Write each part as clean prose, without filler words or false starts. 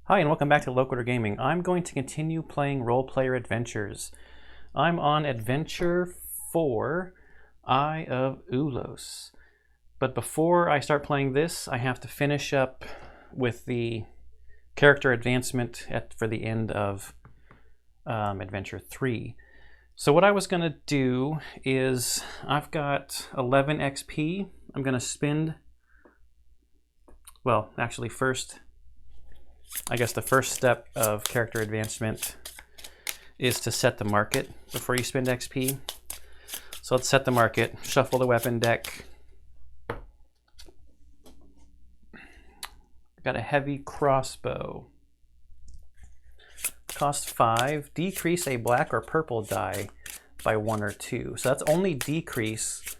Hi and welcome back to Locator Gaming. I'm going to continue playing Role Player Adventures. I'm on Adventure 4, Eye of Ulos. But before I start playing this, I have to finish up with the character advancement for the end of Adventure 3. So what I was going to do is, I've got 11 XP. I'm going to spend, well, actually first, I guess the first step of character advancement is to set the market before you spend XP. So let's set the market, shuffle the weapon deck. Got a heavy crossbow. Cost 5, decrease a black or purple die by 1 or 2. So that's only decrease,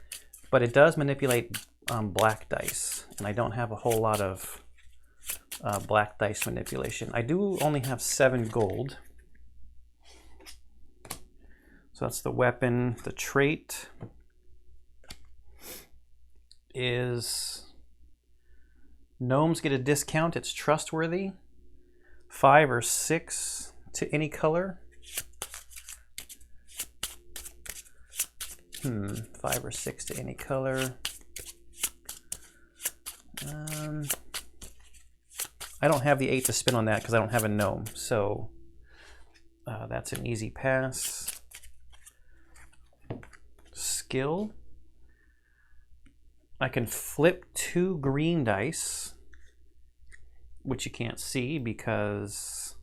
but it does manipulate black dice, and I don't have a whole lot of black dice manipulation. I do only have 7 gold. So that's the weapon. The trait is gnomes get a discount. It's trustworthy. 5 or 6 to any color. 5 or 6 to any color. I don't have the 8 to spin on that because I don't have a gnome, so that's an easy pass. Skill. I can flip 2 green dice, which you can't see because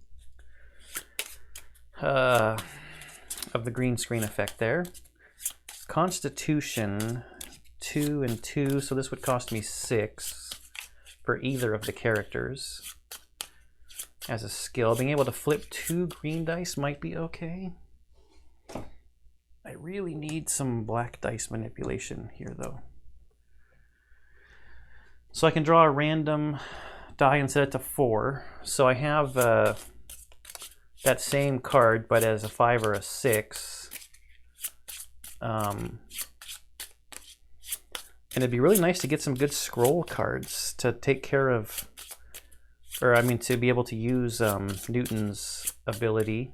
of the green screen effect there. Constitution, 2 and 2, so this would cost me 6 for either of the characters. As a skill, being able to flip 2 green dice might be okay. I really need some black dice manipulation here though. So I can draw a random die and set it to 4. So I have that same card, but as a 5 or a 6. And it'd be really nice to get some good scroll cards to take care of, or I mean to be able to use Newton's ability.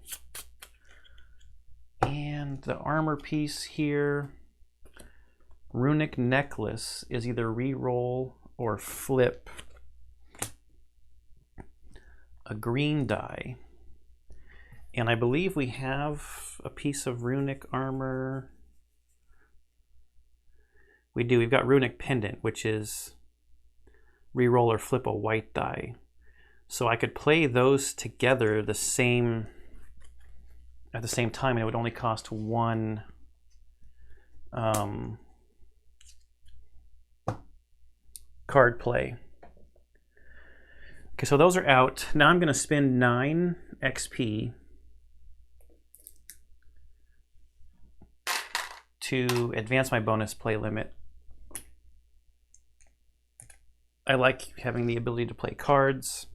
And the armor piece here, runic necklace, is either re-roll or flip a green die. And I believe we have a piece of runic armor. We do. We've got runic pendant, which is re-roll or flip a white die. So I could play those together at the same time, and it would only cost 1 card play. Okay, so those are out. Now I'm going to spend 9 XP to advance my bonus play limit. I like having the ability to play cards.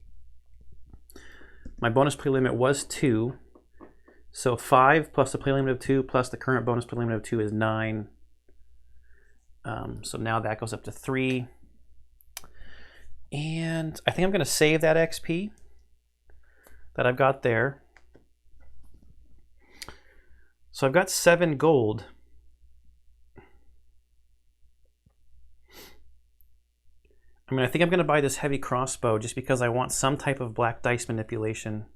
My bonus play limit was 2. So 5 plus the play limit of 2 plus the current bonus play limit of 2 is 9. So now that goes up to 3. And I think I'm going to save that XP that I've got there. So I've got 7 gold. I mean, I think I'm going to buy this heavy crossbow just because I want some type of black dice manipulation.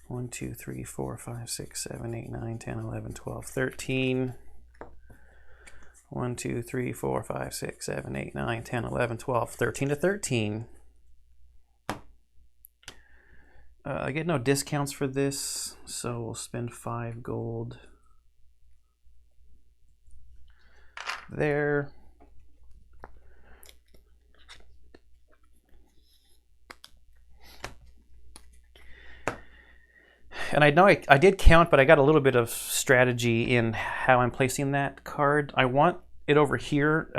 1, 2, 3, 4, 5, 6, 7, 8, 9, 10, 11, 12, 13. 1, 2, 3, 4, 5, 6, 7, 8, 9, 10, 11, 12, 13 to 13. I get no discounts for this, so we'll spend 5 gold there. And I know I did count, but I got a little bit of strategy in how I'm placing that card. I want it over here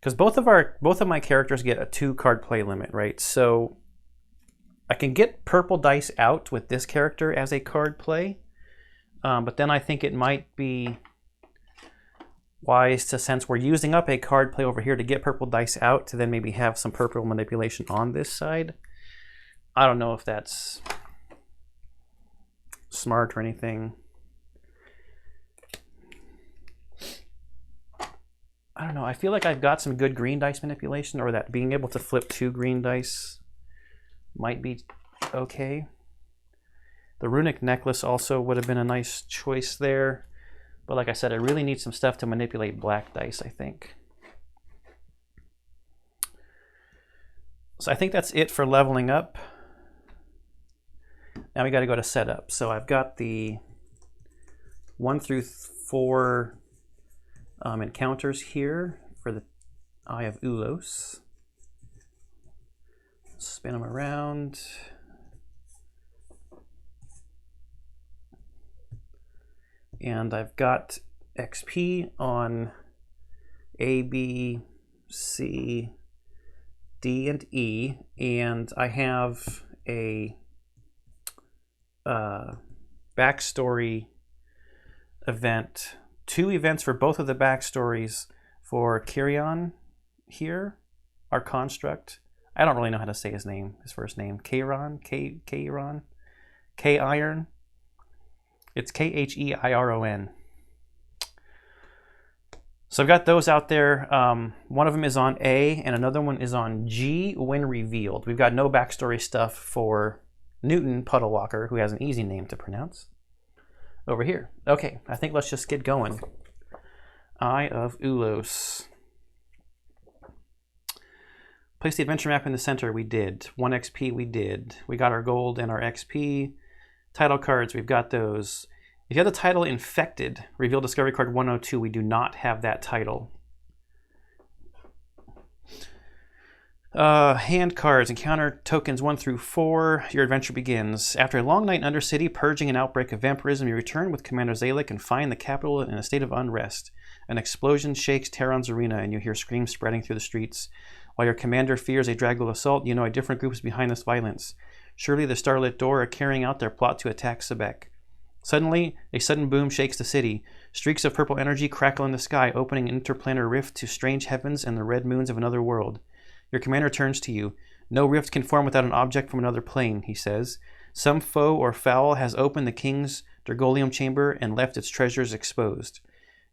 because both of my characters get a 2 card play limit, right? So I can get purple dice out with this character as a card play, but then I think it might be wise to, since we're using up a card play over here to get purple dice out, to then maybe have some purple manipulation on this side. I don't know if that's smart or anything. I don't know. I feel like I've got some good green dice manipulation, or that being able to flip 2 green dice might be okay. The runic necklace also would have been a nice choice there. But like I said, I really need some stuff to manipulate black dice, I think. So I think that's it for leveling up. Now we got to go to setup. So I've got the 1 through 4 encounters here for the Eye of Ulos. Spin them around. And I've got XP on A, B, C, D, and E. And I have a backstory event. 2 events for both of the backstories for Kyrion here, our construct. I don't really know how to say his name, his first name. Kairon? K-Iron? It's K-H-E-I-R-O-N. So I've got those out there. One of them is on A and another one is on G when revealed. We've got no backstory stuff for Newton Puddlewalker, who has an easy name to pronounce, over here. Okay, I think let's just get going. Eye of Ulos. Place the adventure map in the center. We did. 1 XP we did. We got our gold and our XP. Title cards, we've got those. If you have the title Infected, reveal discovery card 102. We do not have that title. Hand cards, encounter tokens 1 through 4. Your adventure begins. After a long night in Undercity, purging an outbreak of vampirism, you return with Commander Zalek and find the capital in a state of unrest. An explosion shakes Terran's arena, and you hear screams spreading through the streets. While your commander fears a Dragul assault, you know a different group is behind this violence. Surely the Starlit Door are carrying out their plot to attack Sebek. Suddenly, a sudden boom shakes the city. Streaks of purple energy crackle in the sky, opening an interplanar rift to strange heavens and the red moons of another world. Your commander turns to you. No rift can form without an object from another plane, he says. Some foe or foul has opened the king's Dergolium chamber and left its treasures exposed.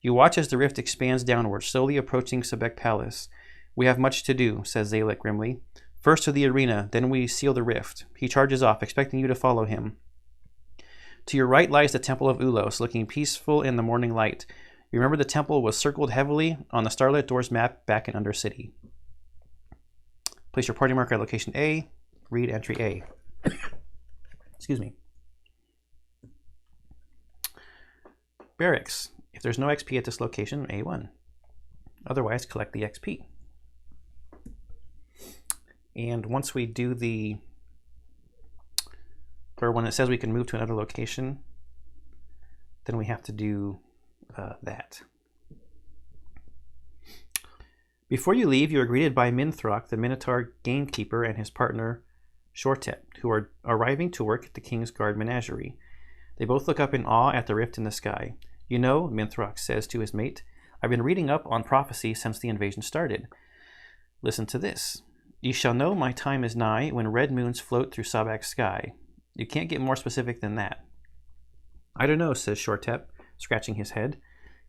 You watch as the rift expands downward, slowly approaching Sebek Palace. We have much to do, says Zalek grimly. First to the arena, then we seal the rift. He charges off, expecting you to follow him. To your right lies the Temple of Ulos, looking peaceful in the morning light. You remember the temple was circled heavily on the Starlit Doors map back in Undercity. Place your party marker at location A. Read entry A. Excuse me. Barracks. If there's no XP at this location, A1. Otherwise, collect the XP. And once we do the, or when it says we can move to another location, then we have to do that. Before you leave, you are greeted by Minthrock, the Minotaur gamekeeper, and his partner, Shortet, who are arriving to work at the King's Guard Menagerie. They both look up in awe at the rift in the sky. You know, Minthrock says to his mate, I've been reading up on prophecy since the invasion started. Listen to this. You shall know my time is nigh when red moons float through Sabak's sky. You can't get more specific than that. I don't know, says Shortep, scratching his head.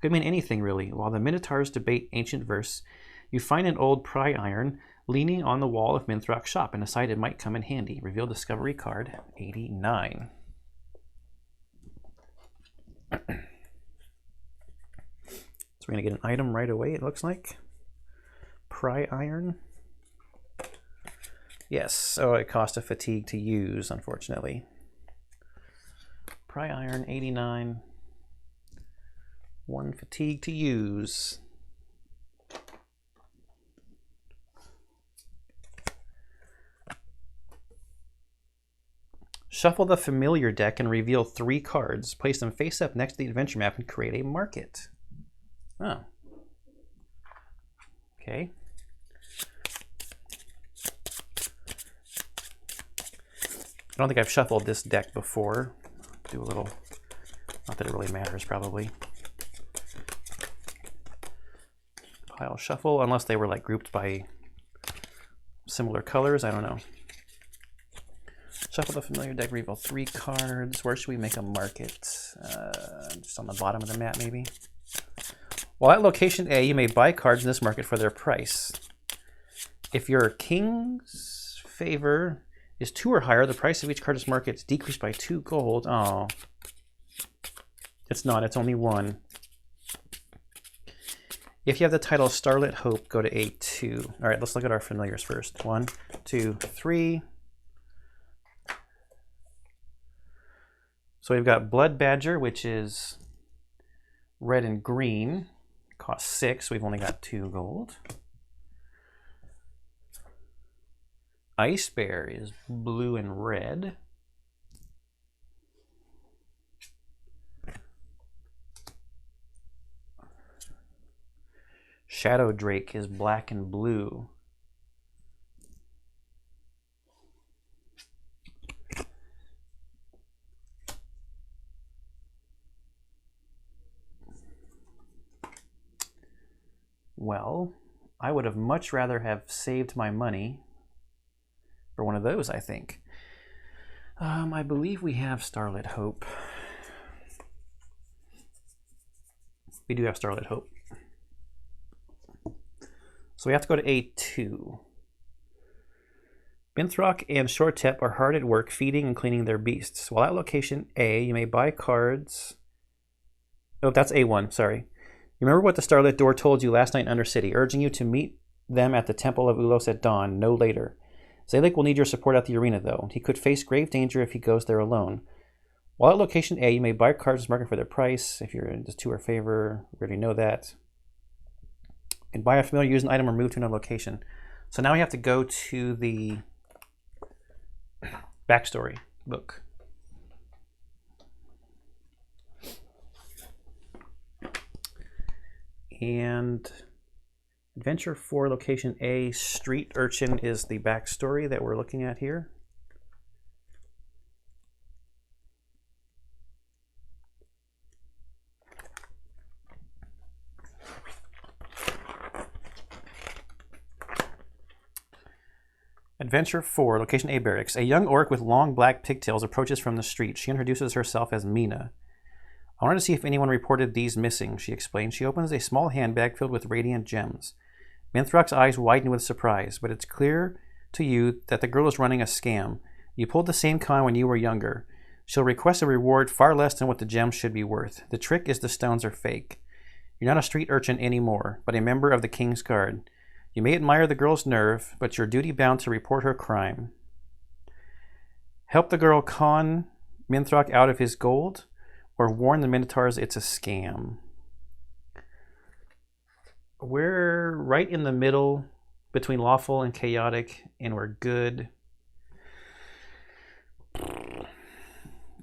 Could mean anything, really. While the Minotaurs debate ancient verse, you find an old pry iron leaning on the wall of Minthrock's shop and decide it might come in handy. Reveal discovery card 89. So we're going to get an item right away, it looks like. Pry iron. Yes, so it cost a fatigue to use, unfortunately. Pry iron 89. 1 fatigue to use. Shuffle the familiar deck and reveal 3 cards. Place them face up next to the adventure map and create a market. Oh. Okay. I don't think I've shuffled this deck before. Do a little, not that it really matters probably. pile shuffle, unless they were like grouped by similar colors. I don't know. Shuffle the familiar deck, reveal 3 cards. Where should we make a market? Just on the bottom of the mat, maybe. While at location A, you may buy cards in this market for their price. If your king's favor is 2 or higher, the price of each card in this market is decreased by 2 gold. Oh, it's not. It's only 1. If you have the title Starlit Hope, go to A2. All right, let's look at our familiars first. 1, 2, 3. So we've got Blood Badger, which is red and green. Costs 6. We've only got 2 gold. Ice Bear is blue and red. Shadow Drake is black and blue. Well, I would have much rather have saved my money for one of those, I think. I believe we have Starlit Hope. We do have Starlit Hope. So we have to go to A2. Binthrock and Shortep are hard at work feeding and cleaning their beasts. While at location A, you may buy cards. Oh, that's A1, sorry. You remember what the Starlit Door told you last night in Undercity, urging you to meet them at the Temple of Ulos at dawn, no later. Zalik will need your support at the arena, though. He could face grave danger if he goes there alone. While at location A, you may buy cards in this market for their price. If you're in just 2 or favor, we already know that. And buy a familiar, use an item, or move to another location. So now we have to go to the backstory book. And Adventure 4, location A, Street Urchin is the backstory that we're looking at here. Adventure 4, location A, Barracks. A young orc with long black pigtails approaches from the street. She introduces herself as Mina. I wanted to see if anyone reported these missing, she explained. She opens a small handbag filled with radiant gems. Minthrock's eyes widen with surprise, but it's clear to you that the girl is running a scam. You pulled the same con when you were younger. She'll request a reward far less than what the gems should be worth. The trick is the stones are fake. You're not a street urchin anymore, but a member of the King's Guard. You may admire the girl's nerve, but you're duty-bound to report her crime. Help the girl con Minthrock out of his gold, or warn the Minotaurs it's a scam. We're right in the middle between lawful and chaotic, and we're good.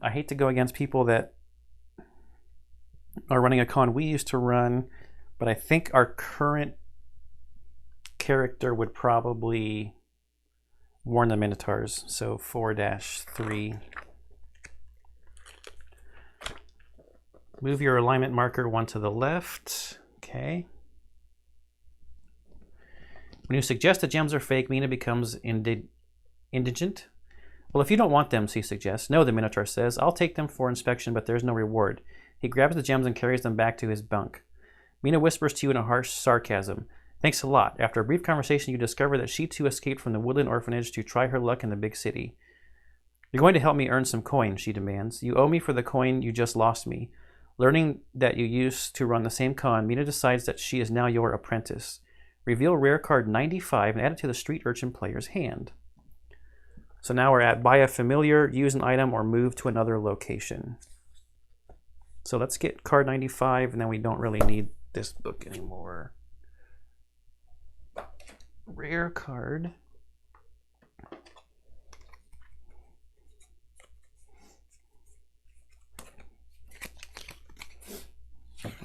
I hate to go against people that are running a con we used to run, but I think our current character would probably warn the Minotaurs. So 4-3. Move your alignment marker 1 to the left. Okay. When you suggest the gems are fake, Mina becomes indigent. Well, if you don't want them, she suggests. No, the Minotaur says. I'll take them for inspection, but there's no reward. He grabs the gems and carries them back to his bunk. Mina whispers to you in a harsh sarcasm. Thanks a lot. After a brief conversation, you discover that she too escaped from the woodland orphanage to try her luck in the big city. You're going to help me earn some coin, she demands. You owe me for the coin you just lost me. Learning that you used to run the same con, Mina decides that she is now your apprentice. Reveal rare card 95 and add it to the Street Urchin player's hand. So now we're at buy a familiar, use an item, or move to another location. So let's get card 95, and then we don't really need this book anymore. Rare card.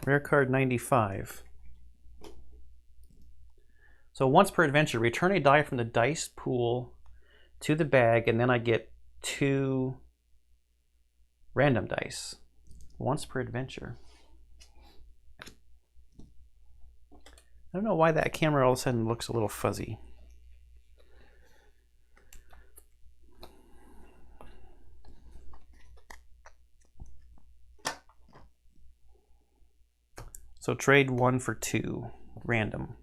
Rare card 95. So once per adventure, return a die from the dice pool to the bag, and then I get 2 random dice. Once per adventure. I don't know why that camera all of a sudden looks a little fuzzy. So trade 1 for 2, random.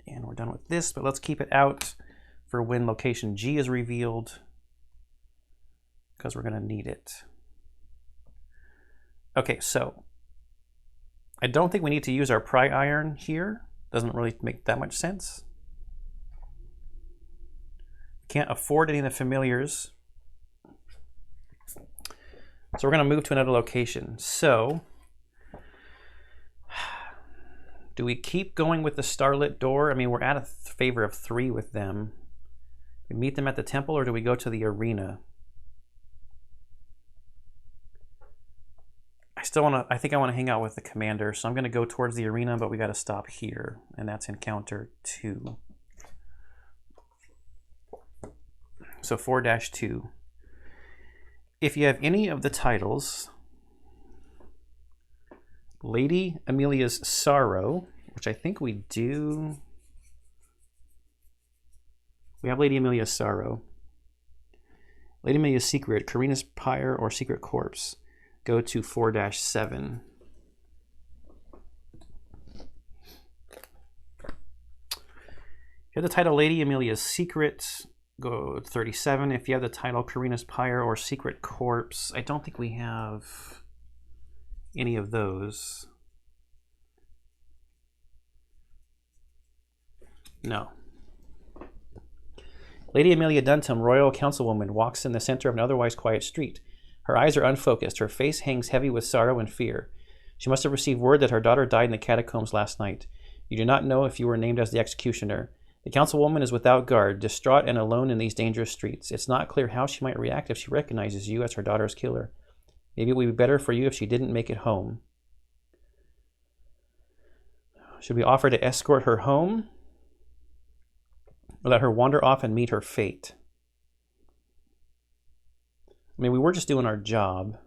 And we're done with this, but let's keep it out for when location G is revealed, because we're going to need it. Okay, so I don't think we need to use our pry iron here. Doesn't really make that much sense. Can't afford any of the familiars. So we're going to move to another location. So do we keep going with the starlit door? I mean, we're at a favor of 3 with them. We meet them at the temple, or do we go to the arena? I think I want to hang out with the commander, so I'm going to go towards the arena, but we got to stop here, and that's encounter 2. So 4-2. If you have any of the titles, Lady Amelia's Sorrow, which I think we do. We have Lady Amelia's Sorrow. Lady Amelia's Secret, Karina's Pyre, or Secret Corpse. Go to 4-7. If you have the title Lady Amelia's Secret, go 37. If you have the title Karina's Pyre or Secret Corpse, I don't think we have any of those. No. Lady Amelia Duntham, Royal Councilwoman, walks in the center of an otherwise quiet street. Her eyes are unfocused. Her face hangs heavy with sorrow and fear. She must have received word that her daughter died in the catacombs last night. You do not know if you were named as the executioner. The councilwoman is without guard, distraught and alone in these dangerous streets. It's not clear how she might react if she recognizes you as her daughter's killer. Maybe it would be better for you if she didn't make it home. Should we offer to escort her home? Or let her wander off and meet her fate? I mean, we were just doing our job.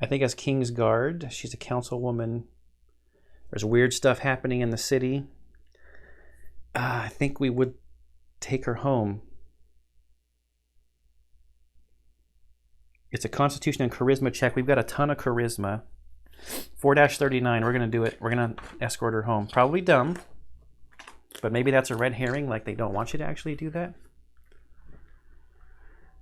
I think as King's Guard, she's a councilwoman. There's weird stuff happening in the city. I think we would take her home. It's a Constitution and Charisma check. We've got a ton of Charisma. 4-39, we're going to do it. We're going to escort her home. Probably dumb, but maybe that's a red herring, like they don't want you to actually do that.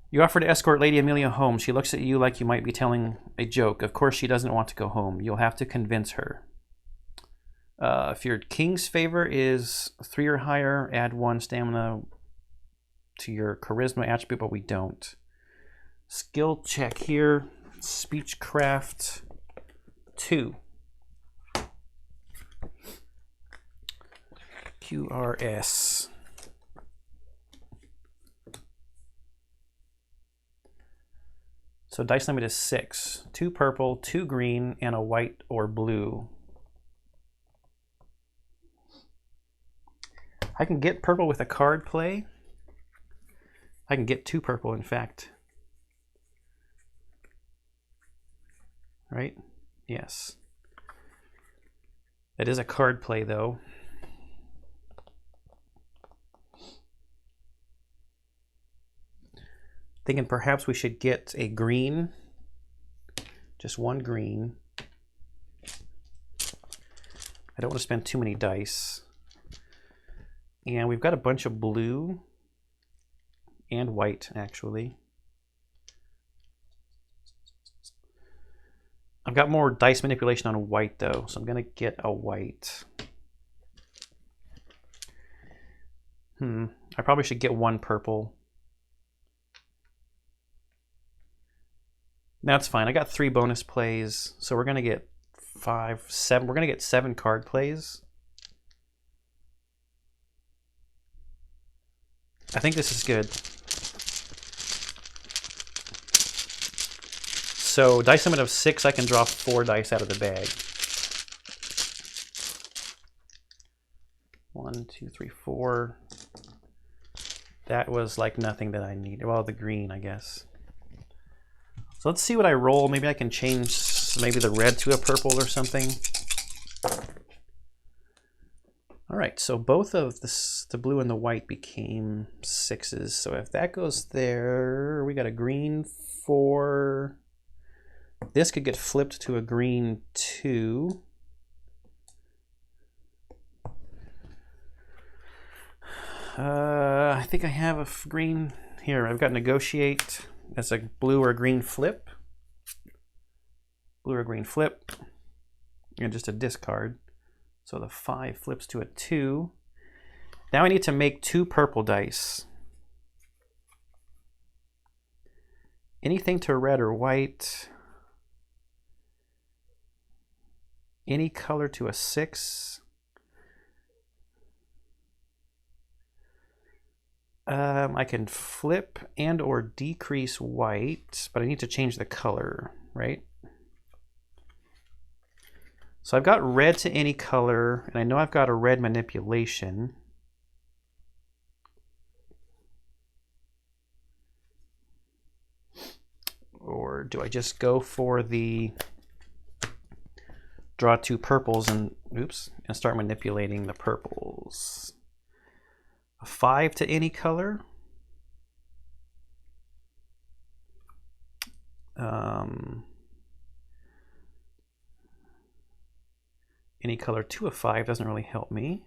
You offer to escort Lady Amelia home. She looks at you like you might be telling a joke. Of course she doesn't want to go home. You'll have to convince her. If your King's favor is 3 or higher, add 1 stamina to your Charisma attribute, but we don't. Skill check here. Speechcraft 2. QRS. So dice limit is 6. 2 purple, 2 green, and a white or blue. I can get purple with a card play. I can get 2 purple, in fact. Right? Yes. That is a card play, though. Thinking perhaps we should get a green. Just 1 green. I don't want to spend too many dice. And we've got a bunch of blue and white, actually. I've got more dice manipulation on white, though, so I'm going to get a white. I probably should get 1 purple. That's fine. I got 3 bonus plays, so we're going to get 5, 7. We're going to get 7 card plays. I think this is good. So dice limit of 6, I can draw 4 dice out of the bag. 1, 2, 3, 4. That was like nothing that I needed. Well, the green, I guess. So let's see what I roll. Maybe I can change maybe the red to a purple or something. All right, so both of the blue and the white became 6s. So if that goes there, we got a green 4. This could get flipped to a green 2. I think I have a green here. I've got negotiate. That's a blue or green flip. Blue or green flip. And just a discard. So the 5 flips to a 2. Now I need to make 2 purple dice. Anything to red or white. Any color to a 6. I can flip and or decrease white, but I need to change the color, right? So I've got red to any color, and I know I've got a red manipulation. Or do I just go for the draw 2 purples and start manipulating the purples? A 5 to any color. Any color to a 5 doesn't really help me.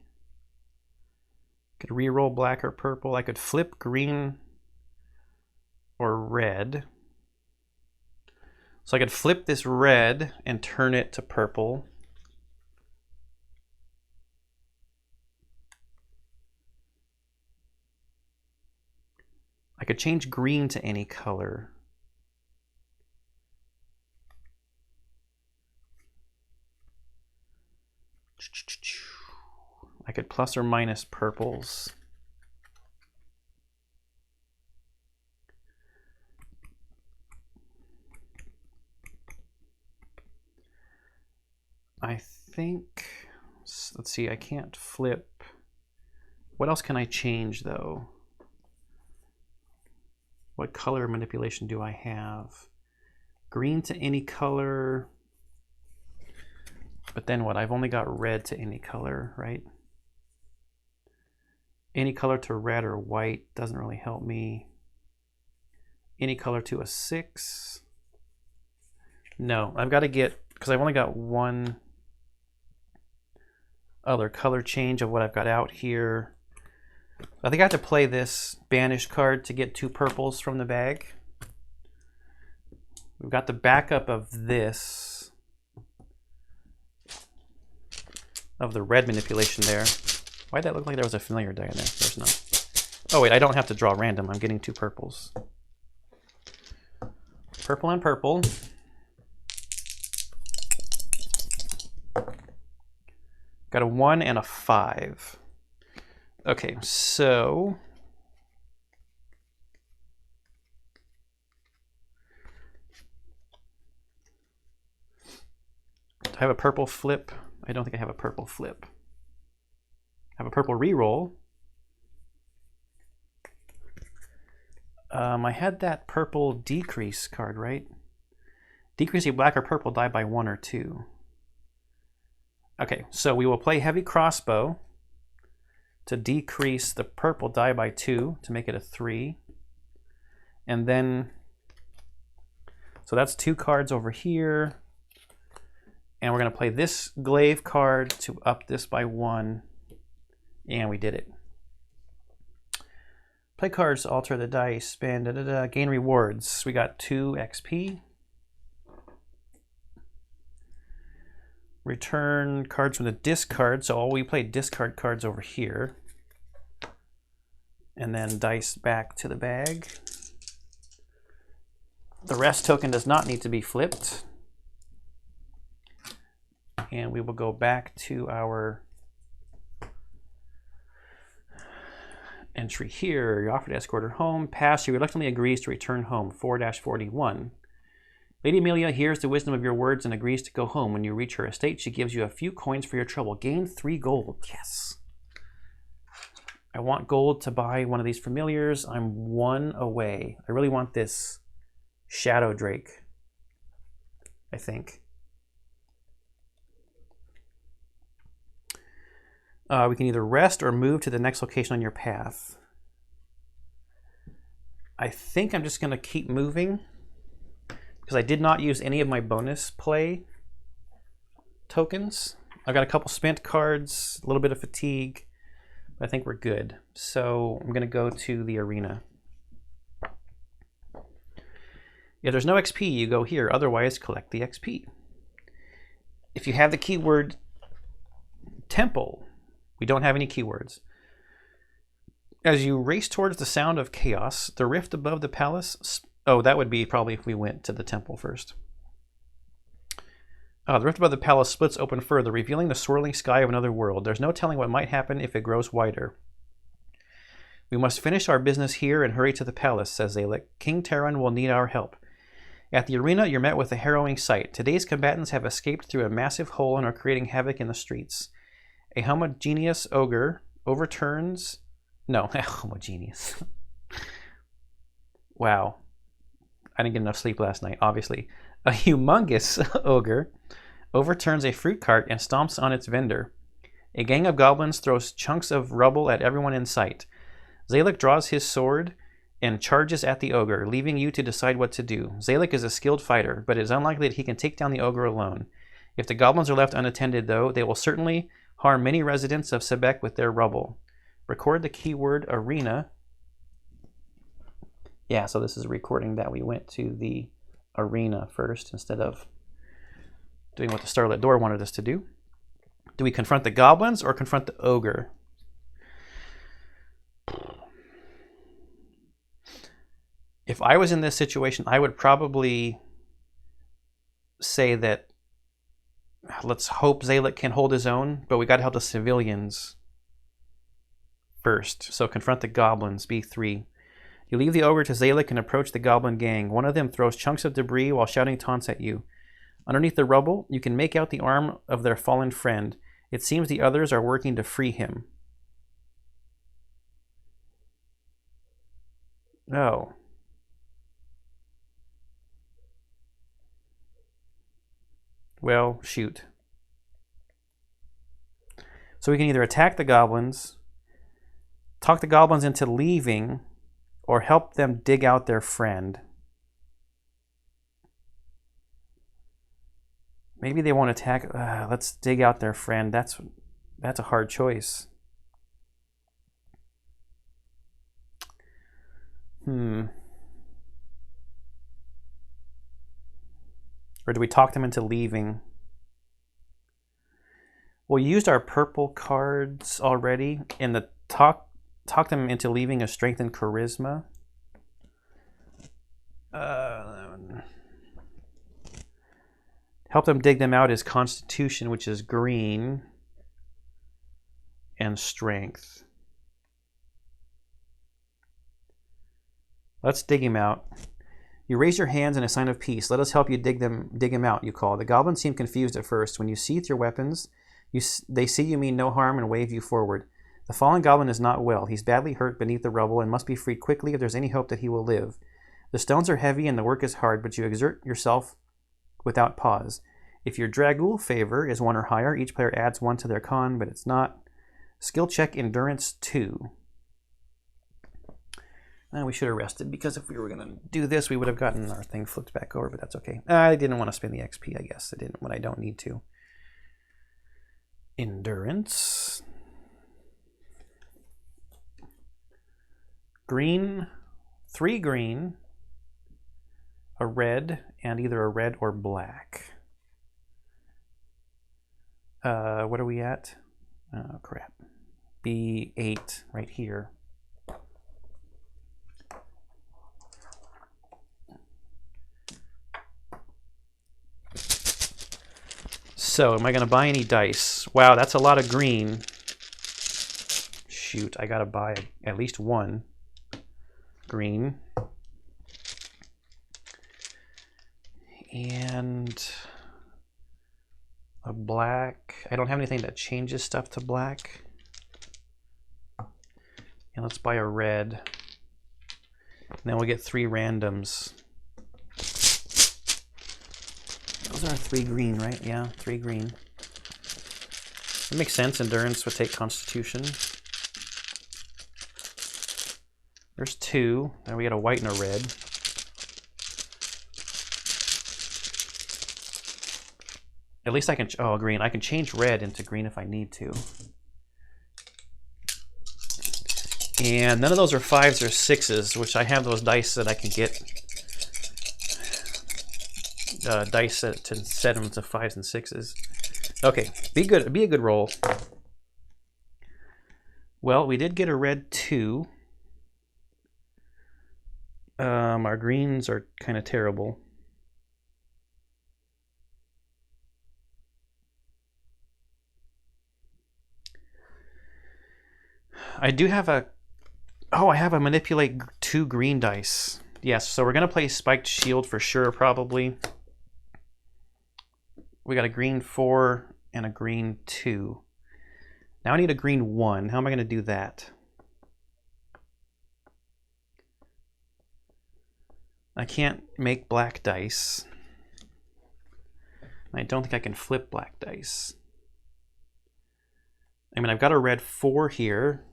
Could re-roll black or purple. I could flip green or red. So I could flip this red and turn it to purple. I could change green to any color. I could plus or minus purples. I think, let's see, I can't flip. What else can I change though? What color manipulation do I have? Green to any color. But then what? I've only got red to any color, right? Any color to red or white doesn't really help me. Any color to a 6. No, I've got to get, because I've only got one other color change of what I've got out here. I think I have to play this banish card to get 2 purples from the bag. We've got the backup of this, of the red manipulation there. Why'd that look like there was a familiar die in there? There's not. Oh wait, I don't have to draw random. I'm getting 2 purples. Purple and purple. Got a 1 and a 5. Okay, so do I have a purple flip? I don't think I have a purple flip. I have a purple reroll. I had that purple decrease card, right? Decrease a black or purple die by 1 or 2. Okay, so we will play heavy crossbow to decrease the purple die by 2 to make it a 3. And then, so that's 2 cards over here. And we're going to play this glaive card to up this by 1. And we did it. Play cards, alter the dice, spend, gain rewards. We got 2 XP. Return cards from the discard. So we play discard cards over here. And then dice back to the bag. The rest token does not need to be flipped. And we will go back to our entry here. You're offered to escort her home. Pass. She reluctantly agrees to return home. 4-41. Lady Amelia hears the wisdom of your words and agrees to go home. When you reach her estate, she gives you a few coins for your trouble. Gain 3 gold. Yes. I want gold to buy one of these familiars. I'm 1 away. I really want this Shadow Drake. I think. We can either rest or move to the next location on your path. I think I'm just going to keep moving because I did not use any of my bonus play tokens. I've got a couple spent cards, a little bit of fatigue, but I think we're good. So I'm going to go to the arena. If there's no XP, you go here. Otherwise, collect the XP. If you have the keyword temple, we don't have any keywords. As you race towards the sound of chaos, the rift above the palace... Oh, that would be probably if we went to the temple first. The rift above the palace splits open further, revealing the swirling sky of another world. There's no telling what might happen if it grows wider. We must finish our business here and hurry to the palace, says Zalek. King Terran will need our help. At the arena, you're met with a harrowing sight. Today's combatants have escaped through a massive hole and are creating havoc in the streets. A homogeneous ogre overturns... No, homogeneous. Wow. I didn't get enough sleep last night, obviously. A humongous ogre overturns a fruit cart and stomps on its vendor. A gang of goblins throws chunks of rubble at everyone in sight. Zalek draws his sword and charges at the ogre, leaving you to decide what to do. Zalek is a skilled fighter, but it is unlikely that he can take down the ogre alone. If the goblins are left unattended, though, they will certainly harm many residents of Sebek with their rubble. Record the keyword arena. Yeah, so this is a recording that we went to the arena first instead of doing what the Starlit Door wanted us to do. Do we confront the goblins or confront the ogre? If I was in this situation, I would probably say that let's hope Zalek can hold his own, but we got to help the civilians first. So confront the goblins, B3. You leave the ogre to Zalek and approach the goblin gang. One of them throws chunks of debris while shouting taunts at you. Underneath the rubble, you can make out the arm of their fallen friend. It seems the others are working to free him. Oh. Well, shoot. So we can either attack the goblins, talk the goblins into leaving, or help them dig out their friend. Maybe they won't attack. Let's dig out their friend. That's a hard choice. Or do we talk them into leaving? We used our purple cards already, and the talk them into leaving a strengthened charisma. Help them dig them out is constitution, which is green, and strength. Let's dig him out. You raise your hands in a sign of peace. Let us help you dig him out, you call. The goblins seem confused at first. When you sheath your weapons, they see you mean no harm and wave you forward. The fallen goblin is not well. He's badly hurt beneath the rubble and must be freed quickly if there's any hope that he will live. The stones are heavy and the work is hard, but you exert yourself without pause. If your Dragul favor is 1 or higher, each player adds 1 to their con, but it's not. Skill check endurance 2. We should have rested, because if we were going to do this, we would have gotten our thing flipped back over, but that's okay. I didn't want to spend the XP, I guess. I didn't when I don't need to. Endurance. Green. 3 green. A red, and either a red or black. What are we at? Oh, crap. B8 right here. So, am I going to buy any dice? Wow, that's a lot of green. Shoot, I got to buy at least 1 green. And a black. I don't have anything that changes stuff to black. And let's buy a red. And then we'll get 3 randoms. Those are 3 green, right? Yeah, 3 green. That makes sense. Endurance would take Constitution. There's 2. Then we got a white and a red. At least I can, oh, green. I can change red into green if I need to. And none of those are 5s or 6s, which I have those dice that I can get dice to set them to 5s and 6s. Okay, be a good roll. Well, we did get a red 2. Our greens are kind of terrible. I do have a, oh, I have a manipulate 2 green dice. Yes, so we're gonna play Spiked Shield for sure, probably. We got a green 4 and a green 2. Now I need a green 1. How am I gonna do that? I can't make black dice. I don't think I can flip black dice. I mean, I've got a red 4 here.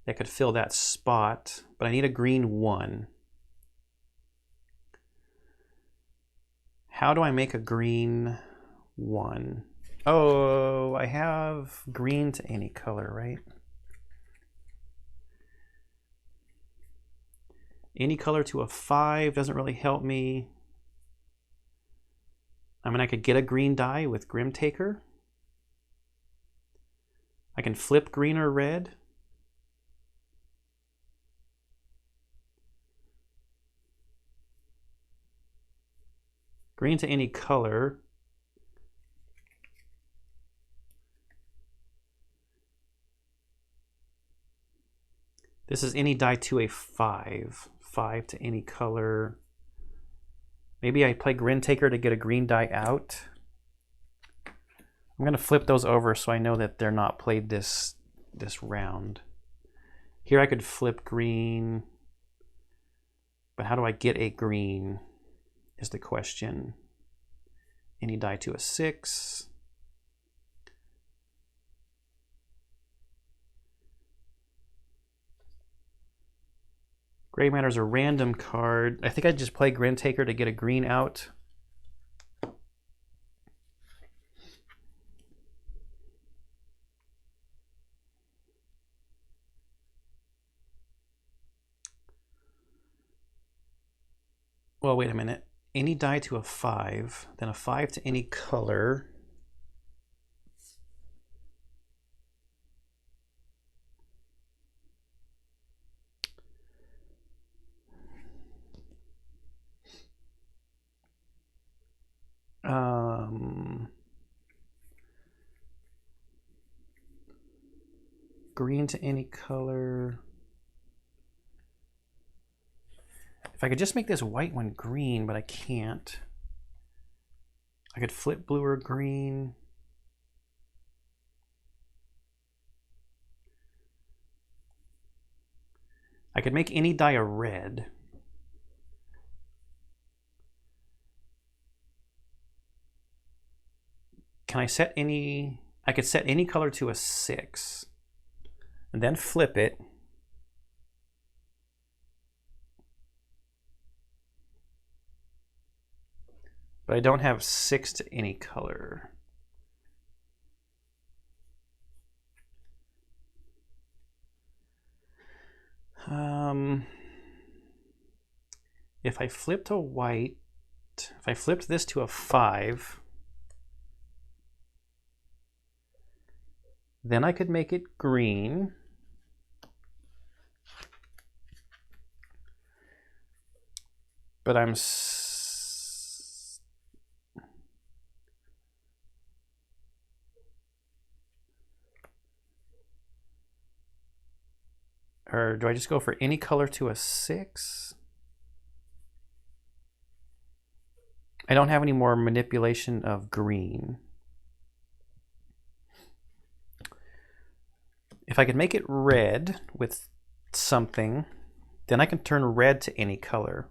That could fill that spot, but I need a green 1. How do I make a green 1? Oh, I have green to any color, right? Any color to a 5 doesn't really help me. I mean, I could get a green die with Grim Taker. I can flip green or red. Green to any color. This is any die to a 5. 5 to any color. Maybe I play Grin Taker to get a green die out. I'm going to flip those over so I know that they're not played this round. Here I could flip green. But how do I get a green is the question. Any die to a 6. Gray Matter's a random card. I think I'd just play Grin Taker to get a green out. Well, wait a minute. Any die to a 5, then a 5 to any color. Green to any color. If I could just make this white one green, but I can't. I could flip blue or green. I could make any die a red. Can I set any? I could set any color to a 6 and then flip it. But I don't have 6 to any color. If I flipped a white, if I flipped this to a 5, then I could make it green. But I'm or do I just go for any color to a 6? I don't have any more manipulation of green. If I could make it red with something, then I can turn red to any color.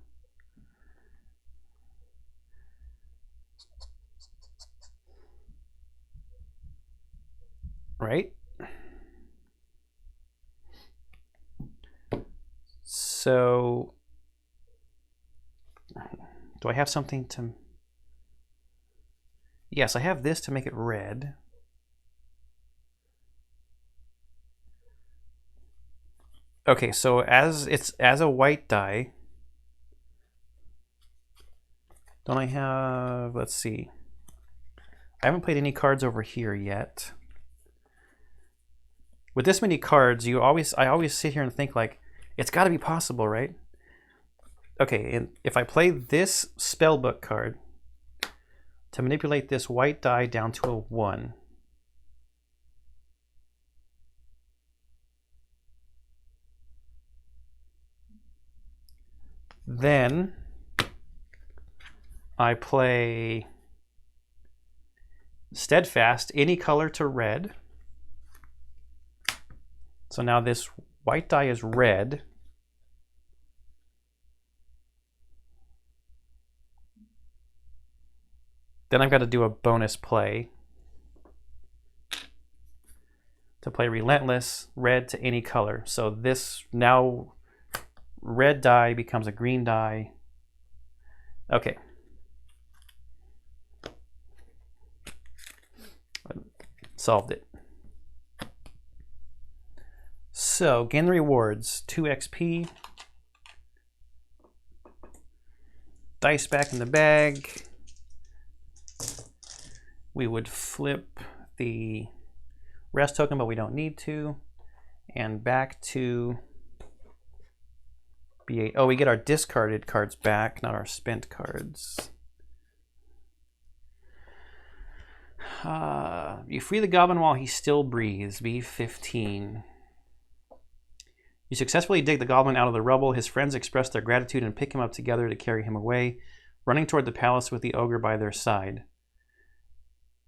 right? So, do I have something to... Yes, I have this to make it red. Okay, so as a white die, don't I have, let's see. I haven't played any cards over here yet. With this many cards, I always sit here and think like, it's got to be possible, right? Okay, and if I play this spellbook card to manipulate this white die down to a 1, then I play Steadfast, any color to red. So now this white die is red. Then I've got to do a bonus play to play Relentless, red to any color. So this now red die becomes a green die. Okay. Solved it. So gain the rewards, 2 XP. Dice back in the bag. We would flip the rest token, but we don't need to. And back to B8. Oh, we get our discarded cards back, not our spent cards. You free the goblin while he still breathes, B15. You successfully dig the goblin out of the rubble. His friends express their gratitude and pick him up together to carry him away, running toward the palace with the ogre by their side.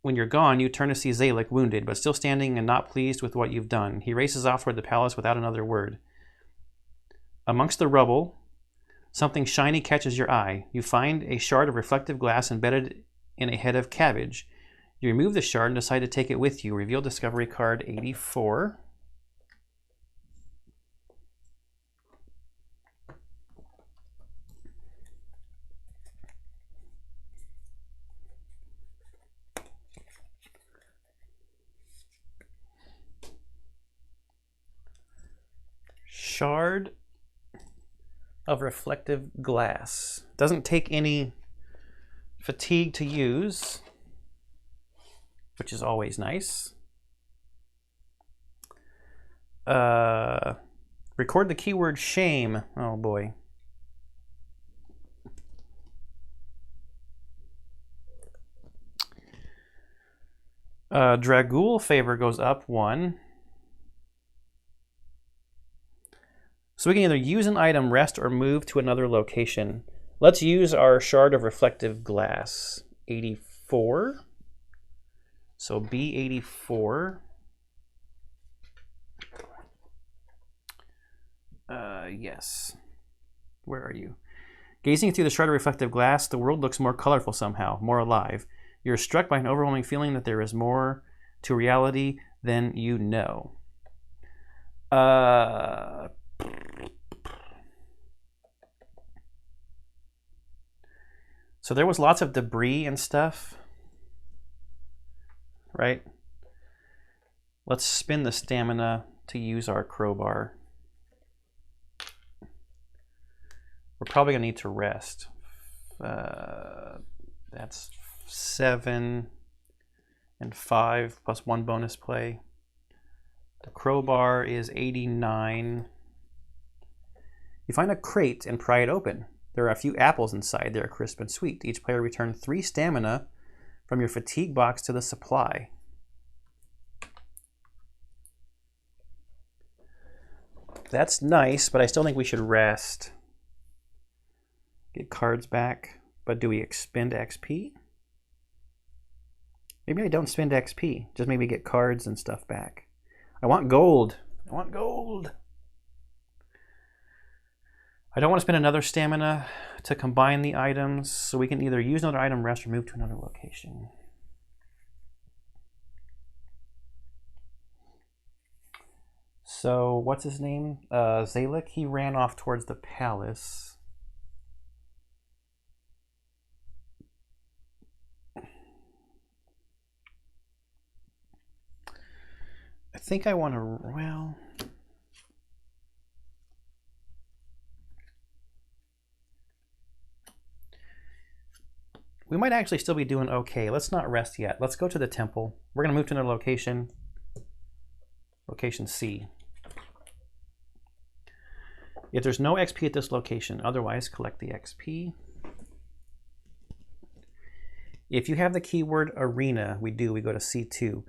When you're gone, you turn to see Zalek wounded, but still standing and not pleased with what you've done. He races off toward the palace without another word. Amongst the rubble, something shiny catches your eye. You find a shard of reflective glass embedded in a head of cabbage. You remove the shard and decide to take it with you. Reveal discovery card 84. Shard of reflective glass. Doesn't take any fatigue to use, which is always nice. Record the keyword shame. Oh boy. Dragul favor goes up 1. So we can either use an item, rest, or move to another location. Let's use our shard of reflective glass. 84. So B84. Yes. Where are you? Gazing through the shard of reflective glass, the world looks more colorful somehow, more alive. You're struck by an overwhelming feeling that there is more to reality than you know. So there was lots of debris and stuff, right? Let's spin the stamina to use our crowbar. We're probably gonna need to rest. That's 7 and 5 plus 1 bonus play. The crowbar is 89. You find a crate and pry it open. There are a few apples inside. They are crisp and sweet. Each player returns 3 stamina from your fatigue box to the supply. That's nice, but I still think we should rest. Get cards back. But do we expend XP? Maybe I don't spend XP. Just maybe get cards and stuff back. I want gold. I want gold. I don't want to spend another stamina to combine the items, so we can either use another item, rest, or move to another location. So, what's his name? Zalek, he ran off towards the palace. I think I want to, well... We might actually still be doing okay. Let's not rest yet. Let's go to the temple. We're going to move to another location. Location C. If there's no XP at this location, otherwise collect the XP. If you have the keyword arena, we do. We go to C2.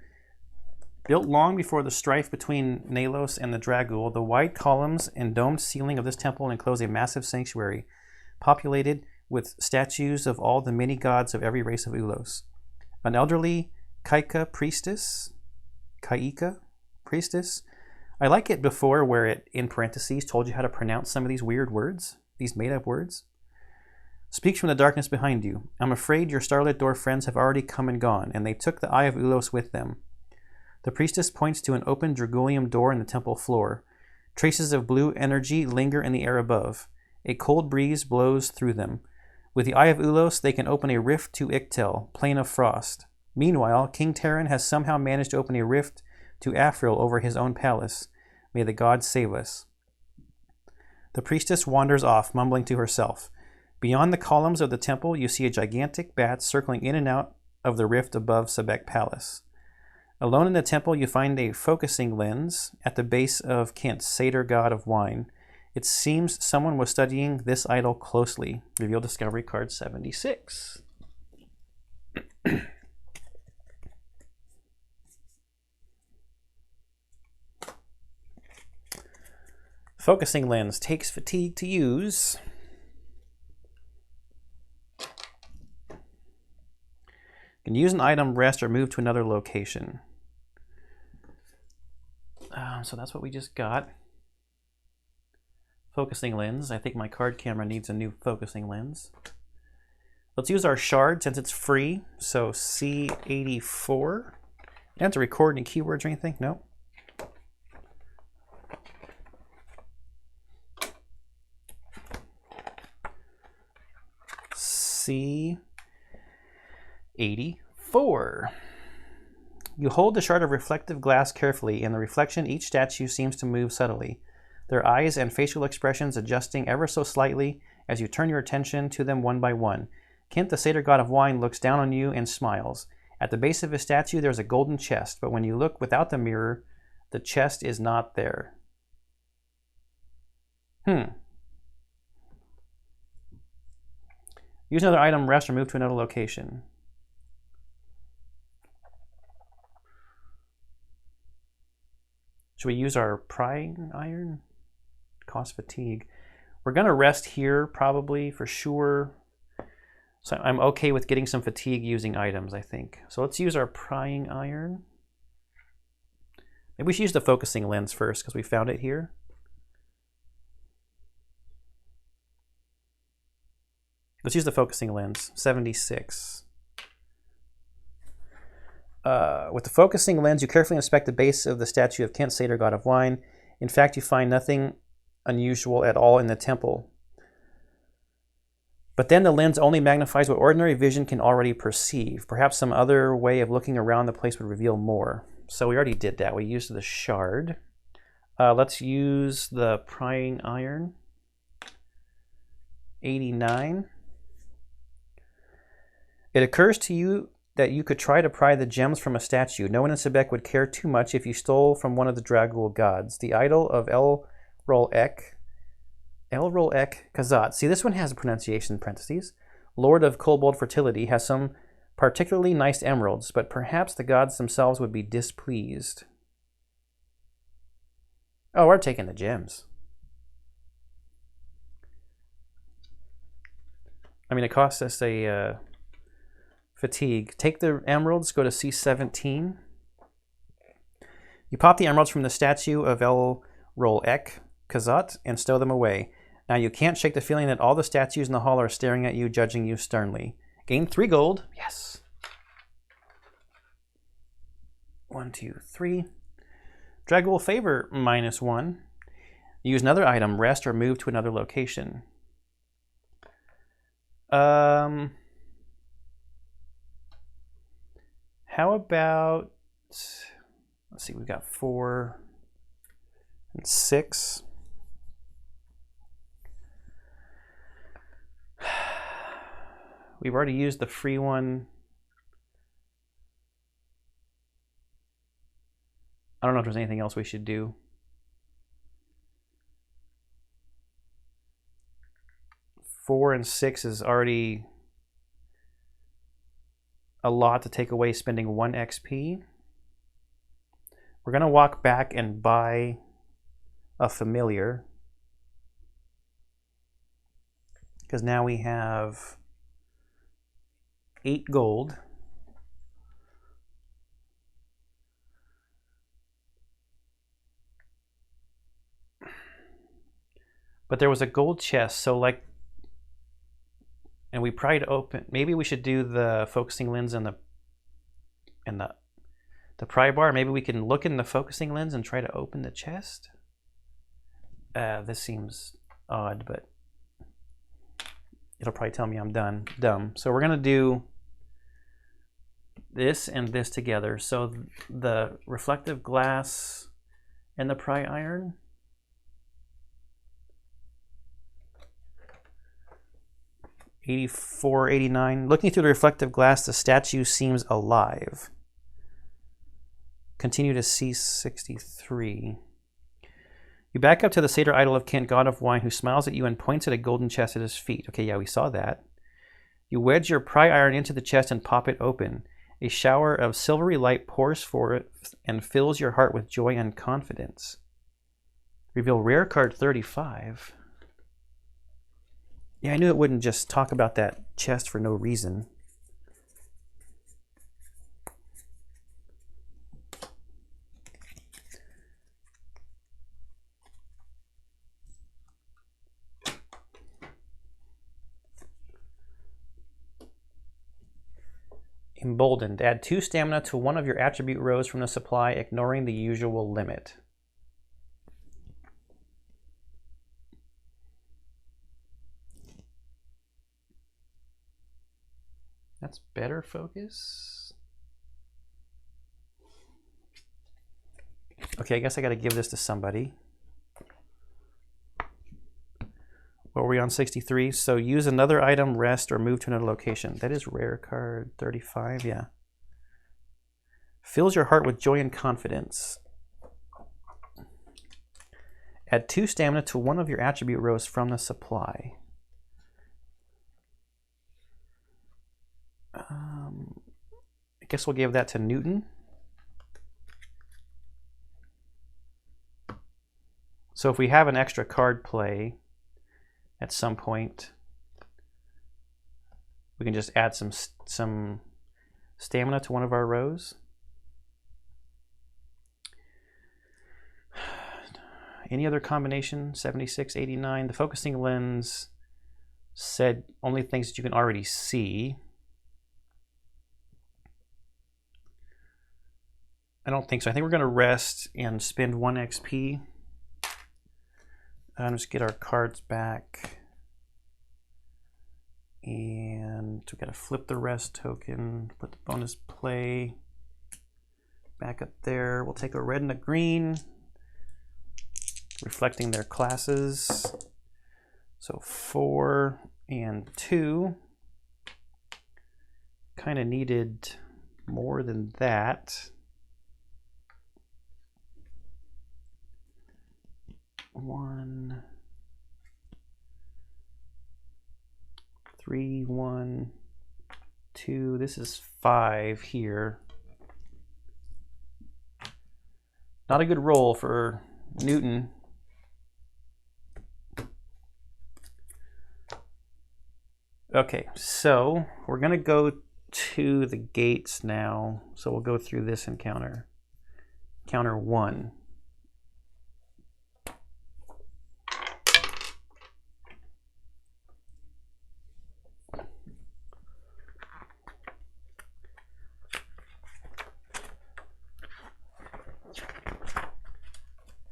Built long before the strife between Nalos and the Dragul, the white columns and domed ceiling of this temple enclose a massive sanctuary, populated with statues of all the many gods of every race of Ulos. An elderly Kaika priestess, I like it before where it, in parentheses, told you how to pronounce some of these weird words, these made-up words. Speaks from the darkness behind you. I'm afraid your starlit door friends have already come and gone, and they took the Eye of Ulos with them. The priestess points to an open Dragulium door in the temple floor. Traces of blue energy linger in the air above. A cold breeze blows through them. With the Eye of Ulos, they can open a rift to Ictel, Plain of Frost. Meanwhile, King Terran has somehow managed to open a rift to Afril over his own palace. May the gods save us. The priestess wanders off, mumbling to herself. Beyond the columns of the temple, you see a gigantic bat circling in and out of the rift above Sebek Palace. Alone in the temple, you find a focusing lens at the base of Kent, satyr god of wine. It seems someone was studying this idol closely. Reveal discovery card 76. Focusing lens takes fatigue to use. Can use an item, rest, or move to another location. So that's what we just got. Focusing lens. I think my card camera needs a new focusing lens. Let's use our shard since it's free. So C84. You don't have to record any keywords or anything? No. C84. You hold the shard of reflective glass carefully. In the reflection, each statue seems to move subtly, their eyes and facial expressions adjusting ever so slightly as you turn your attention to them one by one. Kent, the satyr god of wine, looks down on you and smiles. At the base of his statue, there's a golden chest, but when you look without the mirror, the chest is not there. Use another item, rest, or move to another location. Should we use our prying iron? Cost fatigue. We're going to rest here probably for sure. So I'm okay with getting some fatigue using items, I think. So let's use our prying iron. Maybe we should use the focusing lens first because we found it here. Let's use the focusing lens, 76. With the focusing lens, you carefully inspect the base of the statue of Kent, satyr god of wine. In fact, you find nothing unusual at all in the temple. But then the lens only magnifies what ordinary vision can already perceive. Perhaps some other way of looking around the place would reveal more. So we already did that. We used the shard. Let's use the prying iron. 89. It occurs to you that you could try to pry the gems from a statue. No one in Sebek would care too much if you stole from one of the Dragul gods. The idol of El-Rol-Ek Kazat. See, this one has a pronunciation in parentheses. Lord of Kobold fertility, has some particularly nice emeralds, but perhaps the gods themselves would be displeased. Oh, we're taking the gems. I mean, it costs us a fatigue. Take the emeralds, go to C17. You pop the emeralds from the statue of El-Rol-Ek Kazat and stow them away. Now you can't shake the feeling that all the statues in the hall are staring at you, judging you sternly. Gain 3 gold. Yes. 1, 2, 3. Drag will favor -1. Use another item, rest, or move to another location. How about, let's see, we've got 4 and 6. We've already used the free one. I don't know if there's anything else we should do. Four and 6 is already a lot to take away spending 1 XP. We're going to walk back and buy a familiar, because now we have 8 gold. But there was a gold chest, so like, and we tried to open, maybe we should do the focusing lens and the pry bar. Maybe we can look in the focusing lens and try to open the chest. This seems odd, but it'll probably tell me I'm dumb. So we're gonna do this and this together. So the reflective glass and the pry iron. $84, $89. Looking through the reflective glass, the statue seems alive. Continue to C63. You back up to the satyr idol of Kent, god of wine, who smiles at you and points at a golden chest at his feet. Okay, yeah, we saw that. You wedge your pry iron into the chest and pop it open. A shower of silvery light pours forth and fills your heart with joy and confidence. Reveal rare card 35. Yeah, I knew it wouldn't just talk about that chest for no reason. Emboldened. Add 2 stamina to one of your attribute rows from the supply, ignoring the usual limit. That's better focus. Okay, I guess I got to give this to somebody. What were we on 63? So use another item, rest, or move to another location. That is rare card 35, yeah. Fills your heart with joy and confidence. Add 2 stamina to one of your attribute rows from the supply. I guess we'll give that to Newton. So if we have an extra card play at some point, we can just add some stamina to one of our rows. Any other combination? 76, 89. The focusing lens said only things that you can already see. I don't think so. I think we're going to rest and spend 1 XP. Just get our cards back. And we got to flip the rest token, put the bonus play back up there. We'll take a red and a green, reflecting their classes. So 4 and 2. Kind of needed more than that. 1, 3, 1, 2. This is 5 here. Not a good roll for Newton. Okay, so we're going to go to the gates now. So we'll go through this encounter. Encounter 1.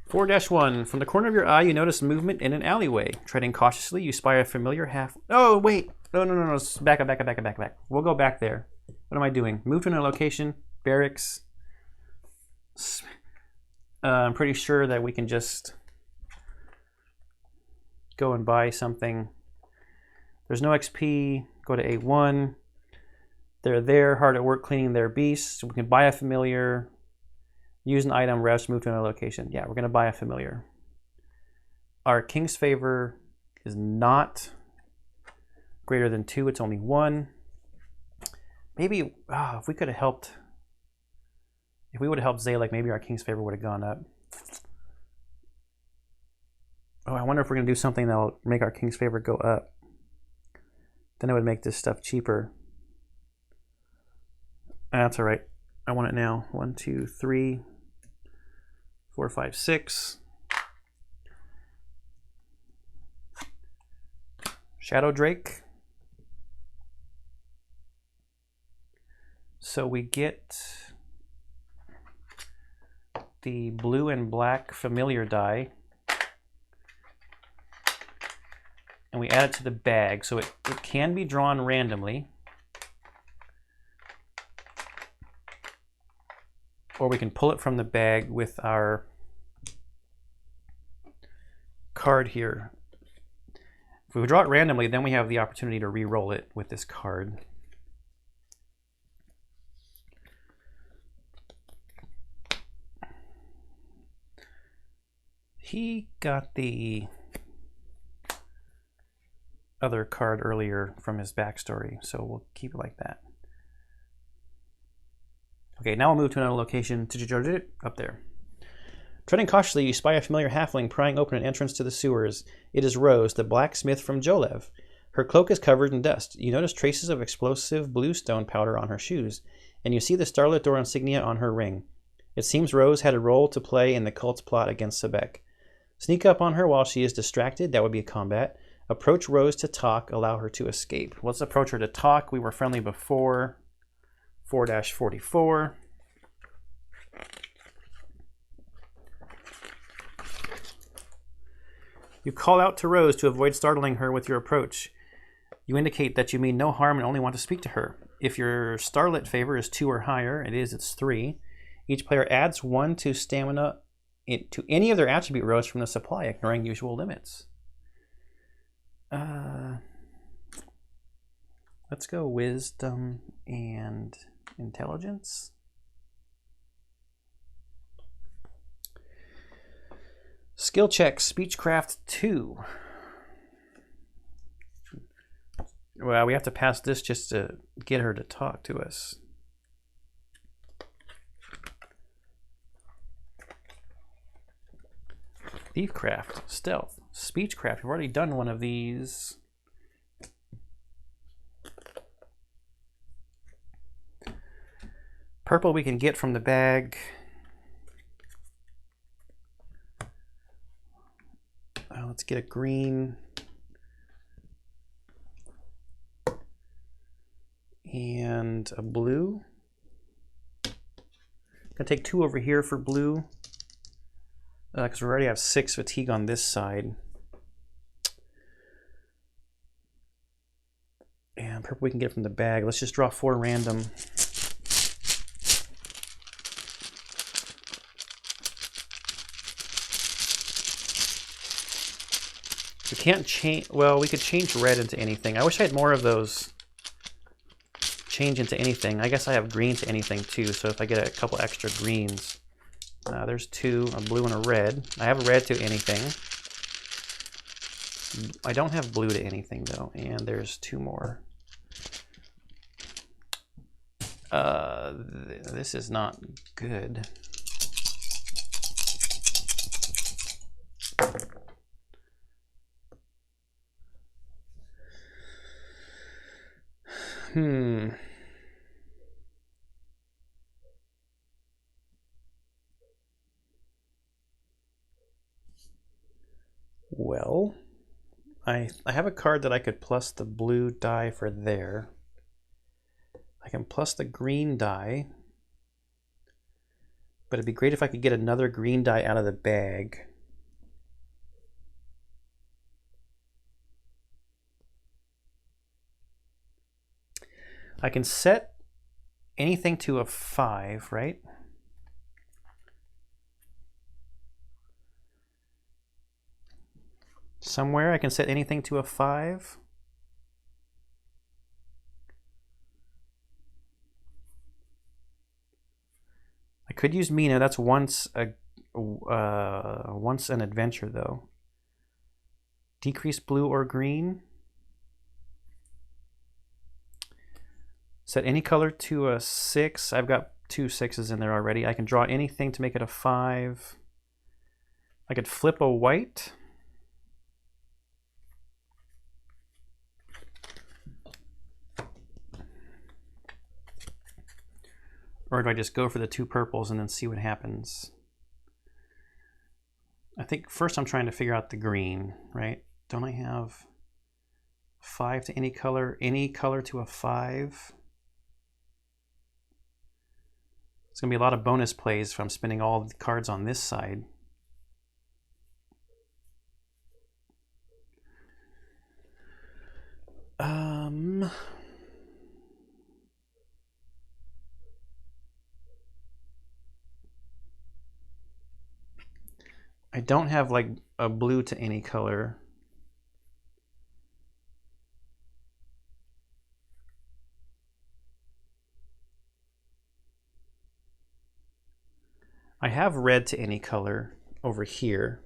4-1. From the corner of your eye, you notice movement in an alleyway. Treading cautiously, you spy a familiar half... Oh, wait. No. Back up. We'll go back there. What am I doing? Move to a location. Barracks. I'm pretty sure that we can just go and buy something. There's no XP. Go to A1. They're there, hard at work cleaning their beasts. We can buy a familiar. Use an item, rest, move to another location. Yeah, we're going to buy a familiar. Our King's Favor is not greater than 2. It's only 1. Maybe, if we could have helped... If we would have helped Zalek, maybe our King's Favor would have gone up. Oh, I wonder if we're going to do something that will make our King's Favor go up. Then it would make this stuff cheaper. That's all right. I want it now. 1, 2, 3, 4, 5, 6. Shadow Drake. So we get the blue and black familiar die. And we add it to the bag. So it can be drawn randomly. Or we can pull it from the bag with our card here. If we draw it randomly, then we have the opportunity to re-roll it with this card. He got the other card earlier from his backstory, so we'll keep it like that. Okay, now we'll move to another location. Up there. Treading cautiously, you spy a familiar halfling prying open an entrance to the sewers. It is Rose, the blacksmith from Jolev. Her cloak is covered in dust. You notice traces of explosive bluestone powder on her shoes, and you see the Starlit Door insignia on her ring. It seems Rose had a role to play in the cult's plot against Sebek. Sneak up on her while she is distracted. That would be a combat. Approach Rose to talk. Allow her to escape. Let's approach her to talk. We were friendly before. 4-44. You call out to Rose to avoid startling her with your approach. You indicate that you mean no harm and only want to speak to her. If your Starlit favor is 2 or higher, it's 3. Each player adds 1 to stamina to any of their attribute rows from the supply, ignoring usual limits. Let's go wisdom and intelligence. Skill check, speechcraft 2. Well, we have to pass this just to get her to talk to us. Thiefcraft, stealth, speechcraft. We've already done one of these. Purple we can get from the bag. Let's get a green. And a blue. I'm gonna take 2 over here for blue. Because we already have 6 fatigue on this side. And purple we can get from the bag. Let's just draw 4 random. We can't change, well, we could change red into anything. I wish I had more of those change into anything. I guess I have green to anything too, so if I get a couple extra greens. There's 2, a blue and a red. I have red to anything. I don't have blue to anything though, and there's 2 more. This is not good. Well, I have a card that I could plus the blue die for there. I can plus the green die. But it'd be great if I could get another green die out of the bag. I can set anything to a 5, right? Somewhere I can set anything to a 5. I could use Mina. That's once an adventure though. Decrease blue or green. Set any color to a 6. I've got 2 6s in there already. I can draw anything to make it a 5. I could flip a white. Or do I just go for the 2 purples and then see what happens? I think first I'm trying to figure out the green, right? Don't I have 5 to any color to a 5? It's going to be a lot of bonus plays if I'm spending all the cards on this side. I don't have like a blue to any color. I have red to any color over here.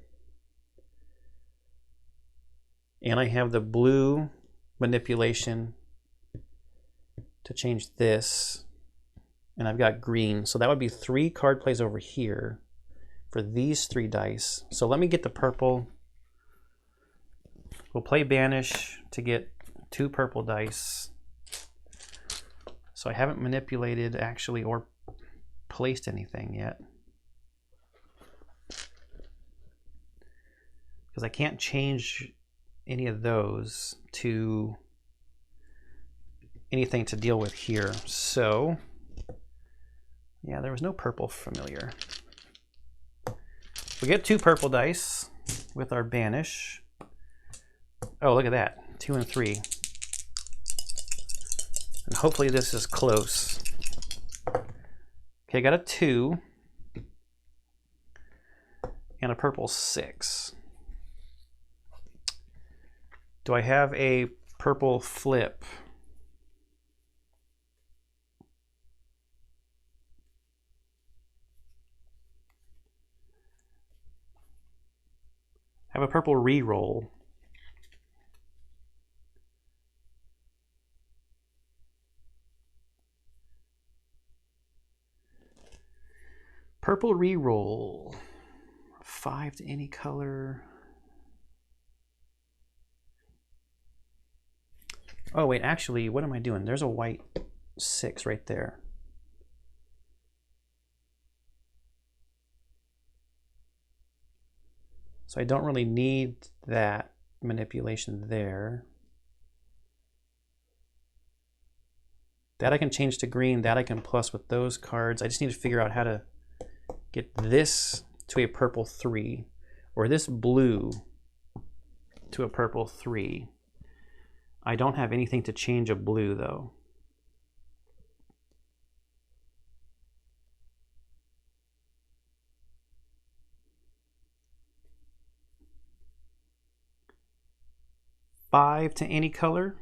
And I have the blue manipulation to change this. And I've got green. So that would be 3 card plays over here for these 3 dice. So let me get the purple. We'll play Banish to get 2 purple dice. So I haven't manipulated actually or placed anything yet. Because I can't change any of those to anything to deal with here. So yeah, there was no purple familiar. We get 2 purple dice with our Banish. Oh, look at that. 2 and 3. And hopefully this is close. Okay, I got a 2. And a purple 6. Do I have a purple flip? I have a purple re-roll. Purple re-roll. 5 to any color. Oh wait, actually, what am I doing? There's a white 6 right there. So I don't really need that manipulation there. That I can change to green, that I can plus with those cards. I just need to figure out how to get this to a purple 3, or this blue to a purple 3. I don't have anything to change a blue though. Five to any color.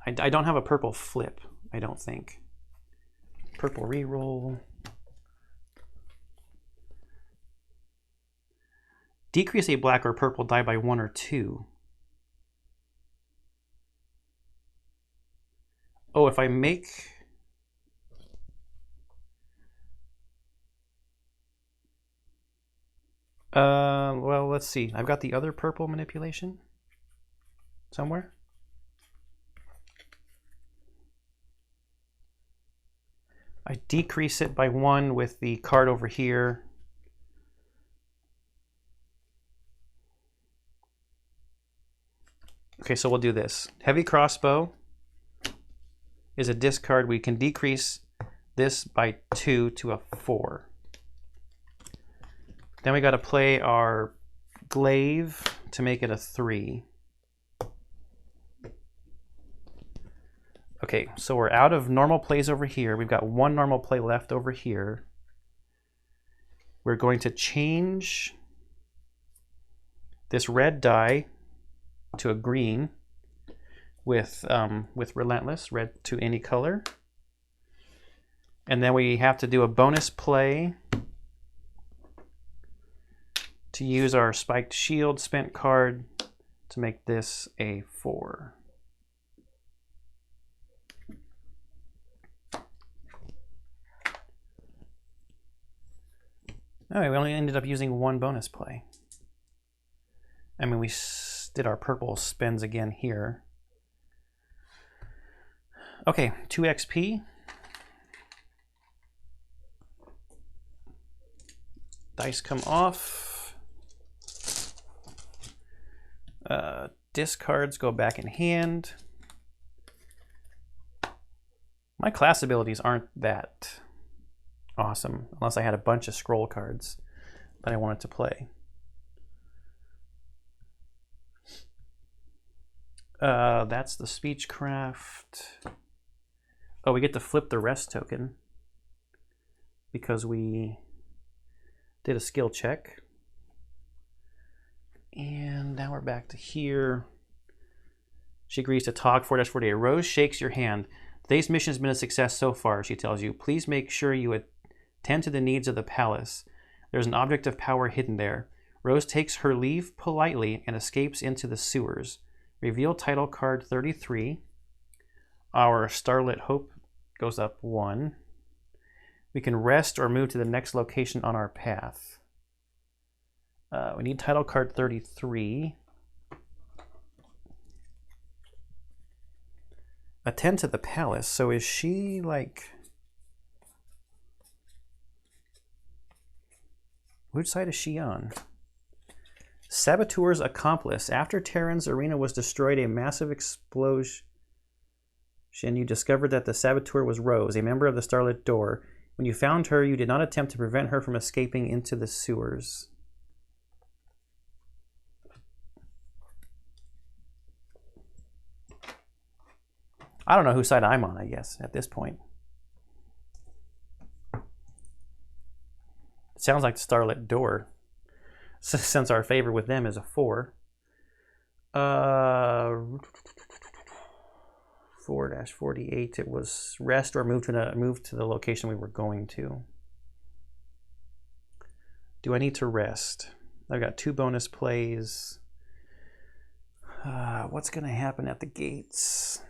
I don't have a purple flip, I don't think. Purple reroll. Decrease a black or purple die by 1 or 2. Oh, if I make... well, let's see. I've got the other purple manipulation somewhere. I decrease it by 1 with the card over here. Okay, so we'll do this. Heavy crossbow is a discard. We can decrease this by 2 to a 4. Then we got to play our glaive to make it a 3. Okay, so we're out of normal plays over here. We've got one normal play left over here. We're going to change this red die to a green with Relentless, red to any color. And then we have to do a bonus play to use our Spiked Shield spent card to make this a 4. Alright, we only ended up using one bonus play. I mean, we did our purple spins again here. Okay, 2 XP. Dice come off. Discards go back in hand. My class abilities aren't that awesome, unless I had a bunch of scroll cards that I wanted to play. That's the Speechcraft. Oh, we get to flip the rest token because we did a skill check. And now we're back to here. She agrees to talk. 4-48. Rose shakes your hand. Today's mission has been a success so far, she tells you. Please make sure you attend to the needs of the palace. There's an object of power hidden there. Rose takes her leave politely and escapes into the sewers. Reveal title card 33. Our Starlit Hope goes up 1. We can rest or move to the next location on our path. We need title card 33. Attend to the palace. So is she like... Which side is she on? Saboteur's accomplice. After Terran's arena was destroyed, a massive explosion, you discovered that the saboteur was Rose, a member of the Starlit Door. When you found her, you did not attempt to prevent her from escaping into the sewers. I don't know whose side I'm on, I guess, at this point. It sounds like the Starlit Door, since our favorite with them is a 4. 4-48, it was rest or move to the location we were going to. Do I need to rest? I've got 2 bonus plays. What's going to happen at the gates?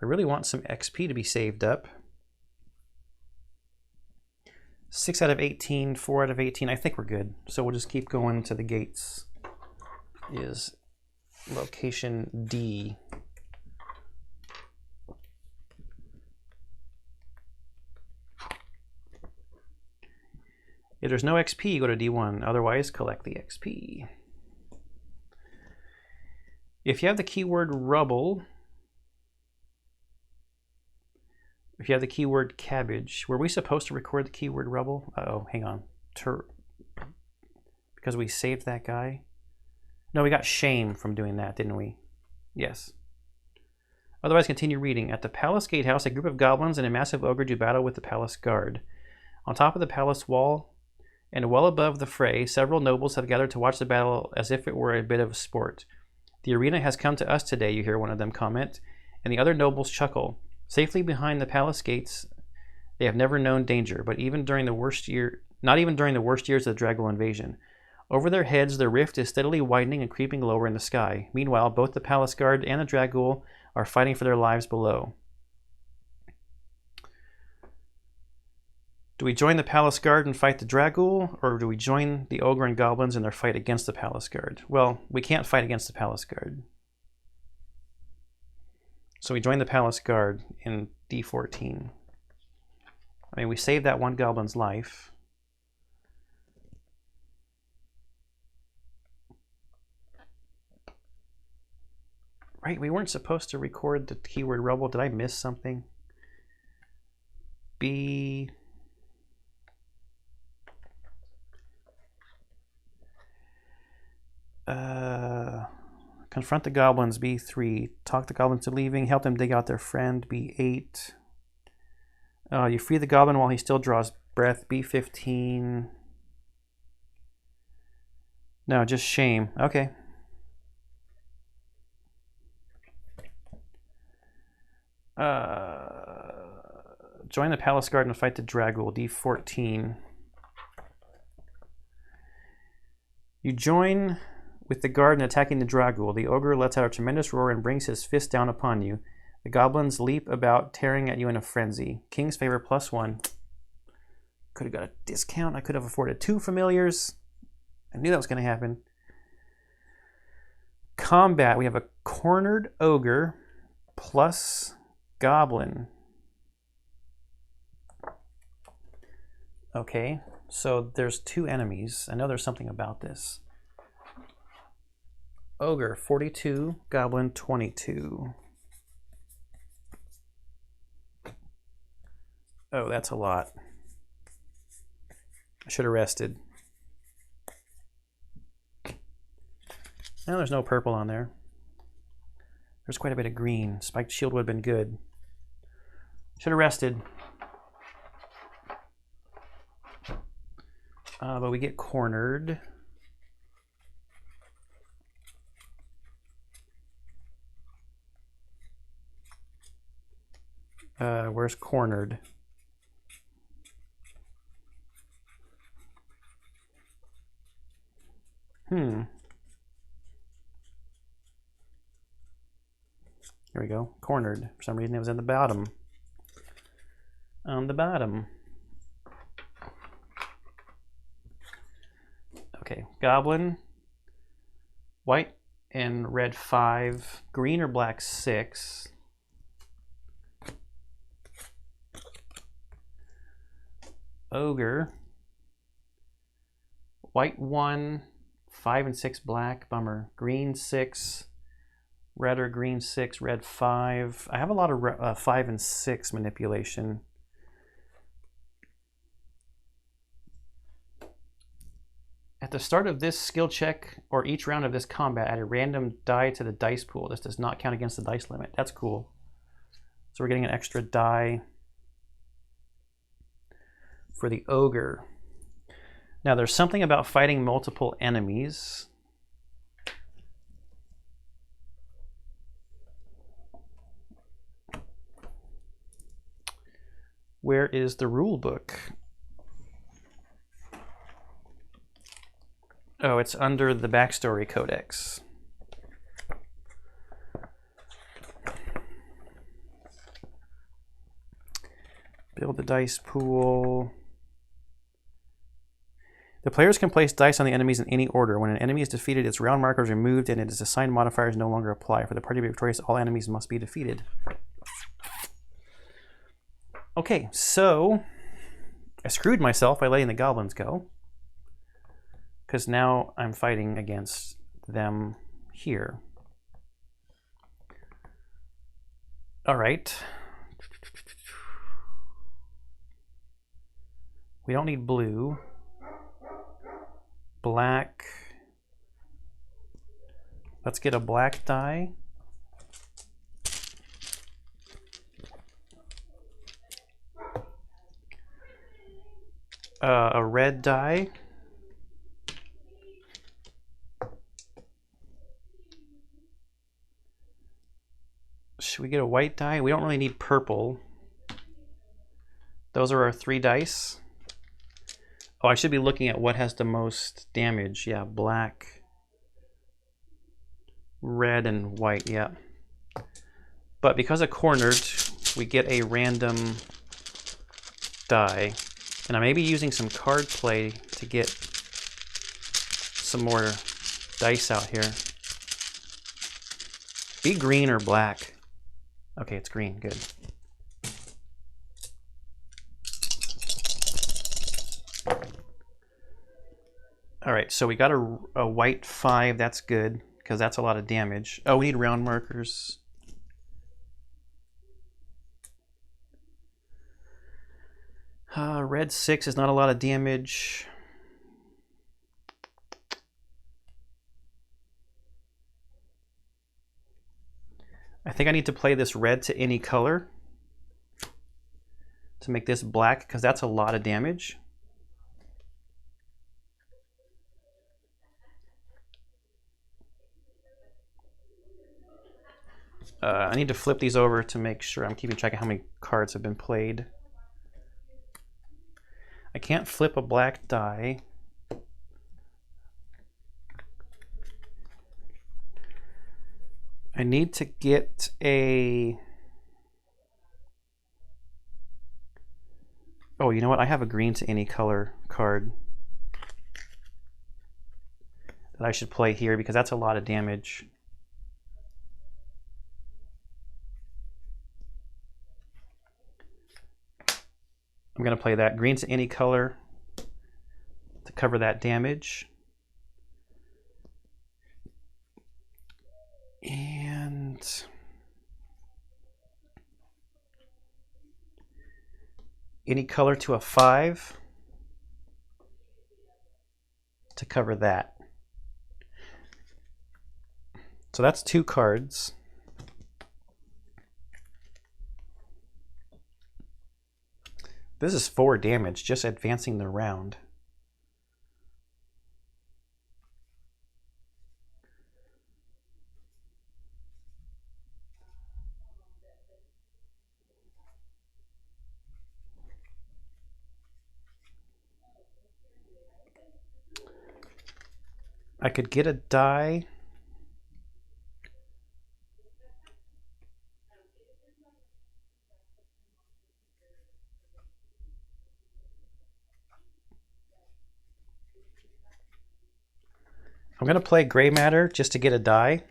I really want some XP to be saved up. 6 out of 18, 4 out of 18. I think we're good. So we'll just keep going to the gates. Is location D. If there's no XP, go to D1. Otherwise, collect the XP. If you have the keyword rubble, if you have the keyword cabbage, were we supposed to record the keyword rubble? Uh-oh, hang on. Because we saved that guy? No, we got shame from doing that, didn't we? Yes. Otherwise, continue reading. At the palace gatehouse, a group of goblins and a massive ogre do battle with the palace guard. On top of the palace wall and well above the fray, several nobles have gathered to watch the battle as if it were a bit of sport. The arena has come to us today, you hear one of them comment, and the other nobles chuckle. Safely behind the palace gates, they have never known danger, but even during the worst year, not even during the worst years of the Dragul invasion. Over their heads, the rift is steadily widening and creeping lower in the sky. Meanwhile, both the palace guard and the Dragul are fighting for their lives below. Do we join the palace guard and fight the Dragul, or do we join the ogre and goblins in their fight against the palace guard? Well, we can't fight against the palace guard. So we join the palace guard in D14. I mean, we saved that one goblin's life. Right, we weren't supposed to record the keyword rubble. Did I miss something? B. Confront the Goblins, B3. Talk the goblins to leaving. Help them dig out their friend, B8. You free the goblin while he still draws breath, B15. No, just shame. Okay. Join the Palace Guard and fight the Dragul, D14. You join with the guard in attacking the Dragul. The ogre lets out a tremendous roar and brings his fist down upon you. The goblins leap about, tearing at you in a frenzy. King's favor +1. Could have got a discount. I could have afforded 2 familiars. I knew that was going to happen. Combat. We have a cornered ogre plus goblin. Okay, so there's 2 enemies. I know there's something about this. Ogre 42, goblin 22. Oh, that's a lot. I should have rested. No, there's no purple on there. There's quite a bit of green. Spiked shield would have been good. Should have rested. But we get cornered. Where's cornered? Here we go. Cornered. For some reason it was in the bottom. On the bottom. Okay, goblin. White and red 5. Green or black 6. Ogre. White 1. 5 and 6 black. Bummer. Green 6. Red or green 6. Red 5. I have a lot of 5 and 6 manipulation. At the start of this skill check or each round of this combat, add a random die to the dice pool. This does not count against the dice limit. That's cool. So we're getting an extra die for the ogre. Now there's something about fighting multiple enemies. Where is the rule book? Oh, it's under the backstory codex. Build the dice pool. The players can place dice on the enemies in any order. When an enemy is defeated, its round marker is removed and its assigned modifiers no longer apply. For the party to be victorious, all enemies must be defeated. Okay, so I screwed myself by letting the goblins go, because now I'm fighting against them here. All right. We don't need blue. Black. Let's get a black die. A red die. Should we get a white die? We don't really need purple. Those are our 3 dice. Oh, I should be looking at what has the most damage. Yeah, black, red, and white. Yeah. But because of cornered, we get a random die. And I may be using some card play to get some more dice out here. Be green or black. Okay, it's green. Good. All right, so we got a white 5. That's good, because that's a lot of damage. Oh, we need round markers. Red 6 is not a lot of damage. I think I need to play this red to any color to make this black, because that's a lot of damage. I need to flip these over to make sure I'm keeping track of how many cards have been played. I can't flip a black die. I need to get a... Oh, you know what? I have a green to any color card that I should play here because that's a lot of damage. I'm going to play that green to any color to cover that damage. And any color to a 5 to cover that. So that's 2 cards. This is 4 damage, just advancing the round. I could get a die. I'm going to play gray matter just to get a die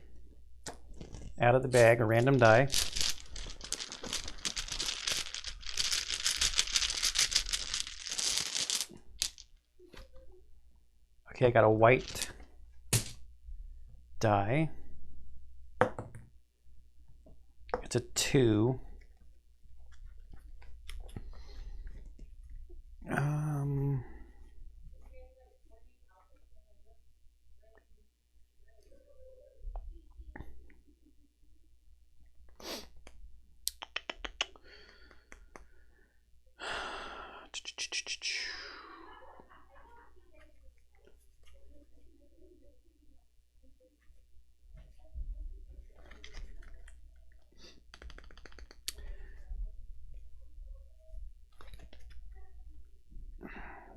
out of the bag, a random die. Okay, I got a white die. It's a 2.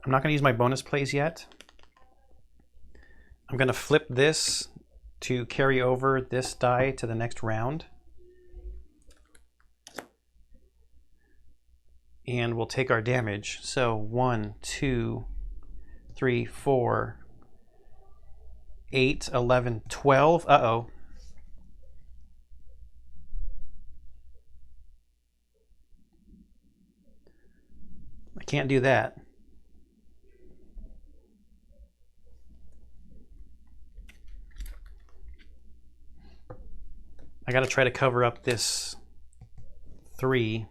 I'm not going to use my bonus plays yet. I'm going to flip this to carry over this die to the next round. And we'll take our damage. So 1, 2, 3, 4, 8, 11, 12. Uh-oh. I can't do that. I got to try to cover up this 3.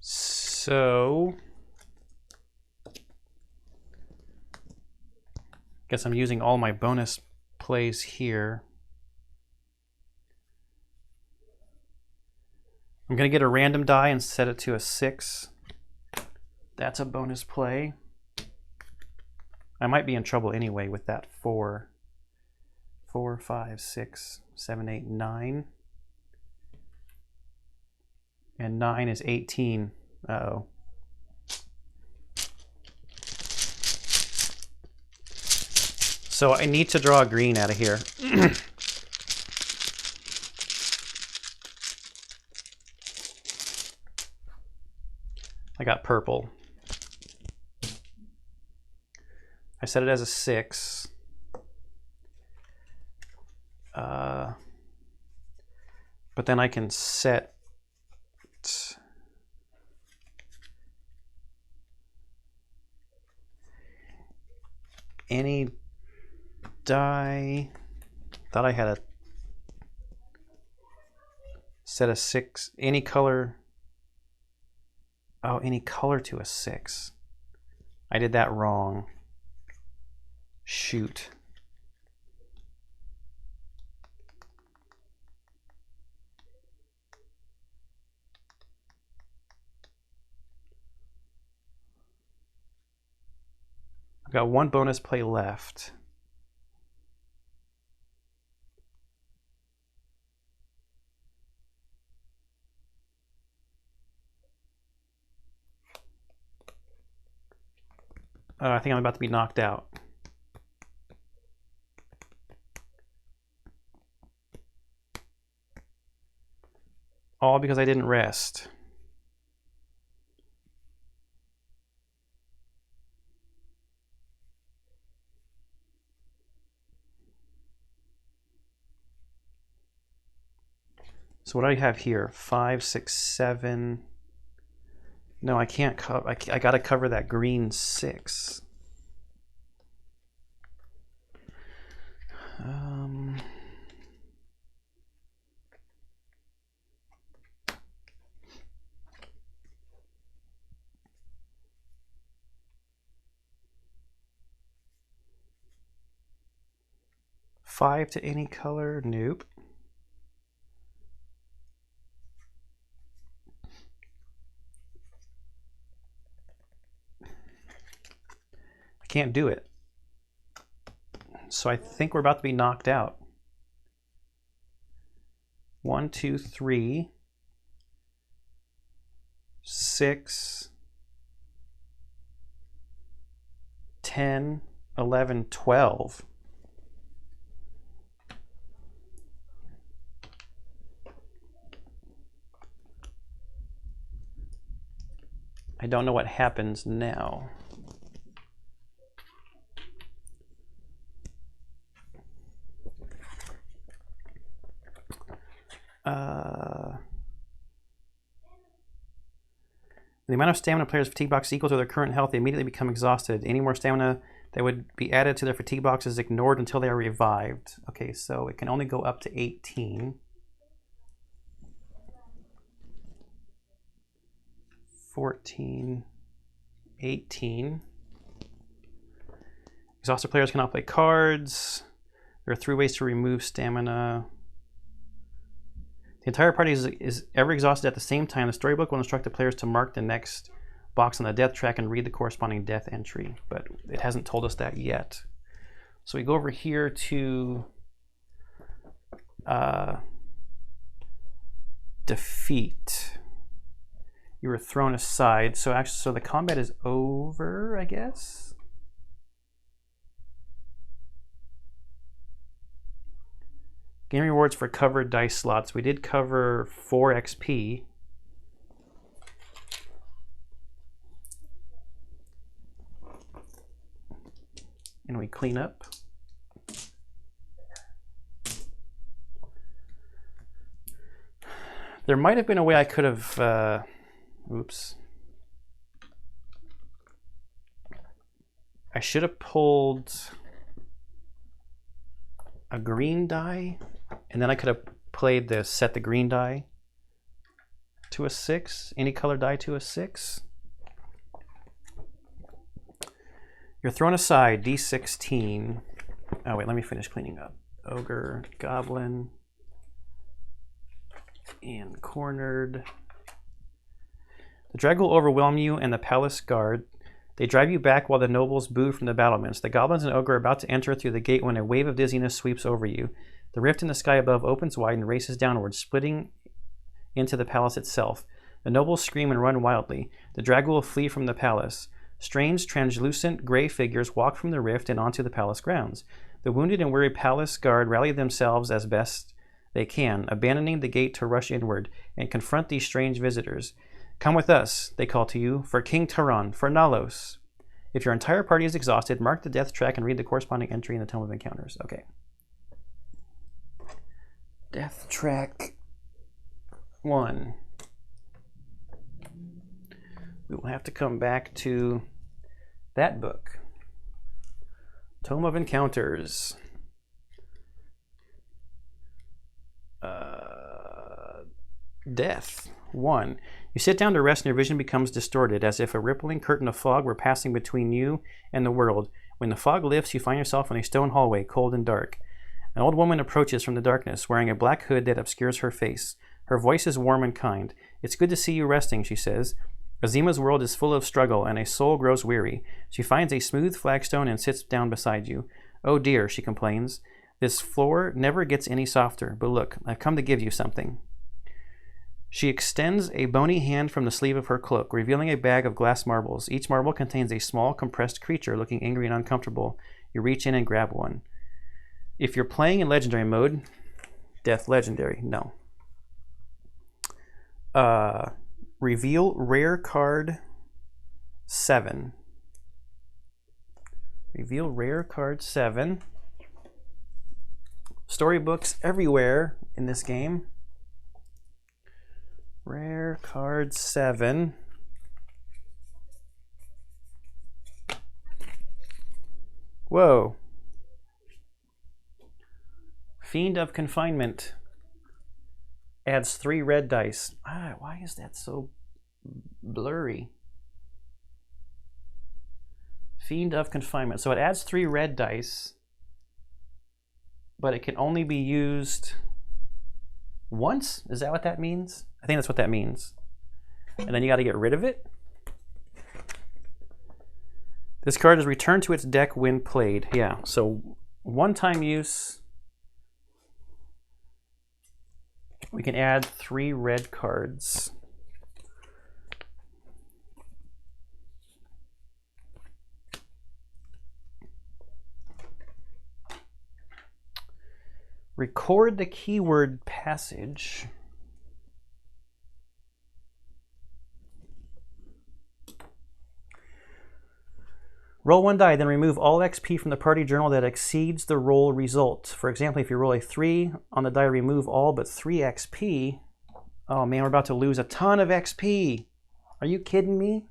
So, guess I'm using all my bonus plays here. I'm going to get a random die and set it to a 6. That's a bonus play. I might be in trouble anyway with that 4. 4, 5, 6, 7, 8, 9. And 9 is 18. Uh-oh. So I need to draw a green out of here. I got purple. I set it as a 6. But then I can set any die. Thought I had a set of 6. Any color. Oh, any color to a 6. I did that wrong. Shoot. I've got 1 bonus play left. I think I'm about to be knocked out. All because I didn't rest. So what do I have here? 5, 6, 7. No, I can't cover. I got to cover that green 6. Five to any color? Nope. I can't do it. So I think we're about to be knocked out. 1, 2, 3, 6, 10, 11, 12. I don't know what happens now. The amount of stamina players' fatigue box is equal to their current health. They immediately become exhausted. Any more stamina that would be added to their fatigue box is ignored until they are revived. Okay, so it can only go up to 18. 14, 18. Exhausted players cannot play cards. There are 3 ways to remove stamina. The entire party is ever exhausted at the same time. The storybook will instruct the players to mark the next box on the death track and read the corresponding death entry, but it hasn't told us that yet. So we go over here to defeat. You were thrown aside. So actually, so the combat is over, I guess. Game rewards for covered dice slots. We did cover 4 XP. And we clean up. There might have been a way I could have, oops. I should have pulled a green die, and then I could have played the set the green die to a 6, any color die to a 6. You're thrown aside, D16. Oh wait, let me finish cleaning up. Ogre, Goblin, and cornered. The drag will overwhelm you and the palace guard. They drive you back while the nobles boo from the battlements. The goblins and ogre are about to enter through the gate when a wave of dizziness sweeps over you. The rift in the sky above opens wide and races downward, splitting into the palace itself. The nobles scream and run wildly. The drag will flee from the palace. Strange, translucent, gray figures walk from the rift and onto the palace grounds. The wounded and weary palace guard rally themselves as best they can, abandoning the gate to rush inward and confront these strange visitors. Come with us, they call to you, for King Taran, for Nalos. If your entire party is exhausted, mark the death track and read the corresponding entry in the Tome of Encounters. Okay. Death track 1. We will have to come back to that book Tome of Encounters. Death. 1. You sit down to rest and your vision becomes distorted, as if a rippling curtain of fog were passing between you and the world. When the fog lifts, you find yourself in a stone hallway, cold and dark. An old woman approaches from the darkness, wearing a black hood that obscures her face. Her voice is warm and kind. "It's good to see you resting," she says. Azima's world is full of struggle, and a soul grows weary. She finds a smooth flagstone and sits down beside you. "Oh dear," she complains. "This floor never gets any softer, but look, I've come to give you something." She extends a bony hand from the sleeve of her cloak, revealing a bag of glass marbles. Each marble contains a small, compressed creature looking angry and uncomfortable. You reach in and grab one. If you're playing in Legendary mode, Death Legendary, no. Reveal Rare Card 7. Reveal Rare Card 7. Storybooks everywhere in this game. Rare Card 7. Whoa. Fiend of Confinement. Adds 3 red dice. Why is that so blurry? Fiend of Confinement. So it adds 3 red dice, but it can only be used once? Is that what that means? I think that's what that means. And then you got to get rid of it. This card is returned to its deck when played. Yeah, so one-time use. We can add 3 red cards. Record the keyword passage. Roll 1 die, then remove all XP from the party journal that exceeds the roll result. For example, if you roll a 3 on the die, remove all but 3 XP. Oh man, we're about to lose a ton of XP. Are you kidding me?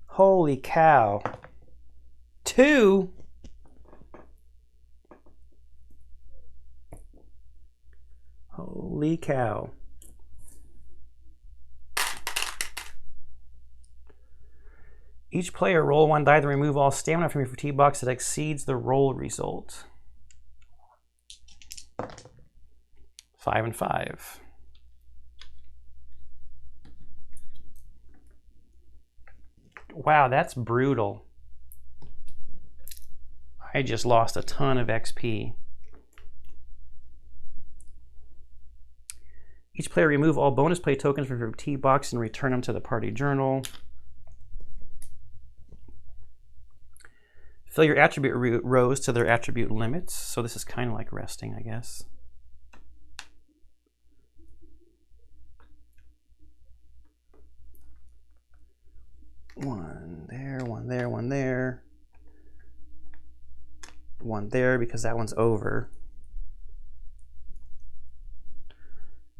Holy cow. 2? Holy cow. Each player roll 1 die to remove all stamina from your fatigue box that exceeds the roll result. 5 and 5. Wow, that's brutal. I just lost a ton of XP. Each player remove all bonus play tokens from your fatigue box and return them to the party journal. Fill your attribute rows to their attribute limits. So this is kind of like resting, I guess. One there, one there, one there. One there because that one's over.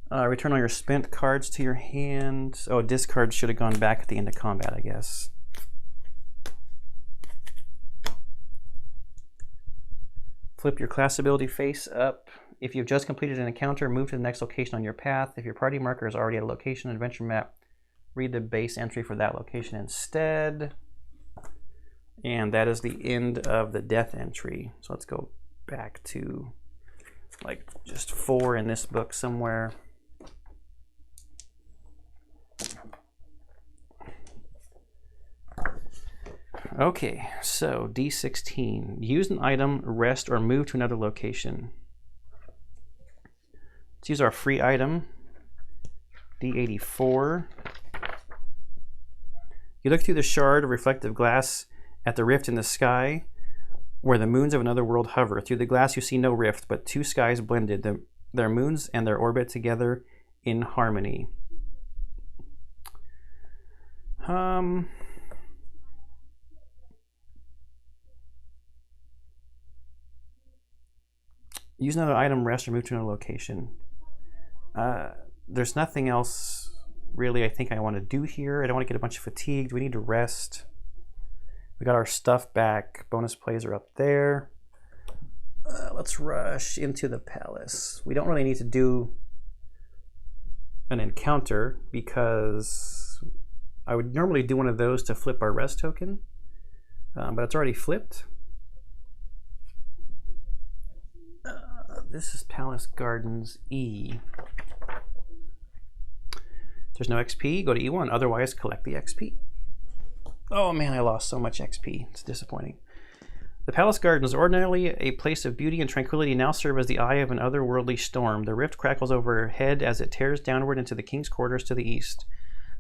Return all your spent cards to your hand. Oh, discards should have gone back at the end of combat, I guess. Flip your class ability face up. If you've just completed an encounter, move to the next location on your path. If your party marker is already at a location on the adventure map, read the base entry for that location instead. And that is the end of the death entry. So let's go back to like just 4 in this book somewhere. Okay, so D16. Use an item, rest, or move to another location. Let's use our free item, D84. You look through the shard of reflective glass at the rift in the sky where the moons of another world hover. Through the glass you see no rift, but 2 skies blended, their moons and their orbit together in harmony. Use another item, rest, or move to another location. There's nothing else really I think I want to do here. I don't want to get a bunch of fatigued. We need to rest. We got our stuff back. Bonus plays are up there. Let's rush into the palace. We don't really need to do an encounter because I would normally do one of those to flip our rest token, but it's already flipped. This is Palace Gardens E. There's no XP, go to E1, otherwise collect the XP. Oh man, I lost so much XP. It's disappointing. The Palace Gardens, ordinarily a place of beauty and tranquility, now serve as the eye of an otherworldly storm. The rift crackles overhead as it tears downward into the king's quarters to the east.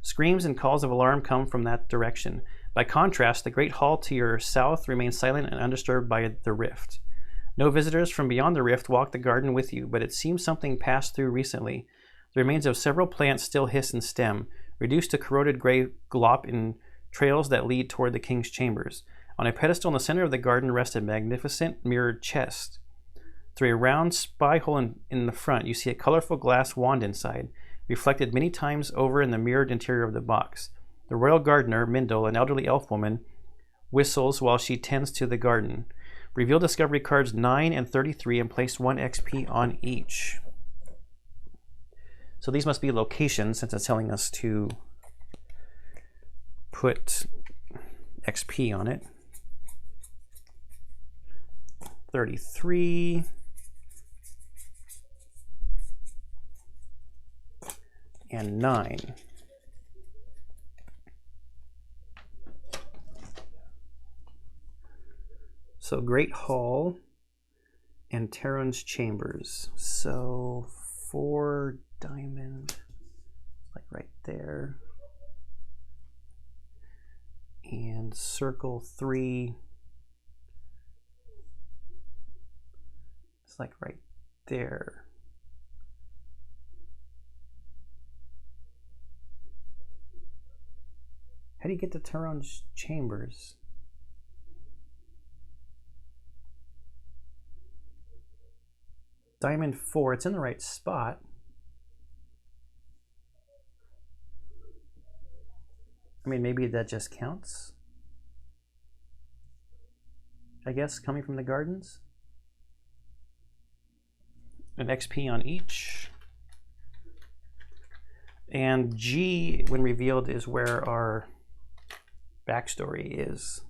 Screams and calls of alarm come from that direction. By contrast, the great hall to your south remains silent and undisturbed by the rift. No visitors from beyond the rift walk the garden with you, but it seems something passed through recently. The remains of several plants still hiss and stem, reduced to corroded gray glop in trails that lead toward the king's chambers. On a pedestal in the center of the garden rests a magnificent mirrored chest. Through a round spy hole in the front, you see a colorful glass wand inside, reflected many times over in the mirrored interior of the box. The royal gardener, Mindel, an elderly elf woman, whistles while she tends to the garden. Reveal discovery cards 9 and 33 and place 1 XP on each. So these must be locations since it's telling us to put XP on it. 33 and 9. So Great Hall and Terran's Chambers. So 4 diamond, like right there. And circle 3. It's like right there. How do you get to Terran's Chambers? Diamond 4, it's in the right spot. I mean, maybe that just counts. I guess coming from the gardens. An XP on each. And G, when revealed, is where our backstory is.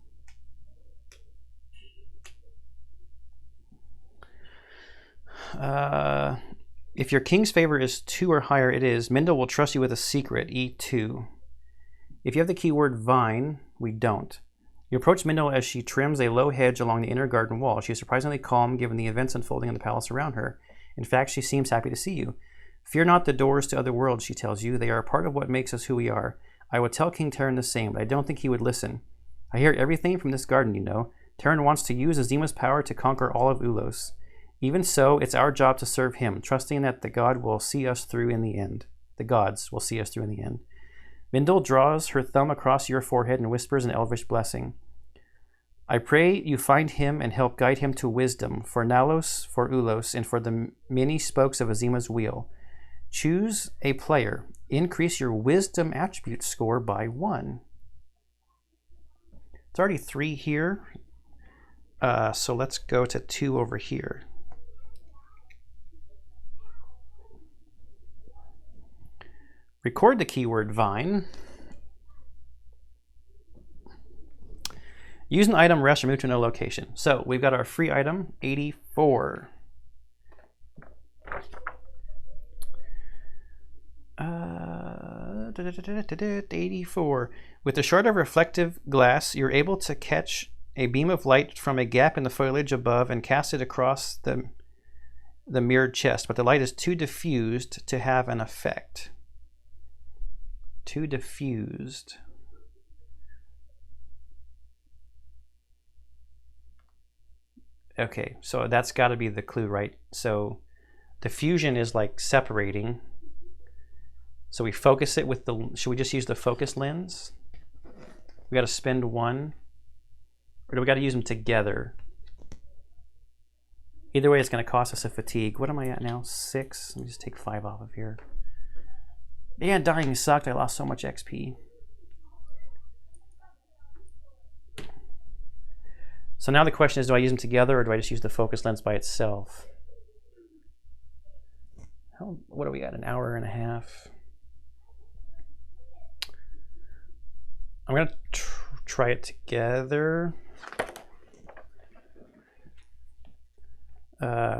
If your king's favor is 2 or higher, it is. Mindel will trust you with a secret, E2. If you have the keyword vine, we don't. You approach Mindel as she trims a low hedge along the inner garden wall. She is surprisingly calm given the events unfolding in the palace around her. In fact, she seems happy to see you. Fear not the doors to other worlds, she tells you. They are a part of what makes us who we are. I would tell King Terran the same, but I don't think he would listen. I hear everything from this garden, you know. Terran wants to use Azima's power to conquer all of Ulos. Even so, it's our job to serve him, trusting that the god will see us through in the end. The gods will see us through in the end. Mindel draws her thumb across your forehead and whispers an elvish blessing. I pray you find him and help guide him to wisdom, for Nalos, for Ulos, and for the many spokes of Azima's wheel. Choose a player. Increase your wisdom attribute score by 1. It's already 3 here, so let's go to 2 over here. Record the keyword vine. Use an item, rest, or move to no location. So we've got our free item, 84. 84. With the shard of reflective glass, you're able to catch a beam of light from a gap in the foliage above and cast it across the mirrored chest, but the light is too diffused to have an effect. Too diffused. Okay, so that's got to be the clue, right? So diffusion is like separating. So we focus it with the, should we just use the focus lens? We got to spend 1, or do we got to use them together? Either way, it's going to cost us a fatigue. What am I at now? 6. Let me just take 5 off of here. Yeah, dying sucked. I lost so much XP. So now the question is, do I use them together or do I just use the focus lens by itself? What are we at? An hour and a half. I'm going to try it together.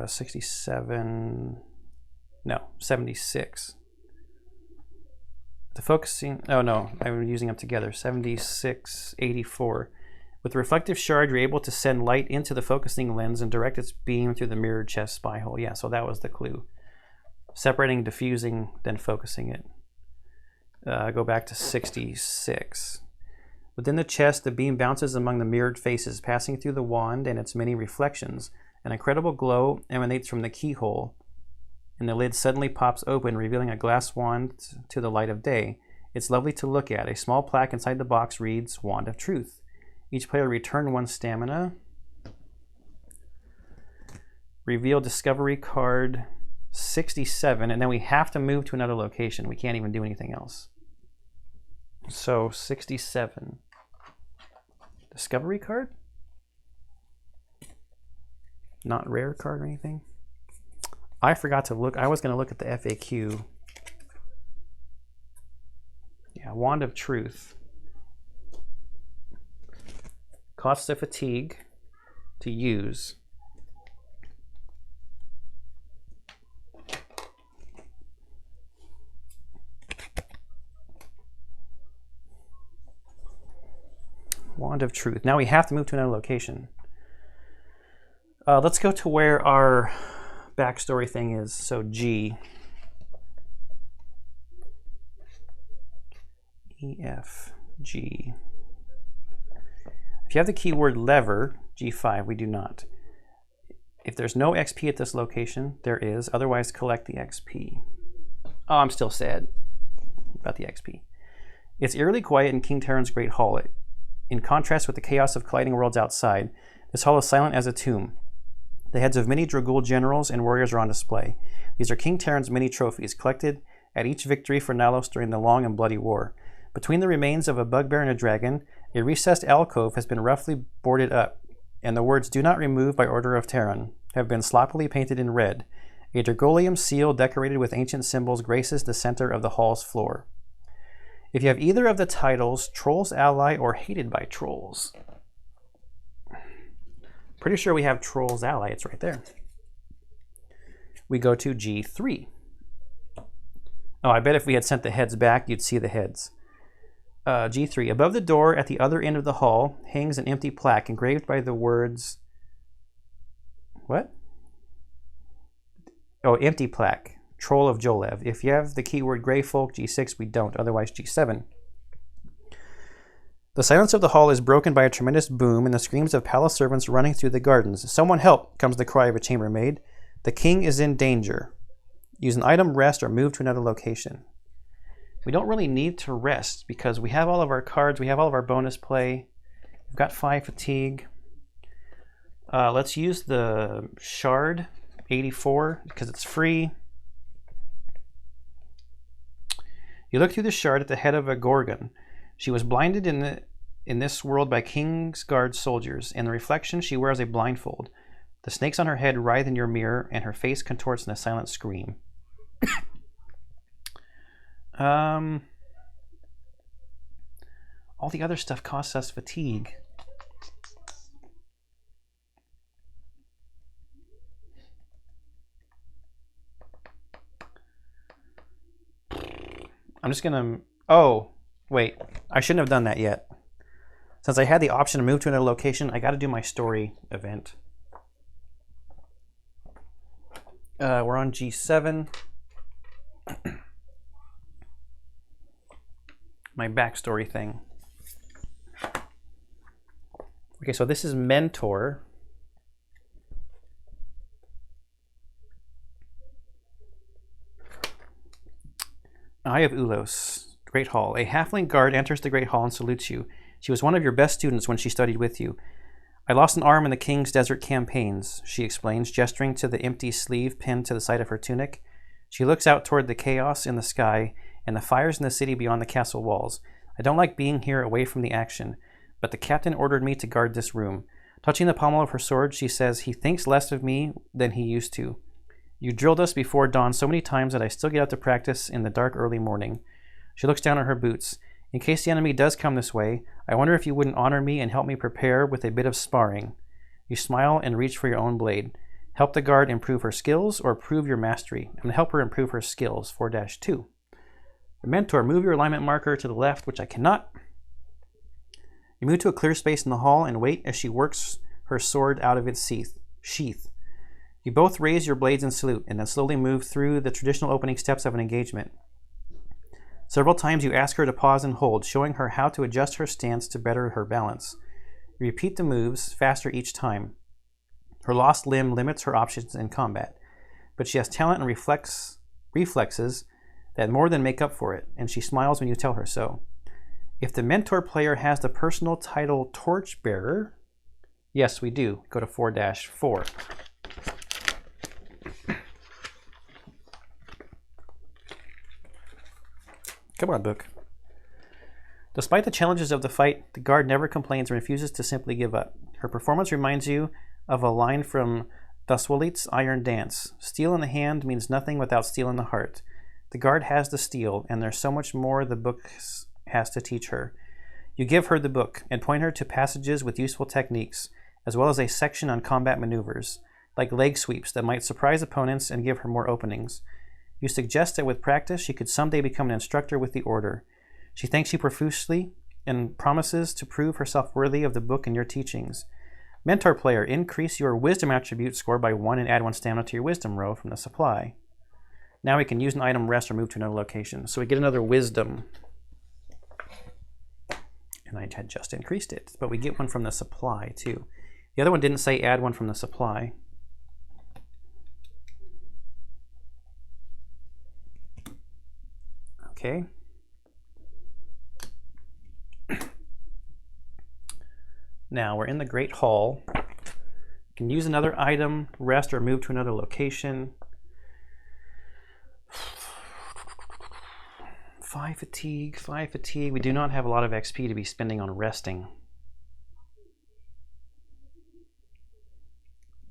67. No, 76. The focusing, oh no, I'm using them together. 76, 84. With the reflective shard, you're able to send light into the focusing lens and direct its beam through the mirrored chest spy hole. Yeah, so that was the clue. Separating, diffusing, then focusing it. Go back to 66. Within the chest, the beam bounces among the mirrored faces, passing through the wand and its many reflections. An incredible glow emanates from the keyhole, and the lid suddenly pops open, revealing a glass wand to the light of day. It's lovely to look at. A small plaque inside the box reads, Wand of Truth. Each player return 1 stamina. Reveal discovery card 67, and then we have to move to another location. We can't even do anything else. So 67. Discovery card? Not rare card or anything? I forgot to look. I was going to look at the FAQ. Yeah, Wand of Truth. Costs of fatigue to use. Wand of Truth. Now we have to move to another location. Let's go to where our backstory thing is. So G. E, F, G. If you have the keyword lever, G5, we do not. If there's no XP at this location, there is. Otherwise, collect the XP. Oh, I'm still sad about the XP. It's eerily quiet in King Terran's Great Hall. In contrast with the chaos of colliding worlds outside, this hall is silent as a tomb. The heads of many Dragul generals and warriors are on display. These are King Terran's many trophies, collected at each victory for Nalos during the long and bloody war. Between the remains of a bugbear and a dragon, a recessed alcove has been roughly boarded up, and the words "Do not remove by order of Terran" have been sloppily painted in red. A Dragulium seal decorated with ancient symbols graces the center of the hall's floor. If you have either of the titles, Trolls Ally or Hated by Trolls. Pretty sure we have Trolls Ally, it's right there. We go to G3. Oh, I bet if we had sent the heads back, you'd see the heads. G3. Above the door at the other end of the hall hangs an empty plaque engraved by the words... What? Oh, empty plaque. Troll of Jolev. If you have the keyword Grey Folk, G6, we don't. Otherwise, G7. The silence of the hall is broken by a tremendous boom and the screams of palace servants running through the gardens. Someone help, comes the cry of a chambermaid. The king is in danger. Use an item, rest, or move to another location. We don't really need to rest because we have all of our cards. We have all of our bonus play. We've got 5 fatigue. Let's use the shard 84 because it's free. You look through the shard at the head of a Gorgon. She was blinded in this world by King's Guard soldiers. In the reflection, she wears a blindfold. The snakes on her head writhe in your mirror, and her face contorts in a silent scream. All the other stuff costs us fatigue. I'm just gonna... Oh, wait. I shouldn't have done that yet. Since I had the option to move to another location, I gotta do my story event. We're on G7. My backstory thing. Okay, so this is Mentor. Eye of Ulos, Great Hall. A halfling guard enters the Great Hall and salutes you. She was one of your best students when she studied with you. I lost an arm in the King's Desert campaigns, she explains, gesturing to the empty sleeve pinned to the side of her tunic. She looks out toward the chaos in the sky and the fires in the city beyond the castle walls. I don't like being here away from the action, but the captain ordered me to guard this room. Touching the pommel of her sword, she says, he thinks less of me than he used to. You drilled us before dawn so many times that I still get out to practice in the dark early morning. She looks down at her boots. In case the enemy does come this way, I wonder if you wouldn't honor me and help me prepare with a bit of sparring. You smile and reach for your own blade. Help the guard improve her skills or prove your mastery. I'm going to help her improve her skills, 4-2. The mentor, move your alignment marker to the left, which I cannot. You move to a clear space in the hall and wait as she works her sword out of its sheath. You both raise your blades and salute, and then slowly move through the traditional opening steps of an engagement. Several times you ask her to pause and hold, showing her how to adjust her stance to better her balance. You repeat the moves, faster each time. Her lost limb limits her options in combat, but she has talent and reflexes that more than make up for it, and she smiles when you tell her so. If the mentor player has the personal title Torchbearer, yes, we do. Go to 4-4. Come on, book. Despite the challenges of the fight, the guard never complains and refuses to simply give up. Her performance reminds you of a line from Thuswalit's Iron Dance. Steel in the hand means nothing without steel in the heart. The guard has the steel, and there's so much more the book has to teach her. You give her the book and point her to passages with useful techniques, as well as a section on combat maneuvers, like leg sweeps that might surprise opponents and give her more openings. You suggest that with practice she could someday become an instructor with the order. She thanks you profusely and promises to prove herself worthy of the book and your teachings. Mentor player, increase your wisdom attribute score by 1 and add 1 stamina to your wisdom row from the supply. Now we can use an item, rest, or move to another location. So we get another wisdom. And I had just increased it, but we get one from the supply too. The other one didn't say add 1 from the supply. Okay. Now we're in the Great Hall. You can use another item, rest, or move to another location. 5 fatigue, 5 fatigue. We do not have a lot of XP to be spending on resting.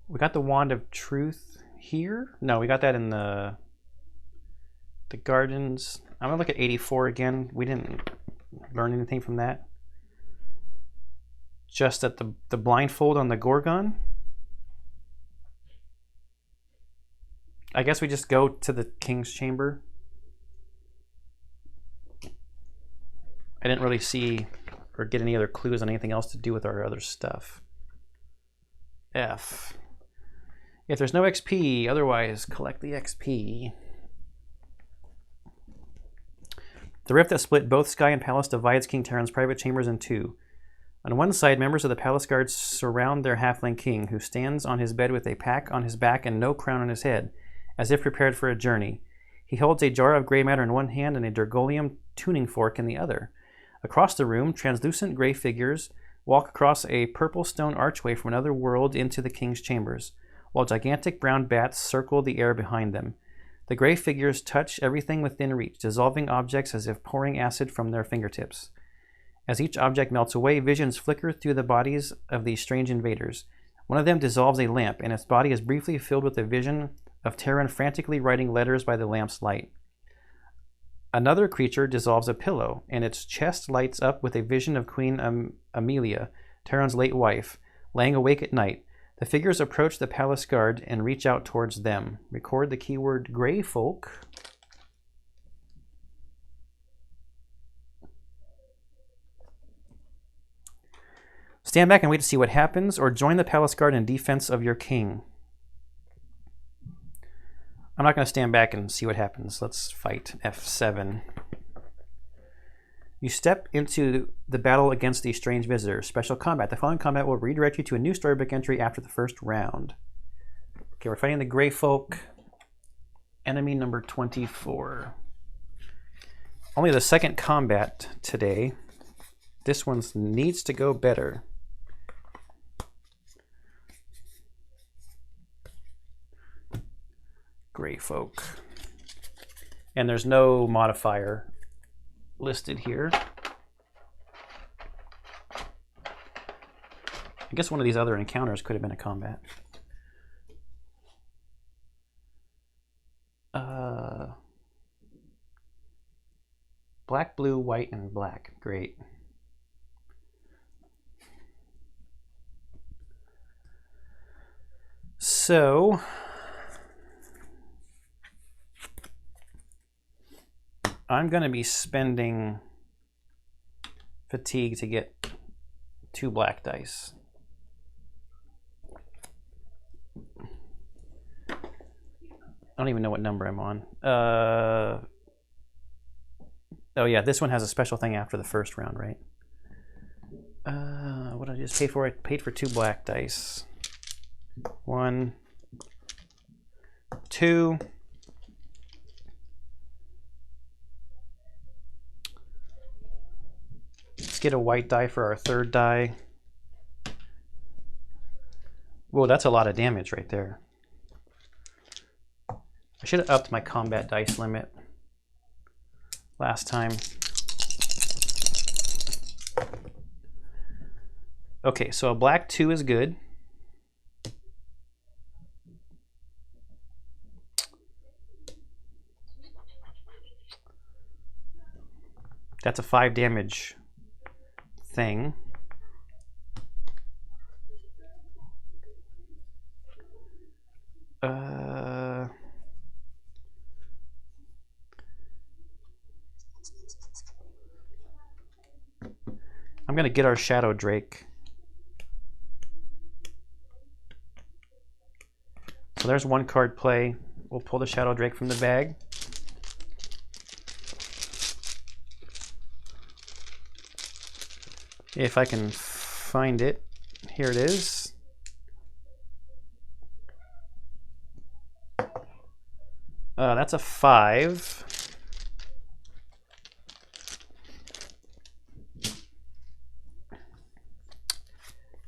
We got the Wand of Truth here. No, we got that in the gardens. I'm gonna look at 84 again. We didn't learn anything from that. Just that the blindfold on the Gorgon. I guess we just go to the King's Chamber. I didn't really see or get any other clues on anything else to do with our other stuff. F. If there's no XP, otherwise collect the XP. The rift that split both sky and palace divides King Terran's private chambers in two. On one side, members of the palace guards surround their halfling king, who stands on his bed with a pack on his back and no crown on his head, as if prepared for a journey. He holds a jar of gray matter in one hand and a Dergolium tuning fork in the other. Across the room, translucent gray figures walk across a purple stone archway from another world into the king's chambers, while gigantic brown bats circle the air behind them. The gray figures touch everything within reach, dissolving objects as if pouring acid from their fingertips. As each object melts away, visions flicker through the bodies of these strange invaders. One of them dissolves a lamp, and its body is briefly filled with a vision of Terran frantically writing letters by the lamp's light. Another creature dissolves a pillow, and its chest lights up with a vision of Queen Amelia, Terran's late wife, laying awake at night. The figures approach the palace guard and reach out towards them. Record the keyword Grey Folk. Stand back and wait to see what happens, or join the palace guard in defense of your king. I'm not going to stand back and see what happens. Let's fight. F7. You step into the battle against these strange visitors. Special combat. The following combat will redirect you to a new storybook entry after the first round. Okay, we're fighting the Grey Folk. Enemy number 24. Only the second combat today. This one needs to go better. Grey Folk. And there's no modifier listed here. I guess one of these other encounters could have been a combat. Black, blue, white, and black. Great. So, I'm going to be spending fatigue to get 2 black dice. I don't even know what number I'm on. Oh yeah, this one has a special thing after the first round, right? What did I just pay for? I paid for 2 black dice. 1, 2. Let's get a white die for our 3rd die. Whoa, that's a lot of damage right there. I should have upped my combat dice limit last time. Okay, so a black 2 is good. That's a 5 damage thing. I'm gonna get our Shadow Drake. So there's 1 card play. We'll pull the Shadow Drake from the bag. If I can find it. Here it is. That's a 5.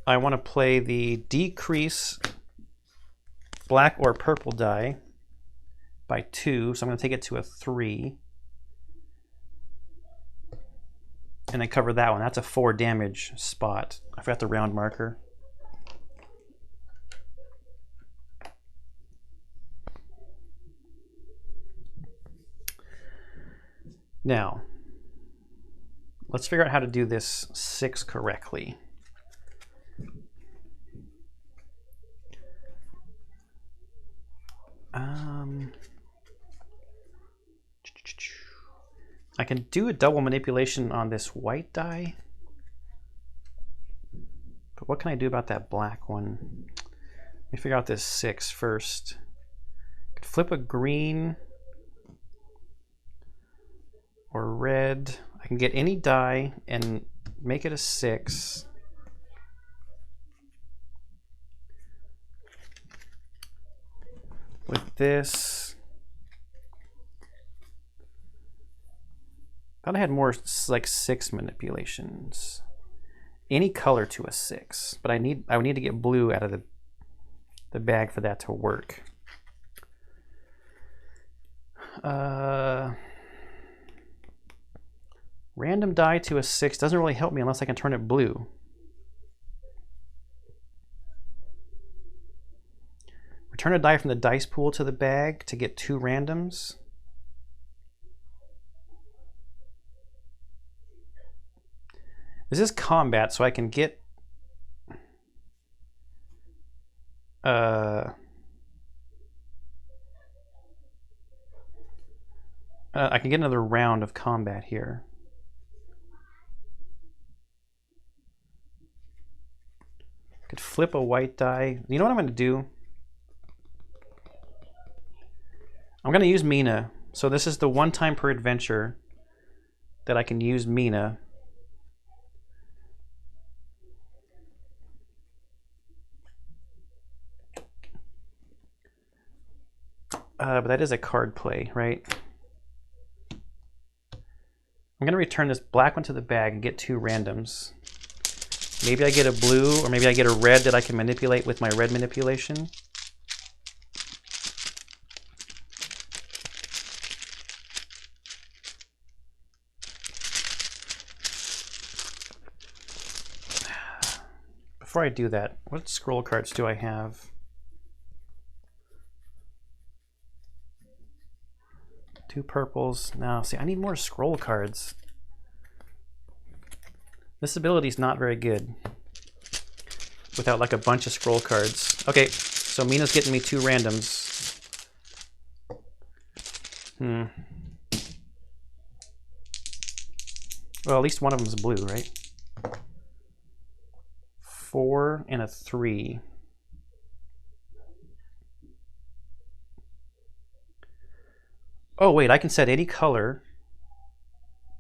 I want to play the decrease black or purple die by 2, so I'm going to take it to a 3. And then cover that one. That's a 4 damage spot. I forgot the round marker. Now, let's figure out how to do this 6 correctly. I can do a double manipulation on this white die. But what can I do about that black one? Let me figure out this 6 first. I could flip a green or red. I can get any die and make it a 6. With this, I thought I had more like 6 manipulations. Any color to a 6, but I would need to get blue out of the bag for that to work. Random die to a 6 doesn't really help me unless I can turn it blue. Return a die from the dice pool to the bag to get 2 randoms. This is combat, so I can get I can get another round of combat here. I could flip a white die. You know what I'm going to do? I'm going to use Mina. So this is the 1 time per adventure that I can use Mina. But that is a card play, right? I'm going to return this black one to the bag and get 2 randoms. Maybe I get a blue, or maybe I get a red that I can manipulate with my red manipulation. before I do that, what scroll cards do I have? Two purples. Now, see, I need more scroll cards. This ability is not very good without like a bunch of scroll cards. Okay, so Mina's getting me 2 randoms. Well, at least one of them is blue, right? 4 and a 3. Oh, wait, I can set any color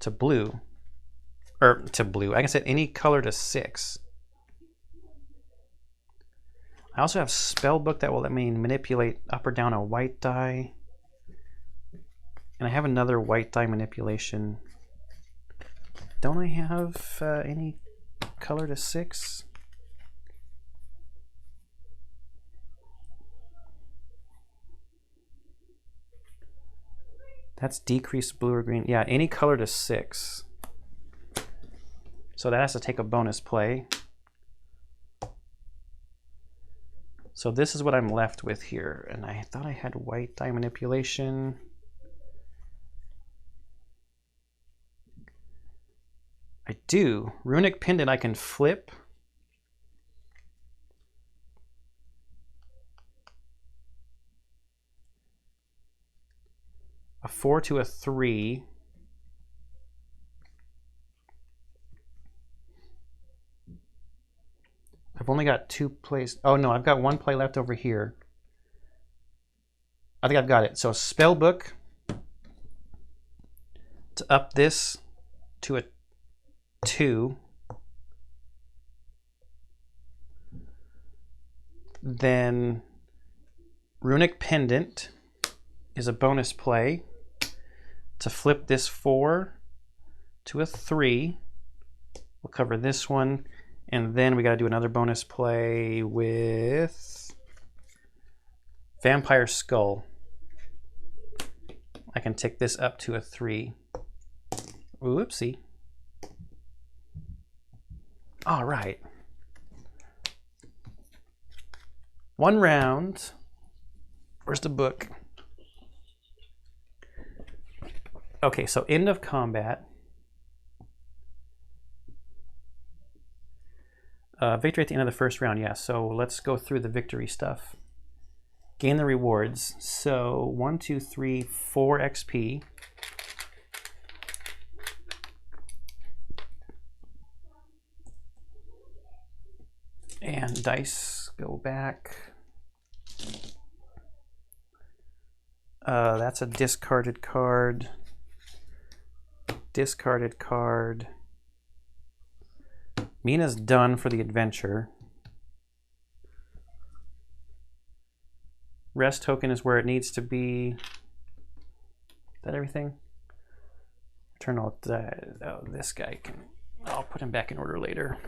to blue. Or to blue. I can set any color to 6. I also have Spellbook that will let me manipulate up or down a white die. And I have another white die manipulation. Don't I have any color to 6? That's decreased blue or green. Yeah, any color to 6. So that has to take a bonus play. So this is what I'm left with here. And I thought I had white die manipulation. I do. Runic Pendant I can flip. A 4 to a 3. I've only got 2 plays. Oh no, I've got 1 play left over here. I think I've got it. So Spellbook to up this to a 2. Then Runic Pendant is a bonus play to flip this 4 to a 3. We'll cover this one. And then we got to do another bonus play with Vampire Skull. I can take this up to a 3. Whoopsie. All right. 1 round. Where's the book? Okay, so end of combat. Victory at the end of the first round, yeah. So let's go through the victory stuff. Gain the rewards. So 1, 2, 3, 4 XP. And dice go back. That's a discarded card. Discarded card. Mina's done for the adventure. Rest token is where it needs to be. Is that everything? Turn all oh, this guy can. I'll put him back in order later.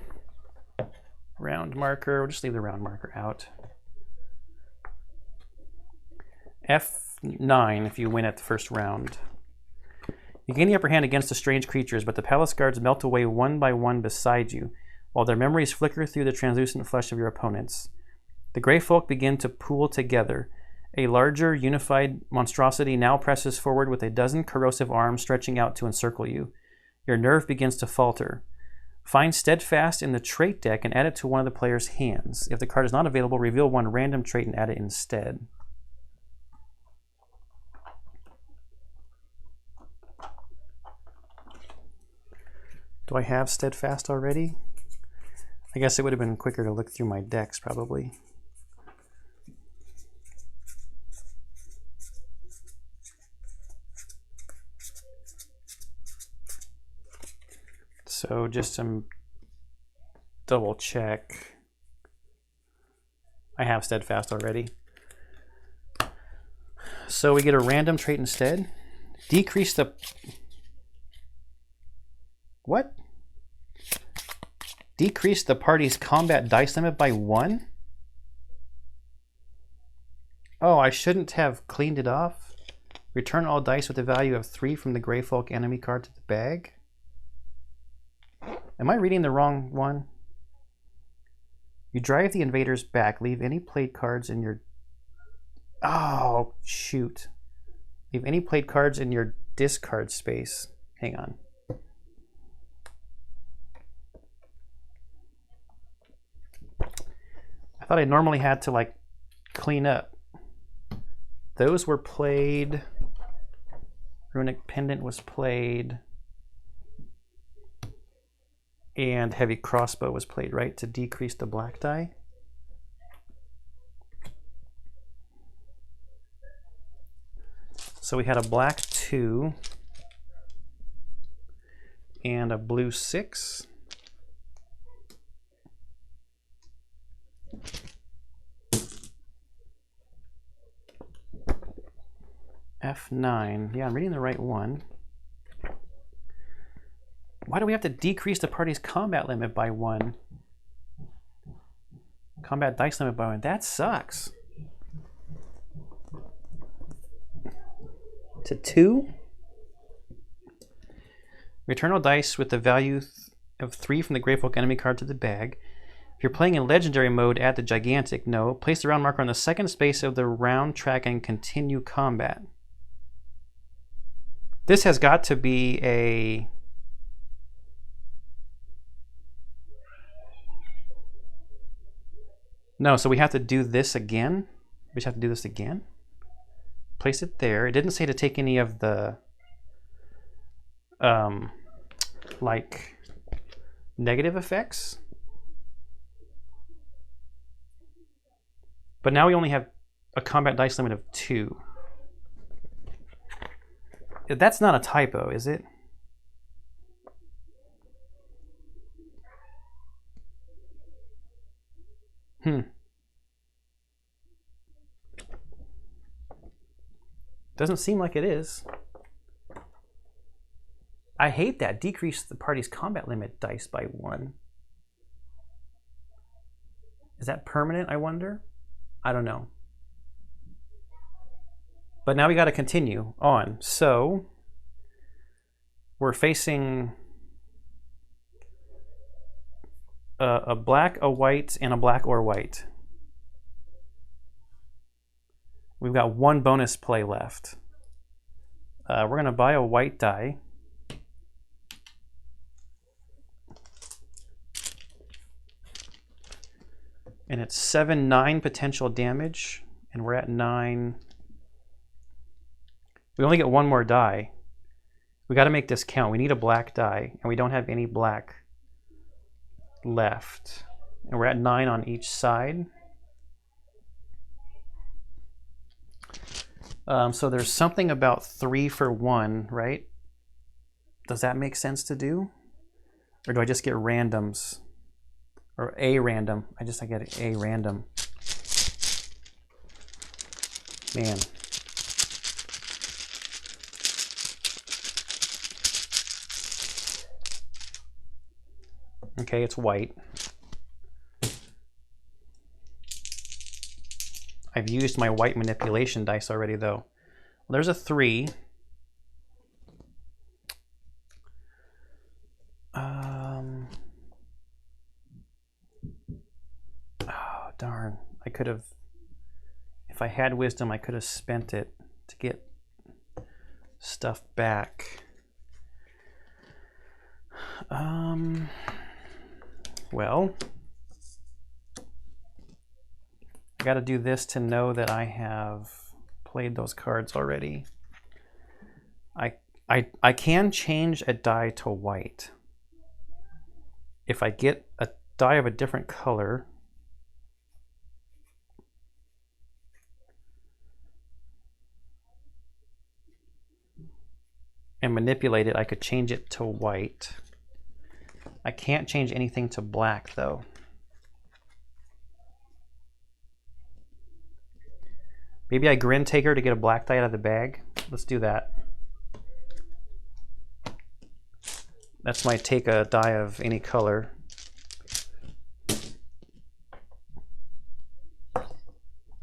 Round marker. We'll just leave the round marker out. F9 if you win at the first round. You gain the upper hand against the strange creatures, but the palace guards melt away one by one beside you, while their memories flicker through the translucent flesh of your opponents. The gray folk begin to pool together. A larger, unified monstrosity now presses forward with a dozen corrosive arms stretching out to encircle you. Your nerve begins to falter. Find Steadfast in the trait deck and add it to one of the player's hands. If the card is not available, reveal one random trait and add it instead. Do I have Steadfast already? I guess it would have been quicker to look through my decks, probably. So just some double check. I have Steadfast already. So we get a random trait instead. Decrease the... What? Decrease the party's combat dice limit by 1? Oh, I shouldn't have cleaned it off. Return all dice with a value of 3 from the Grey Folk enemy card to the bag. Am I reading the wrong one? You drive the invaders back. Leave any played cards in your... Oh, shoot. Leave any played cards in your discard space. Hang on. I thought I normally had to, like, clean up. Those were played. Runic Pendant was played. And Heavy Crossbow was played, right? To decrease the black die. So we had a black 2 and a blue 6. F9. Yeah, I'm reading the right one. Why do we have to decrease the party's combat limit by 1? Combat dice limit by 1. That sucks. To 2? Return all dice with the value of 3 from the Grateful enemy card to the bag. If you're playing in legendary mode, add the gigantic. No. Place the round marker on the second space of the round track and continue combat. This has got to be a... No, so we have to do this again? We just have to do this again? Place it there. It didn't say to take any of the like negative effects. But now we only have a combat dice limit of 2. That's not a typo, is it? Doesn't seem like it is. I hate that. Decrease the party's combat limit dice by 1. Is that permanent, I wonder? I don't know. But now we got to continue on. So we're facing a black, a white, and a black or white. We've got 1 bonus play left. We're going to buy a white die. And it's 7/9 potential damage, and we're at 9. We only get 1 more die. We got to make this count. We need a black die, and we don't have any black left. And we're at 9 on each side. So there's something about 3 for 1, right? Does that make sense to do? Or do I just get randoms? Or a random? I get a random. Man. Okay, it's white. I've used my white manipulation dice already, though. Well, there's a 3. Oh, darn. I could have... If I had wisdom, I could have spent it to get stuff back. Well... I got to do this to know that I have played those cards already. I can change a die to white. If I get a die of a different color, and manipulate it, I could change it to white. I can't change anything to black, though. Maybe I grin taker to get a black die out of the bag. Let's do that. That's my take a die of any color.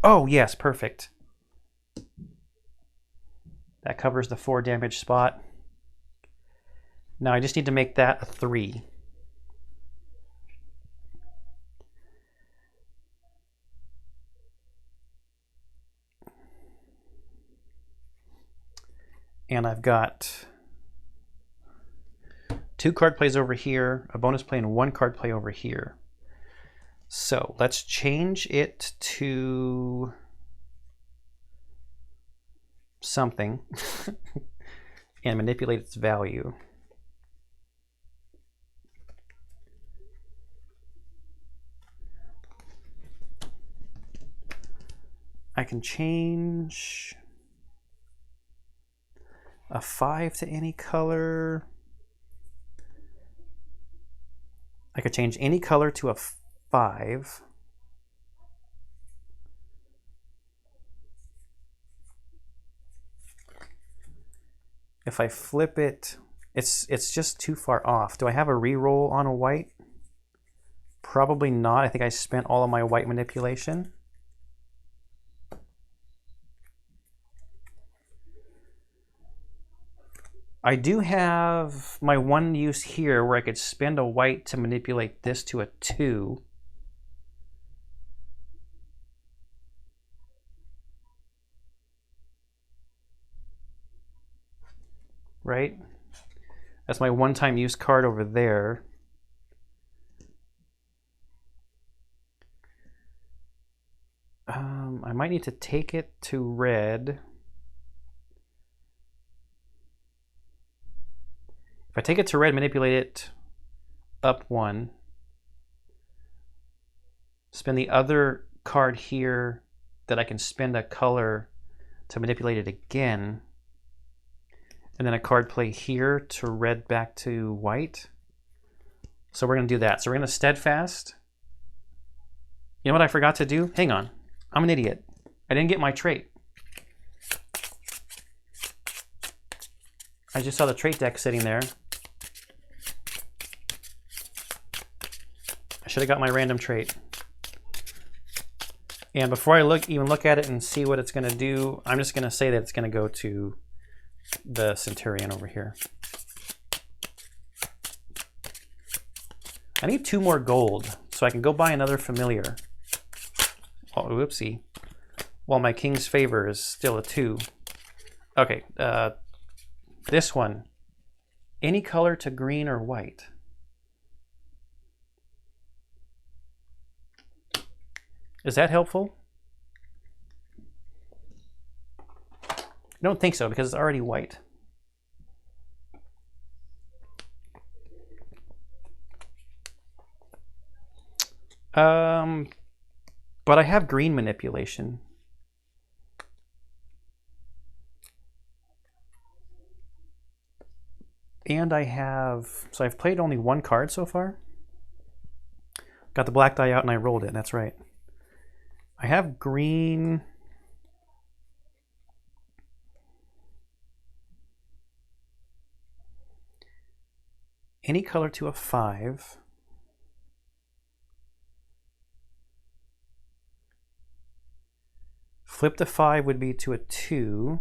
Oh, yes, perfect. That covers the 4 damage spot. Now I just need to make that a 3. And I've got 2 card plays over here, a bonus play, and 1 card play over here. So let's change it to something and manipulate its value. I can change a 5 to any color. I could change any color to a 5. If I flip it, it's just too far off. Do I have a reroll on a white? Probably not. I think I spent all of my white manipulation. I do have my 1 use here where I could spend a white to manipulate this to a 2. Right? That's my one-time use card over there. I might need to take it to red. If I take it to red, manipulate it up 1. Spend the other card here that I can spend a color to manipulate it again. And then a card play here to red back to white. So we're going to do that. So we're going to steadfast. You know what I forgot to do? Hang on. I'm an idiot. I didn't get my trait. I just saw the trait deck sitting there. I should have got my random trait. And before I even look at it and see what it's going to do, I'm just going to say that it's going to go to the Centurion over here. I need 2 more gold so I can go buy another familiar. Oh, whoopsie. While my King's Favor is still a 2. Okay, this one. Any color to green or white. Is that helpful? I don't think so because it's already white. But I have green manipulation. And I have, so I've played only 1 card so far. Got the black die out and I rolled it, that's right. I have green. Any color to a 5. Flip the 5 would be to a 2.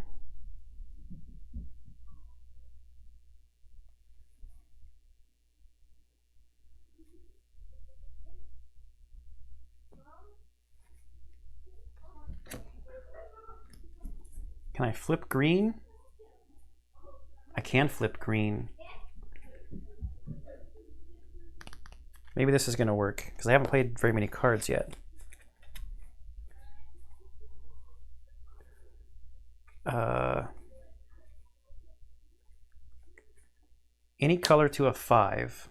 Can I flip green? I can flip green. Maybe this is going to work because I haven't played very many cards yet. Any color to a 5.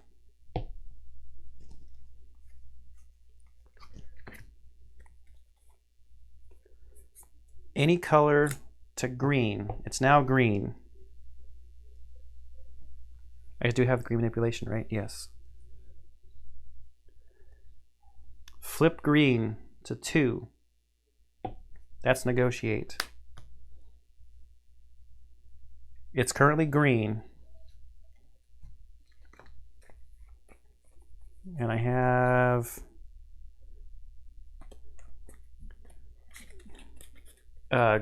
Any color to green. It's now green. I do have green manipulation, right? Yes. Flip green to 2. That's negotiate. It's currently green. And I have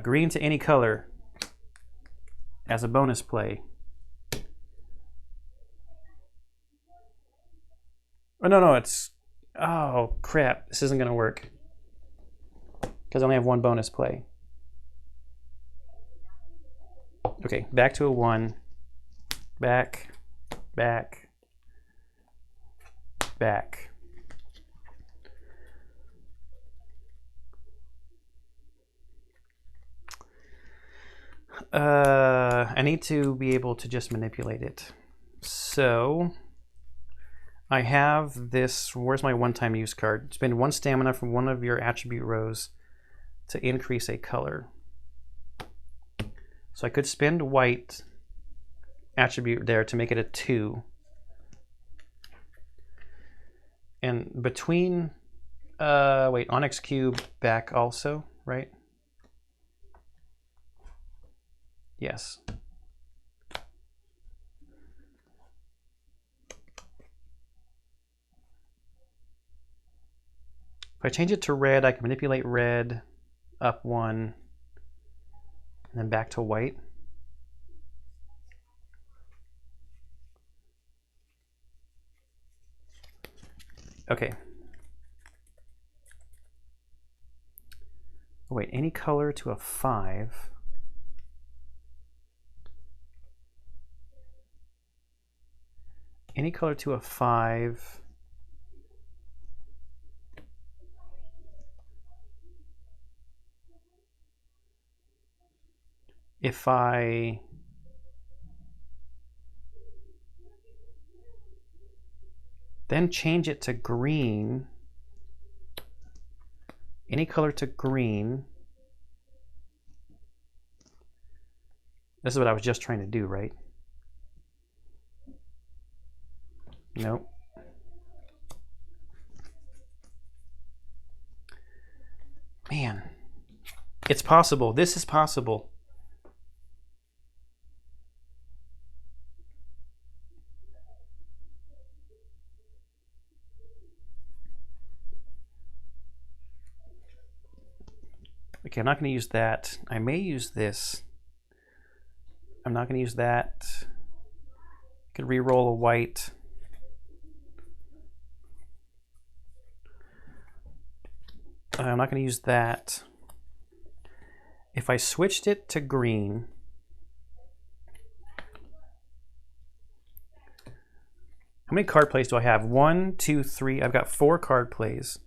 green to any color as a bonus play. Oh, no, it's, oh crap, this isn't going to work because I only have 1 bonus play. Okay, back to a 1. Back, back, back. I need to be able to just manipulate it. So I have this, where's my one-time use card? Spend 1 stamina from one of your attribute rows to increase a color. So I could spend white attribute there to make it a 2. And between, wait, Onyx Cube back also, right? Yes. If I change it to red, I can manipulate red up 1 and then back to white. Okay. Wait, any color to a 5. Any color to a 5. If I then change it to green, any color to green, this is what I was just trying to do, right? Nope. Man, it's possible. This is possible. Okay, I'm not going to use that. I may use this. I'm not going to use that. I could re-roll a white. I'm not going to use that. If I switched it to green, how many card plays do I have? 1, 2, 3. I've got 4 card plays.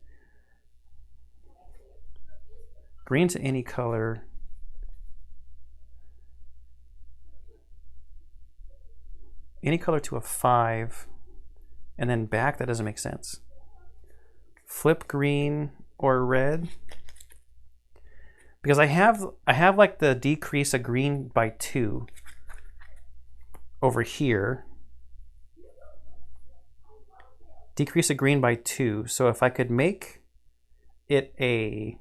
Green to any color. Any color to a 5. And then back, that doesn't make sense. Flip green or red. Because I have like the decrease a green by 2 over here. Decrease a green by 2. So if I could make it a,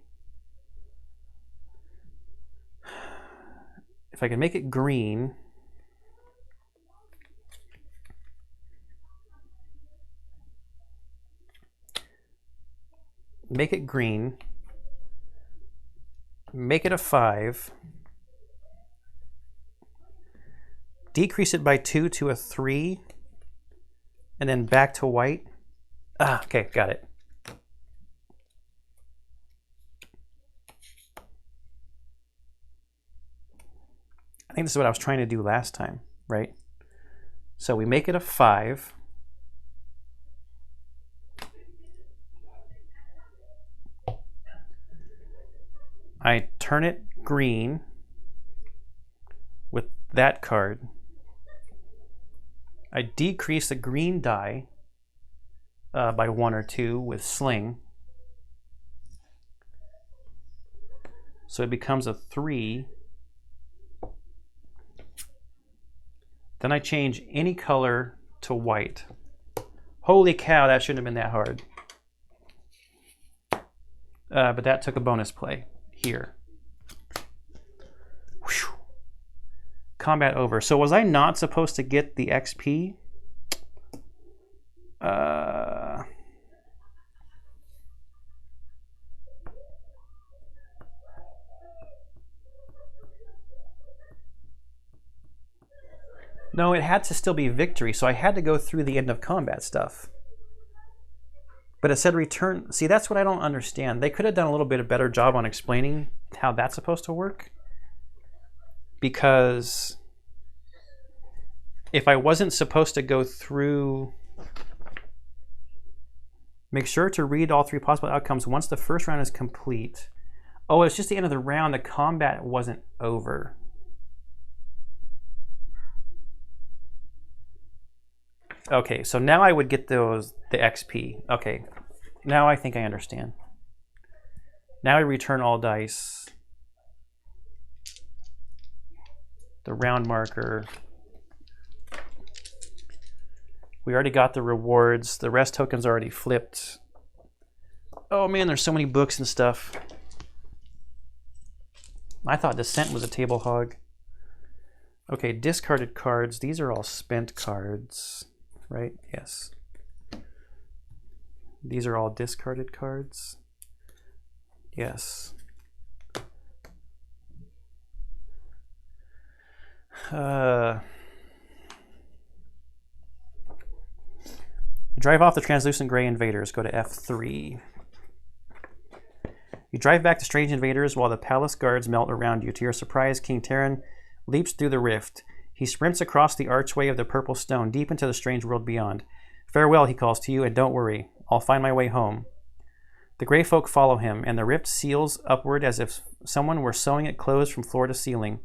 if I can make it green, make it green, make it a 5, decrease it by 2 to a 3, and then back to white. Ah, okay, got it. I think this is what I was trying to do last time, right? So we make it a 5. I turn it green with that card. I decrease the green die by 1 or 2 with Sling. So it becomes a 3. Then I change any color to white. Holy cow, that shouldn't have been that hard. But that took a bonus play here. Whew. Combat over. So was I not supposed to get the XP? No, it had to still be victory, so I had to go through the end of combat stuff. But it said return. See, that's what I don't understand. They could have done a little bit of better job on explaining how that's supposed to work. Because if I wasn't supposed to go through... Make sure to read all 3 possible outcomes once the first round is complete. Oh, it's just the end of the round. The combat wasn't over. Okay, so now I would get the XP. Okay, now I think I understand. Now I return all dice. The round marker. We already got the rewards. The rest tokens already flipped. Oh man, there's so many books and stuff. I thought Descent was a table hog. Okay, discarded cards. These are all spent cards, right? Yes. These are all discarded cards. Yes. Drive off the translucent gray invaders. Go to F3. You drive back the strange invaders while the palace guards melt around you. To your surprise, King Terran leaps through the rift. He sprints across the archway of the purple stone, deep into the strange world beyond. Farewell, he calls to you, and don't worry. I'll find my way home. The gray folk follow him, and the rift seals upward as if someone were sewing it closed from floor to ceiling,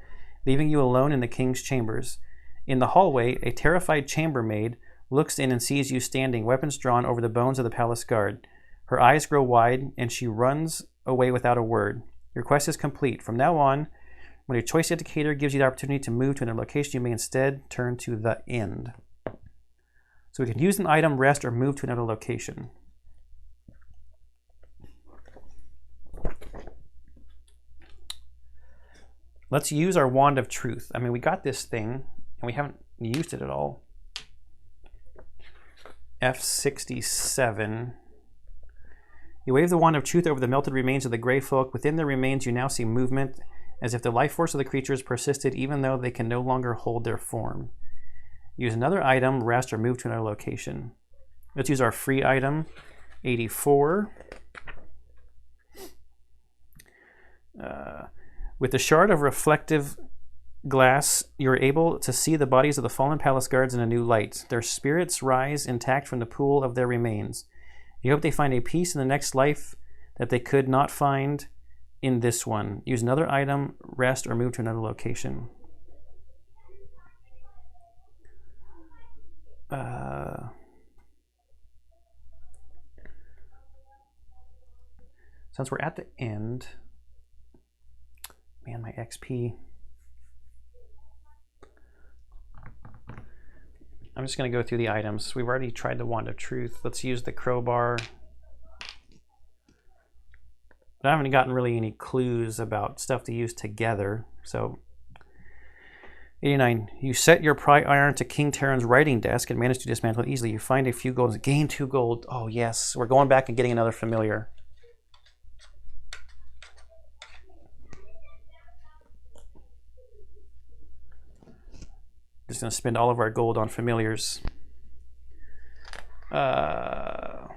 leaving you alone in the king's chambers. In the hallway, a terrified chambermaid looks in and sees you standing, weapons drawn over the bones of the palace guard. Her eyes grow wide, and she runs away without a word. Your quest is complete. From now on, when your choice indicator gives you the opportunity to move to another location, you may instead turn to the end. So we can use an item, rest, or move to another location. Let's use our Wand of Truth. I mean, we got this thing, and we haven't used it at all. F67. You wave the Wand of Truth over the melted remains of the gray folk. Within the remains, you now see movement, as if the life force of the creatures persisted even though they can no longer hold their form. Use another item, rest, or move to another location. Let's use our free item, 84. With the shard of reflective glass, you're able to see the bodies of the fallen palace guards in a new light. Their spirits rise intact from the pool of their remains. You hope they find a peace in the next life that they could not find in this one. Use another item, rest, or move to another location. Since we're at the end, man, my XP. I'm just going to go through the items. We've already tried the Wand of Truth. Let's use the crowbar. But I haven't gotten really any clues about stuff to use together. So, 89. You set your pry iron to King Terran's writing desk and manage to dismantle it easily. You find a few gold. Gain 2 gold. Oh, yes. We're going back and getting another familiar. Just going to spend all of our gold on familiars. I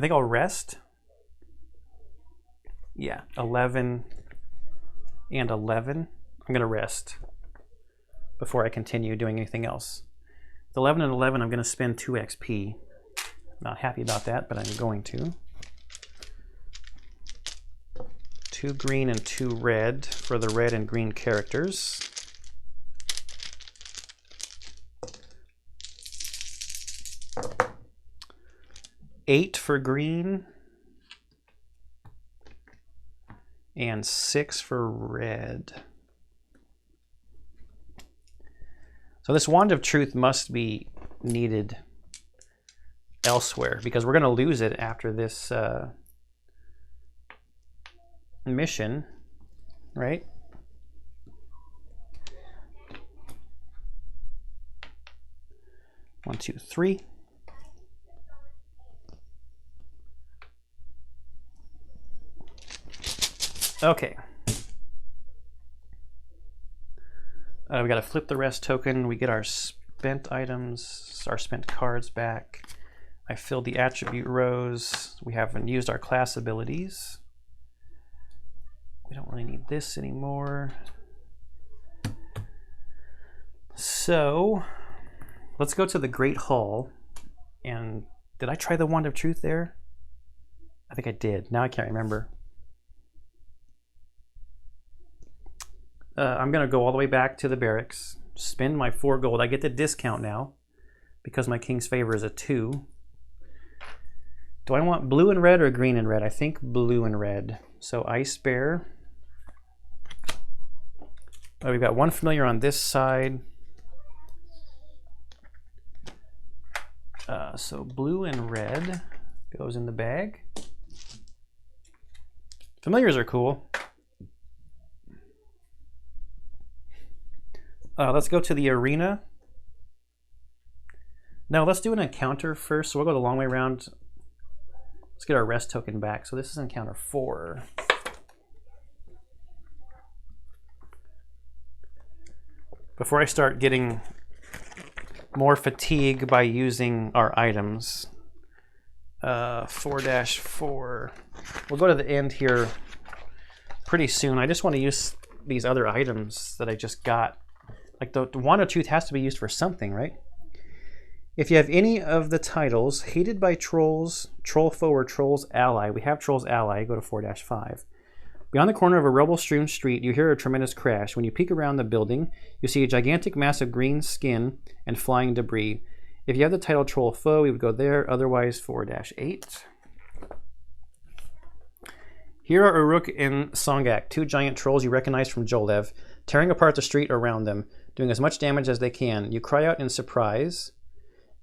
think I'll rest. Yeah, 11 and 11. I'm going to rest before I continue doing anything else. With 11 and 11, I'm going to spend 2 XP. Not happy about that, but I'm going to. 2 green and 2 red for the red and green characters. $8 for green and 6 for red. So this Wand of Truth must be needed elsewhere because we're going to lose it after this mission, right? One, two, three. Okay. We got to flip the rest token. We get our spent items, our spent cards back. I filled the attribute rows. We haven't used our class abilities. We don't really need this anymore. So let's go to the Great Hall. And did I try the Wand of Truth there? I think I did. Now I can't remember. I'm going to go all the way back to the barracks, spend my 4 gold. I get the discount now because my King's Favor is a 2. Do I want blue and red or green and red? I think blue and red. So Ice Bear. Oh, we've got 1 familiar on this side. So blue and red goes in the bag. Familiars are cool. Let's go to the arena. No, let's do an encounter first. So we'll go the long way around. Let's get our rest token back. So this is encounter 4. Before I start getting more fatigue by using our items, 4-4. We'll go to the end here pretty soon. I just want to use these other items that I just got. Like the Wand of Truth has to be used for something, right? If you have any of the titles, Hated by Trolls, Troll Foe, or Troll's Ally, we have Troll's Ally, go to 4-5. Beyond the corner of a rubble-strewn street, you hear a tremendous crash. When you peek around the building, you see a gigantic mass of green skin and flying debris. If you have the title Troll Foe, we would go there, otherwise 4-8. Here are Uruk and Songak, 2 giant trolls you recognize from Jolev, tearing apart the street around them, doing as much damage as they can. You cry out in surprise,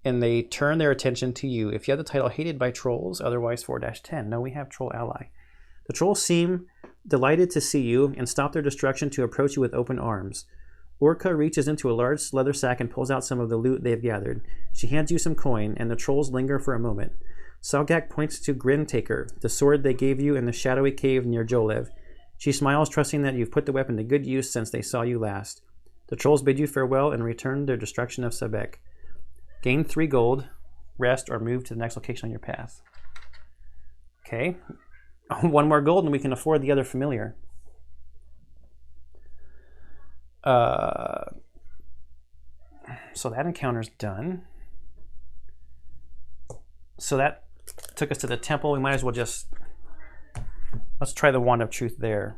and they turn their attention to you. If you have the title Hated by Trolls, otherwise 4-10. No, we have Troll Ally. The trolls seem delighted to see you and stop their destruction to approach you with open arms. Orca reaches into a large leather sack and pulls out some of the loot they have gathered. She hands you some coin, and the trolls linger for a moment. Salgak points to Grin Taker, the sword they gave you in the shadowy cave near Jolev. She smiles, trusting that you've put the weapon to good use since they saw you last. The trolls bid you farewell and return their destruction of Sabek. Gain 3 gold, rest, or move to the next location on your path. Okay. 1 more gold and we can afford the other familiar. So that encounter's done. So that took us to the temple. We might as well just... Let's try the Wand of Truth there.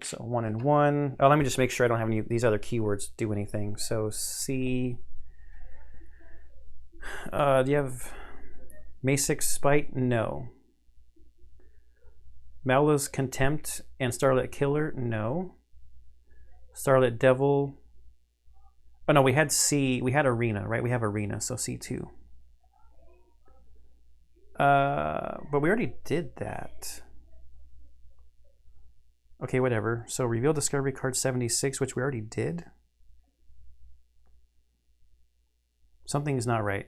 So 1 and 1. Oh, let me just make sure I don't have any of these other keywords do anything. So C. Do you have Masic's Spite? No. Maula's Contempt and Starlit Killer? No. Starlit Devil. Oh no, we had C. We had Arena, right? We have Arena, so C2. But we already did that. Okay, whatever. So reveal discovery card 76, which we already did. Something is not right.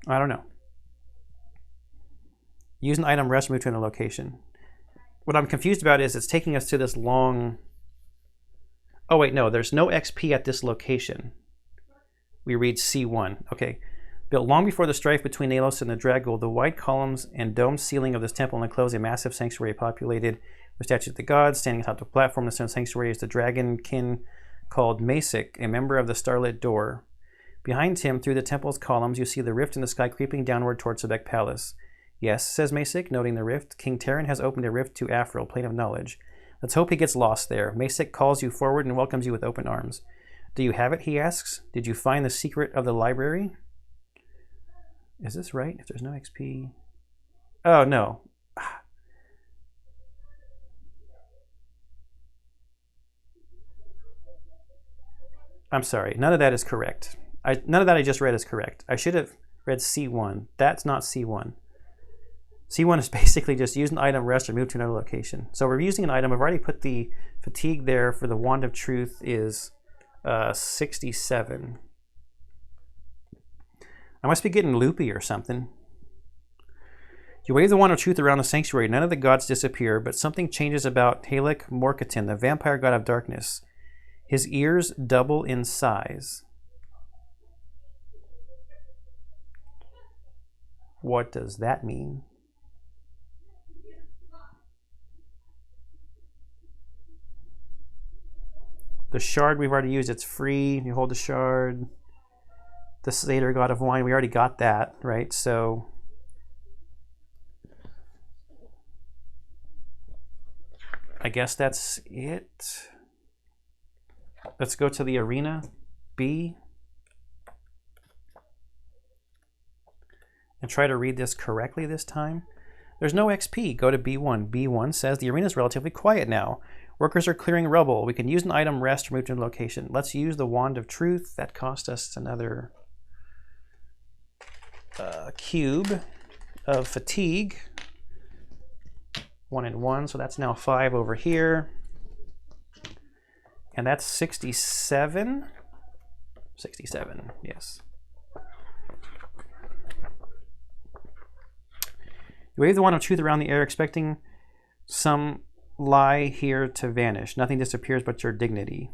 I don't know. Use an item, rest, move to another location. What I'm confused about is it's taking us to this long... Oh wait, no, there's no XP at this location. We read C1. Okay. Built long before the strife between Nalos and the Dragul, the white columns and domed ceiling of this temple enclose a massive sanctuary populated with statues of the gods. Standing atop the platform in the center of the sanctuary is the dragon kin called Masic, a member of the Starlit Door. Behind him, through the temple's columns, you see the rift in the sky creeping downward towards Sebek Palace. Yes, says Masic, noting the rift. King Terran has opened a rift to Afril, Plane of Knowledge. Let's hope he gets lost there. Masic calls you forward and welcomes you with open arms. Do you have it, he asks. Did you find the secret of the library? Is this right? If there's no XP... Oh, no. I'm sorry. None of that is correct. None of that I just read is correct. I should have read C1. That's not C1. C1 is basically just use an item, rest, or move to another location. So we're using an item. I've already put the fatigue there for the Wand of Truth is 67. I must be getting loopy or something. You wave the Wand of Truth around the sanctuary. None of the gods disappear, but something changes about Halek Morkatin, the vampire god of darkness. His ears double in size. What does that mean? The shard we've already used. It's free. You hold the shard. The Satyr, God of Wine. We already got that, right? So I guess that's it. Let's go to the arena. B. And try to read this correctly this time. There's no XP. Go to B1. B1 says the arena is relatively quiet now. Workers are clearing rubble. We can use an item, rest, or move to a location. Let's use the Wand of Truth. That cost us another cube of fatigue. 1 and 1, so that's now 5 over here. And that's 67. 67, yes. You wave the Wand of Truth around the air, expecting some lie here to vanish. Nothing disappears but your dignity.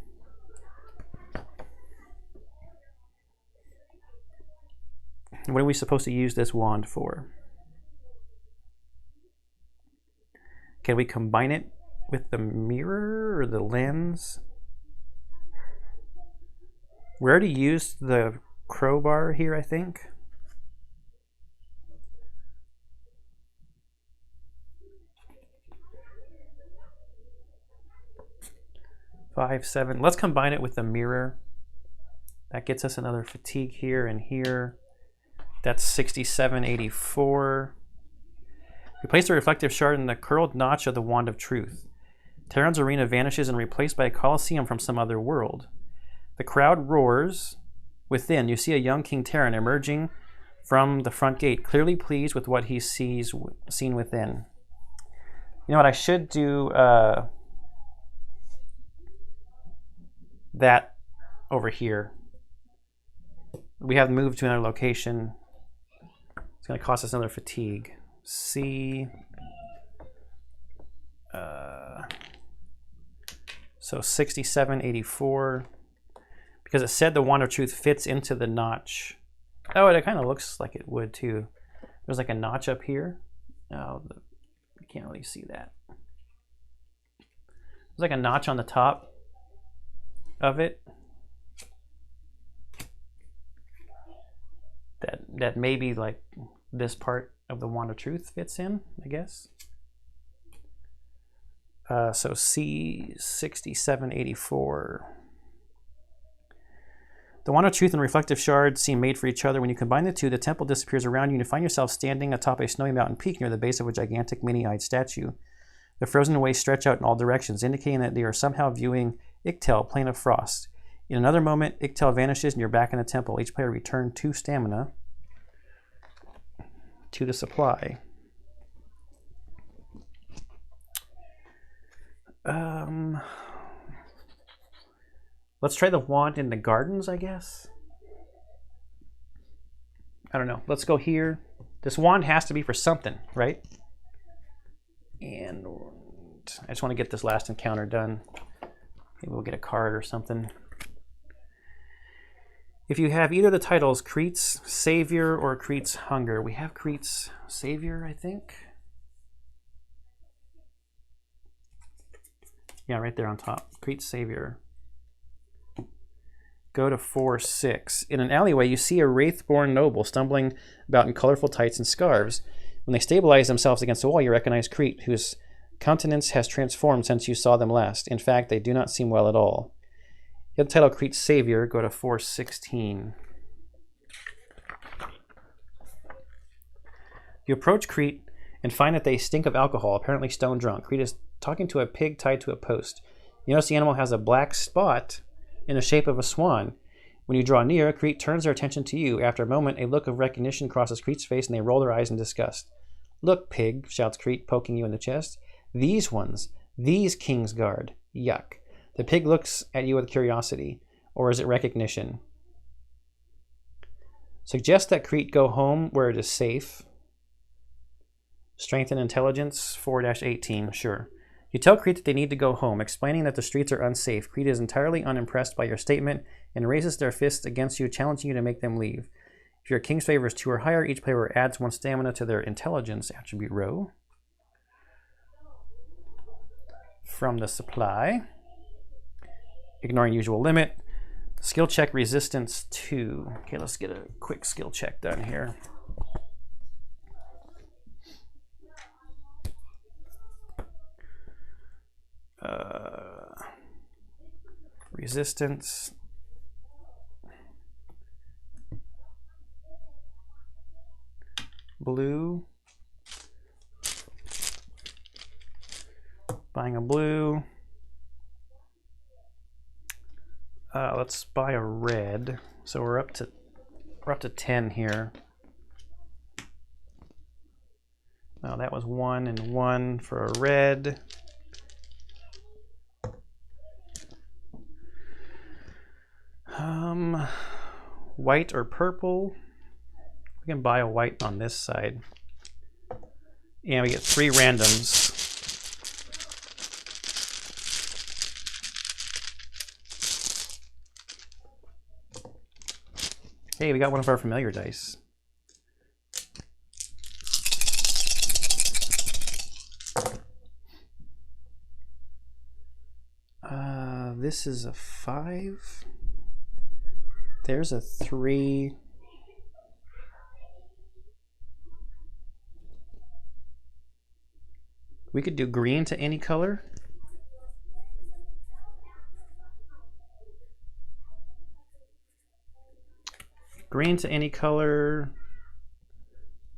What are we supposed to use this wand for? Can we combine it with the mirror or the lens? We already used the crowbar here, I think. Five, 7. Let's combine it with the mirror. That gets us another fatigue here and here. That's 6784. We place the reflective shard in the curled notch of the Wand of Truth. Terran's arena vanishes and replaced by a coliseum from some other world. The crowd roars. Within, you see a young King Terran emerging from the front gate, clearly pleased with what he sees seen within. You know what? I should do that over here. We have moved to another location. It's going to cost us another fatigue. C. So 6784. Because it said the Wand of Truth fits into the notch. Oh, it kind of looks like it would too. There's like a notch up here. Oh, you can't really see that. There's like a notch on the top of it. That maybe like this part of the Wand of Truth fits in, I guess. So C6784. The Wand of Truth and Reflective Shard seem made for each other. When you combine the two, the temple disappears around you and you find yourself standing atop a snowy mountain peak near the base of a gigantic mini-eyed statue. The frozen waves stretch out in all directions, indicating that they are somehow viewing Ictel, Plane of Frost. In another moment, Ictel vanishes and you're back in the temple. Each player return 2 stamina to the supply. Let's try the wand in the gardens, I guess. I don't know. Let's go here. This wand has to be for something, right? And I just want to get this last encounter done. Maybe we'll get a card or something. If you have either the titles Crete's Savior or Crete's Hunger. We have Crete's Savior, I think. Yeah, right there on top. Crete's Savior. Go to 4-6. In an alleyway, you see a wraithborn noble stumbling about in colorful tights and scarves. When they stabilize themselves against the wall, you recognize Crete, whose countenance has transformed since you saw them last. In fact, they do not seem well at all. You have the title Crete's Savior. Go to 4-16. You approach Crete and find that they stink of alcohol, apparently stone drunk. Crete is talking to a pig tied to a post. You notice the animal has a black spot in the shape of a swan. When you draw near, Crete turns their attention to you. After a moment, a look of recognition crosses Crete's face and they roll their eyes in disgust. "Look, pig," shouts Crete, poking you in the chest. "These ones. These King's Guard. Yuck." The pig looks at you with curiosity. Or is it recognition? Suggest that Crete go home where it is safe. Strength and intelligence, 4-18, sure. You tell Crete that they need to go home, explaining that the streets are unsafe. Crete is entirely unimpressed by your statement and raises their fists against you, challenging you to make them leave. If your king's favor is 2 or higher, each player adds 1 stamina to their intelligence attribute row from the supply. Ignoring usual limit. Skill check resistance 2. Okay, let's get a quick skill check done here. Resistance. Blue. Buying a blue. Let's buy a red. So we're up to 10 here. Now that was 1 and 1 for a red. White or purple. We can buy a white on this side. And we get 3 randoms. Hey, we got one of our familiar dice. This is a 5. There's a 3. We could do green to any color. Green to any color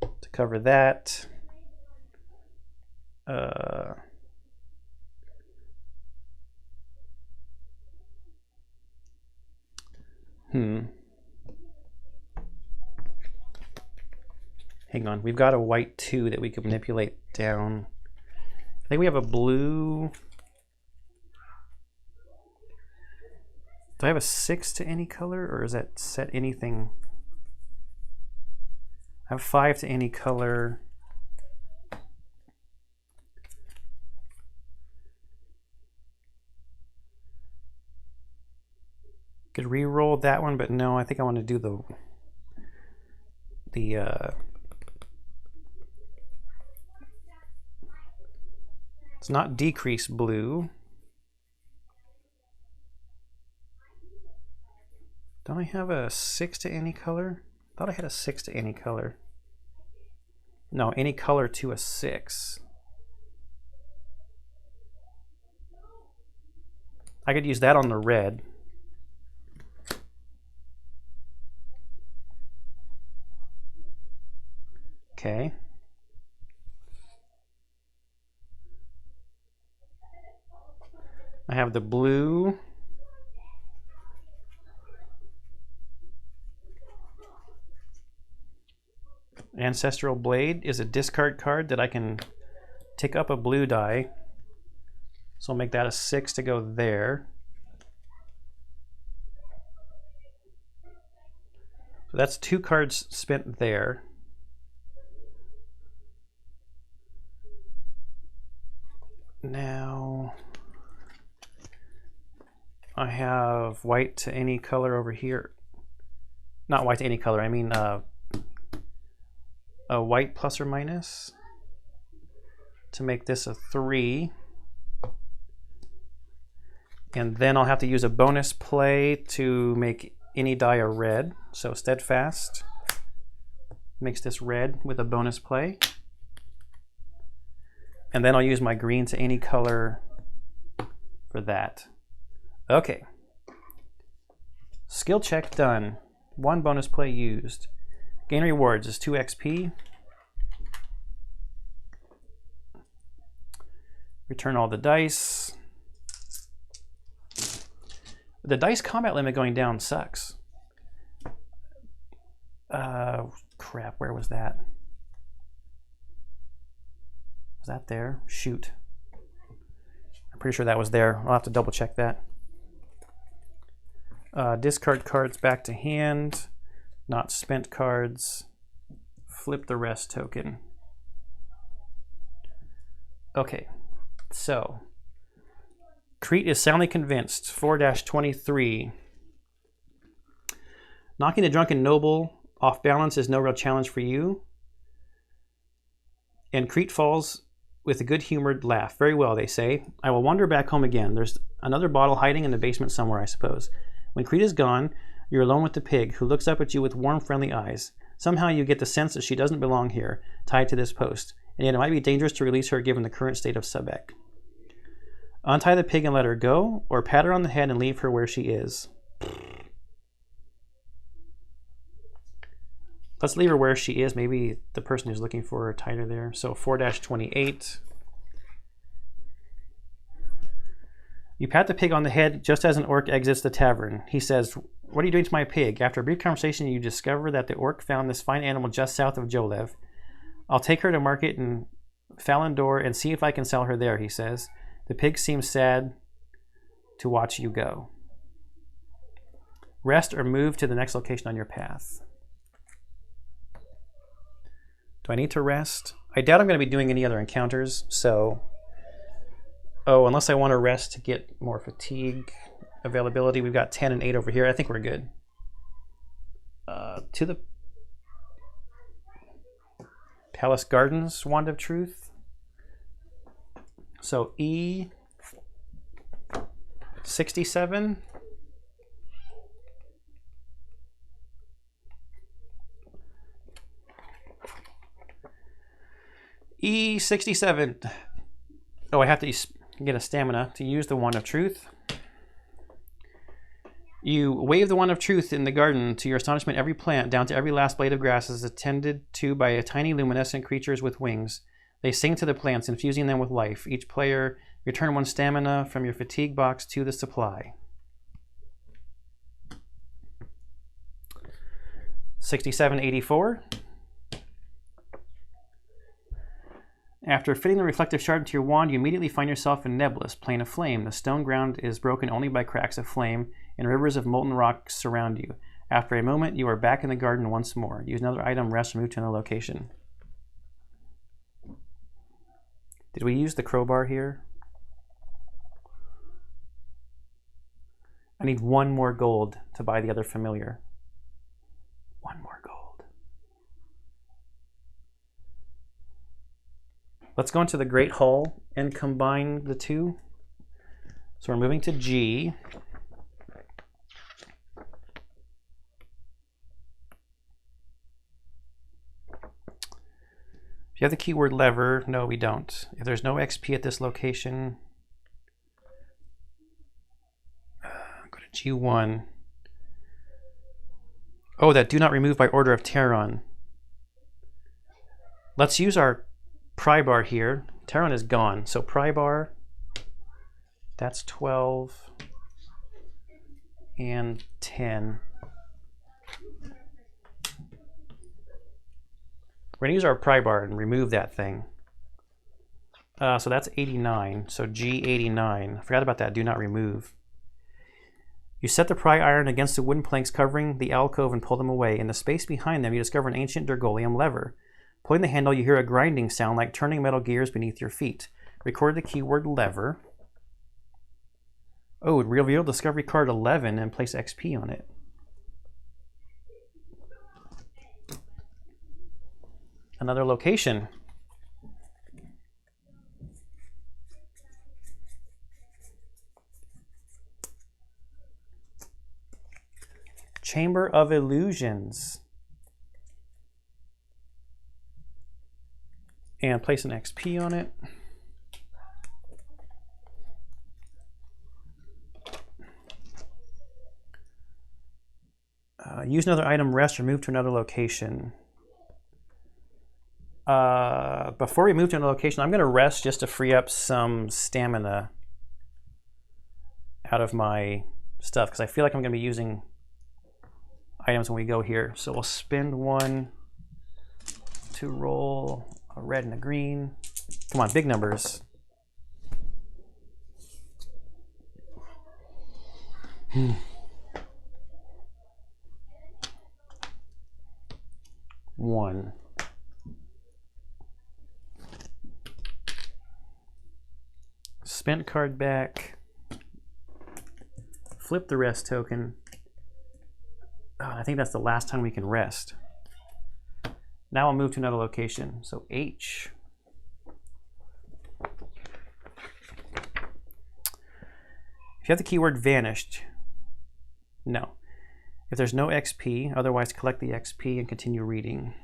to cover that. Hang on, we've got a white 2 that we could manipulate down. I think we have a blue. Do I have a 6 to any color, or is that set anything? I have 5 to any color. Could re-roll that one, but no, I think I want to do the it's not decrease blue. Don't I have a 6 to any color? I thought I had a 6 to any color. No, any color to a 6. I could use that on the red. Okay. I have the blue. Ancestral Blade is a discard card that I can take up a blue die. So I'll make that a 6 to go there. So that's 2 cards spent there. Now I have white to any color over here. Not white to any color, I mean a white plus or minus to make this a 3. And then I'll have to use a bonus play to make any die a red. So Steadfast makes this red with a bonus play. And then I'll use my green to any color for that. Okay. Skill check done. 1 bonus play used. Gain rewards is 2 XP. Return all the dice. The dice combat limit going down sucks. Crap, where was that? Was that there? Shoot. I'm pretty sure that was there. I'll have to double check that. Discard cards back to hand. Not spent cards. Flip the rest token. Okay, so Crete is soundly convinced. 4-23. Knocking the drunken noble Off balance is no real challenge for you. And Crete falls with a good-humored laugh. Very well, they say. I will wander back home again. There's another bottle hiding in the basement somewhere, I suppose. When Crete is gone, you're alone with the pig, who looks up at you with warm, friendly eyes. Somehow you get the sense that she doesn't belong here, tied to this post. And yet it might be dangerous to release her given the current state of Subek. Untie the pig and let her go, or pat her on the head and leave her where she is. Let's leave her where she is. Maybe the person who's looking for her tied her there. So 4-28. You pat the pig on the head just as an orc exits the tavern. He says, "What are you doing to my pig?" After a brief conversation, you discover that the orc found this fine animal just south of Jolev. I'll take her to market in Falindor and see if I can sell her there, he says. The pig seems sad to watch you go. Rest or move to the next location on your path. Do I need to rest? I doubt I'm going to be doing any other encounters, so... Oh, unless I want to rest to get more fatigue availability. We've got 10 and 8 over here. I think we're good. To the Palace Gardens, Wand of Truth. So E67. E67. Oh, I have to get a stamina to use the Wand of Truth. You wave the Wand of Truth in the garden. To your astonishment, every plant, down to every last blade of grass, is attended to by a tiny luminescent creatures with wings. They sing to the plants, infusing them with life. Each player return 1 stamina from your fatigue box to the supply. 6784. After fitting the reflective shard into your wand, you immediately find yourself in Nebulous, Plain of Flame. The stone ground is broken only by cracks of flame, and rivers of molten rock surround you. After a moment, you are back in the garden once more. Use another item, rest, or move to another location. Did we use the crowbar here? I need 1 more gold to buy the other familiar. 1 more gold. Let's go into the Great Hall and combine the two. So we're moving to G. If you have the keyword lever, no, we don't. If there's no XP at this location, go to G1. Oh, that do not remove by order of Terron. Let's use our pry bar here. Terron is gone, so pry bar, that's 12 and 10. We're gonna use our pry bar and remove that thing. So that's 89, so G89. I forgot about that, do not remove. You set the pry iron against the wooden planks covering the alcove and pull them away. In the space behind them, you discover an ancient Durgolium lever. Pulling the handle, you hear a grinding sound like turning metal gears beneath your feet. Record the keyword lever. Oh, reveal discovery card 11 and place XP on it. Another location. Chamber of Illusions. And place an XP on it. Use another item, rest, or move to another location. Before we move to another location, I'm going to rest just to free up some stamina out of my stuff, because I feel like I'm going to be using items when we go here. So we'll spend 1 to roll a red and a green. Come on, big numbers. One. Spent card back. Flip the rest token. Oh, I think that's the last time we can rest. Now I'll move to another location. So H. If you have the keyword vanished, no. If there's no XP, otherwise collect the XP and continue reading.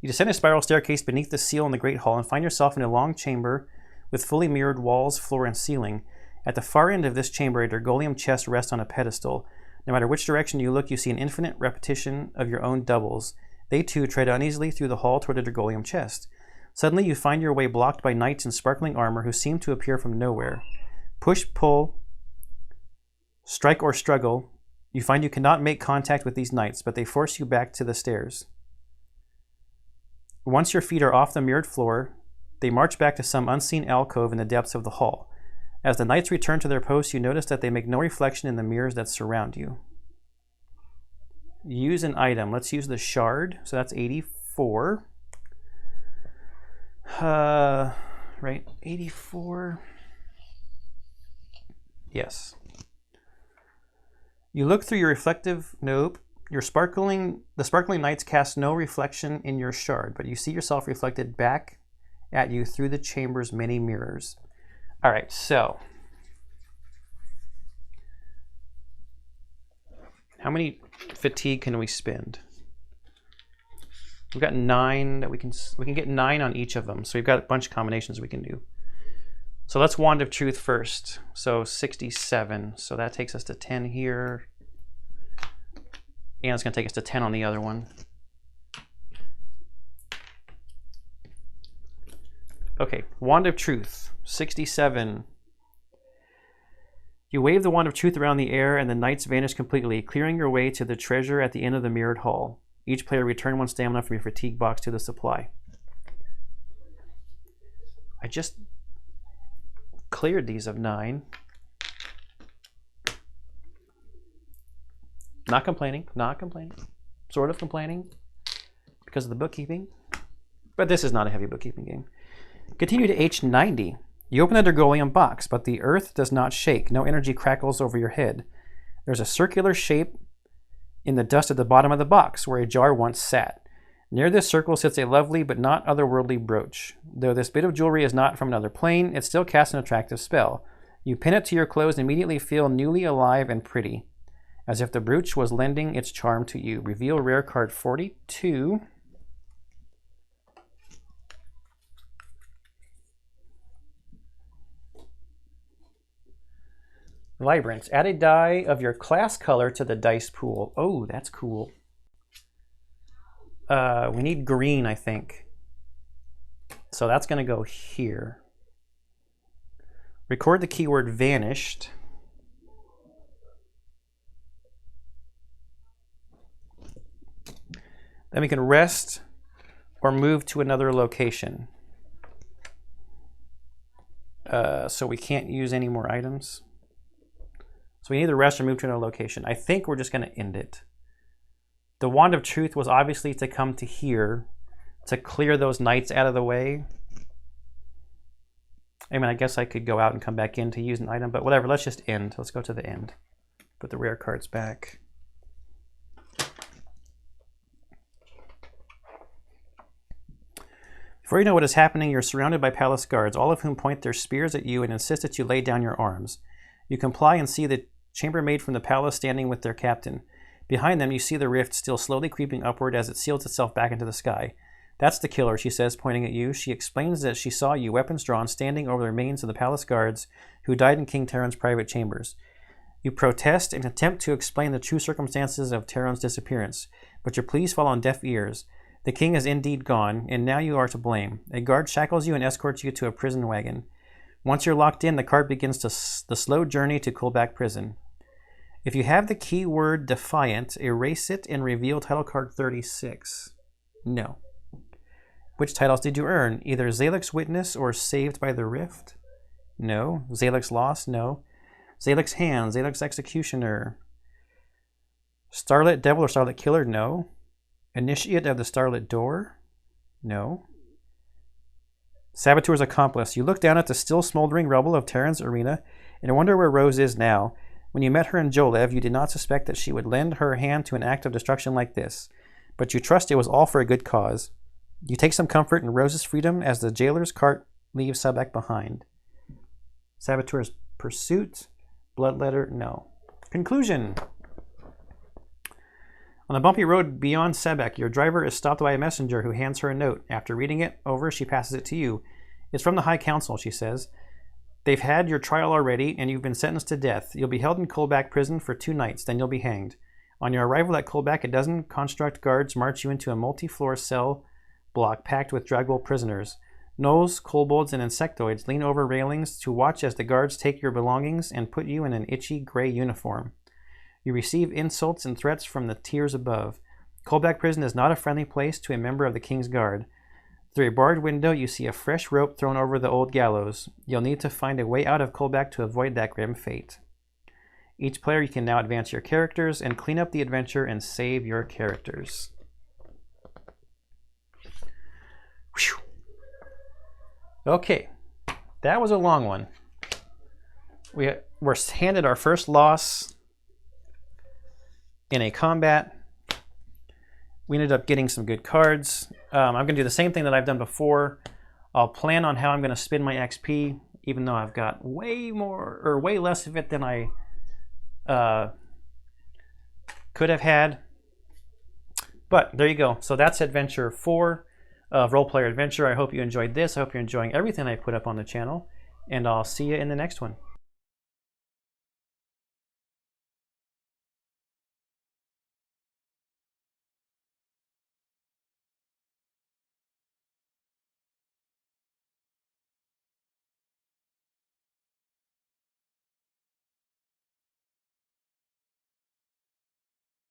You descend a spiral staircase beneath the seal in the Great Hall and find yourself in a long chamber with fully mirrored walls, floor, and ceiling. At the far end of this chamber, a Dergolium chest rests on a pedestal. No matter which direction you look, you see an infinite repetition of your own doubles. They too tread uneasily through the hall toward the Dergolium chest. Suddenly, you find your way blocked by knights in sparkling armor who seem to appear from nowhere. Push, pull, strike, or struggle. You find you cannot make contact with these knights, but they force you back to the stairs. Once your feet are off the mirrored floor, they march back to some unseen alcove in the depths of the hall. As the knights return to their posts, you notice that they make no reflection in the mirrors that surround you. Use an item. Let's use the shard. So that's 84. Right, 84. Yes. You look through your reflective, nope. The sparkling knights cast no reflection in your shard, but you see yourself reflected back at you through the chamber's many mirrors. All right, so how many fatigue can we spend? We've got 9 that we can get 9 on each of them. So we've got a bunch of combinations we can do. So let's Wand of Truth first. So 67. So that takes us to 10 here. And it's going to take us to 10 on the other one. Okay, Wand of Truth, 67. You wave the Wand of Truth around the air and the knights vanish completely, clearing your way to the treasure at the end of the mirrored hall. Each player return 1 stamina from your fatigue box to the supply. I just cleared these of 9. Not complaining, not complaining. Sort of complaining because of the bookkeeping. But this is not a heavy bookkeeping game. Continue to H90. You open the Dergolium box, but the earth does not shake. No energy crackles over your head. There's a circular shape in the dust at the bottom of the box where a jar once sat. Near this circle sits a lovely but not otherworldly brooch. Though this bit of jewelry is not from another plane, it still casts an attractive spell. You pin it to your clothes and immediately feel newly alive and pretty, as if the brooch was lending its charm to you. Reveal rare card 42. Vibrance. Add a die of your class color to the dice pool. Oh, that's cool. We need green, I think. So that's going to go here. Record the keyword vanished. Then we can rest or move to another location. So we can't use any more items. So we need to rest or move to another location. I think we're just going to end it. The Wand of Truth was obviously to come to here to clear those knights out of the way. I mean, I guess I could go out and come back in to use an item, but whatever, let's just end. Let's go to the end. Put the rare cards back. Before you know what is happening, you're surrounded by palace guards, all of whom point their spears at you and insist that you lay down your arms. You comply and see the chambermaid from the palace standing with their captain. Behind them, you see the rift still slowly creeping upward as it seals itself back into the sky. That's the killer, she says, pointing at you. She explains that she saw you, weapons drawn, standing over the remains of the palace guards who died in King Terran's private chambers. You protest and attempt to explain the true circumstances of Terran's disappearance, but your pleas fall on deaf ears. The king is indeed gone, and now you are to blame. A guard shackles you and escorts you to a prison wagon. Once you're locked in, the cart begins the slow journey to Kulbak prison. If you have the keyword Defiant, erase it and reveal title card 36. No. Which titles did you earn? Either Zalek's Witness or Saved by the Rift? No. Zalek's Lost? No. Zalek's Hand, Zalek's Executioner. Starlit Devil or Starlit Killer? No. Initiate of the Starlit Door? No. Saboteur's Accomplice. You look down at the still smoldering rubble of Terran's arena and wonder where Rose is now. When you met her in Jolev, you did not suspect that she would lend her hand to an act of destruction like this. but you trust it was all for a good cause. You take some comfort in Rose's freedom as the jailer's cart leaves Sebek behind. Saboteur's pursuit. Bloodletter, no. Conclusion. On the bumpy road beyond Sebek, your driver is stopped by a messenger who hands her a note. After reading it over, she passes it to you. It's from the High Council, she says. They've had your trial already, and you've been sentenced to death. You'll be held in Kolbak prison for 2 nights, then you'll be hanged. On your arrival at Kolbak, a dozen construct guards march you into a multi-floor cell block packed with Dragwell prisoners. Gnolls, kobolds, and insectoids lean over railings to watch as the guards take your belongings and put you in an itchy gray uniform. You receive insults and threats from the tiers above. Kolbak prison is not a friendly place to a member of the King's Guard. Through a barred window, you see a fresh rope thrown over the old gallows. You'll need to find a way out of Kolbak to avoid that grim fate. Each player, you can now advance your characters and clean up the adventure and save your characters. Whew. Okay, that was a long one. We were handed our first loss in a combat. We ended up getting some good cards. I'm going to do the same thing that I've done before. I'll plan on how I'm going to spend my XP, even though I've got way less of it than I could have had. But there you go. So that's Adventure 4 of Role Player Adventure. I hope you enjoyed this. I hope you're enjoying everything I put up on the channel. And I'll see you in the next one.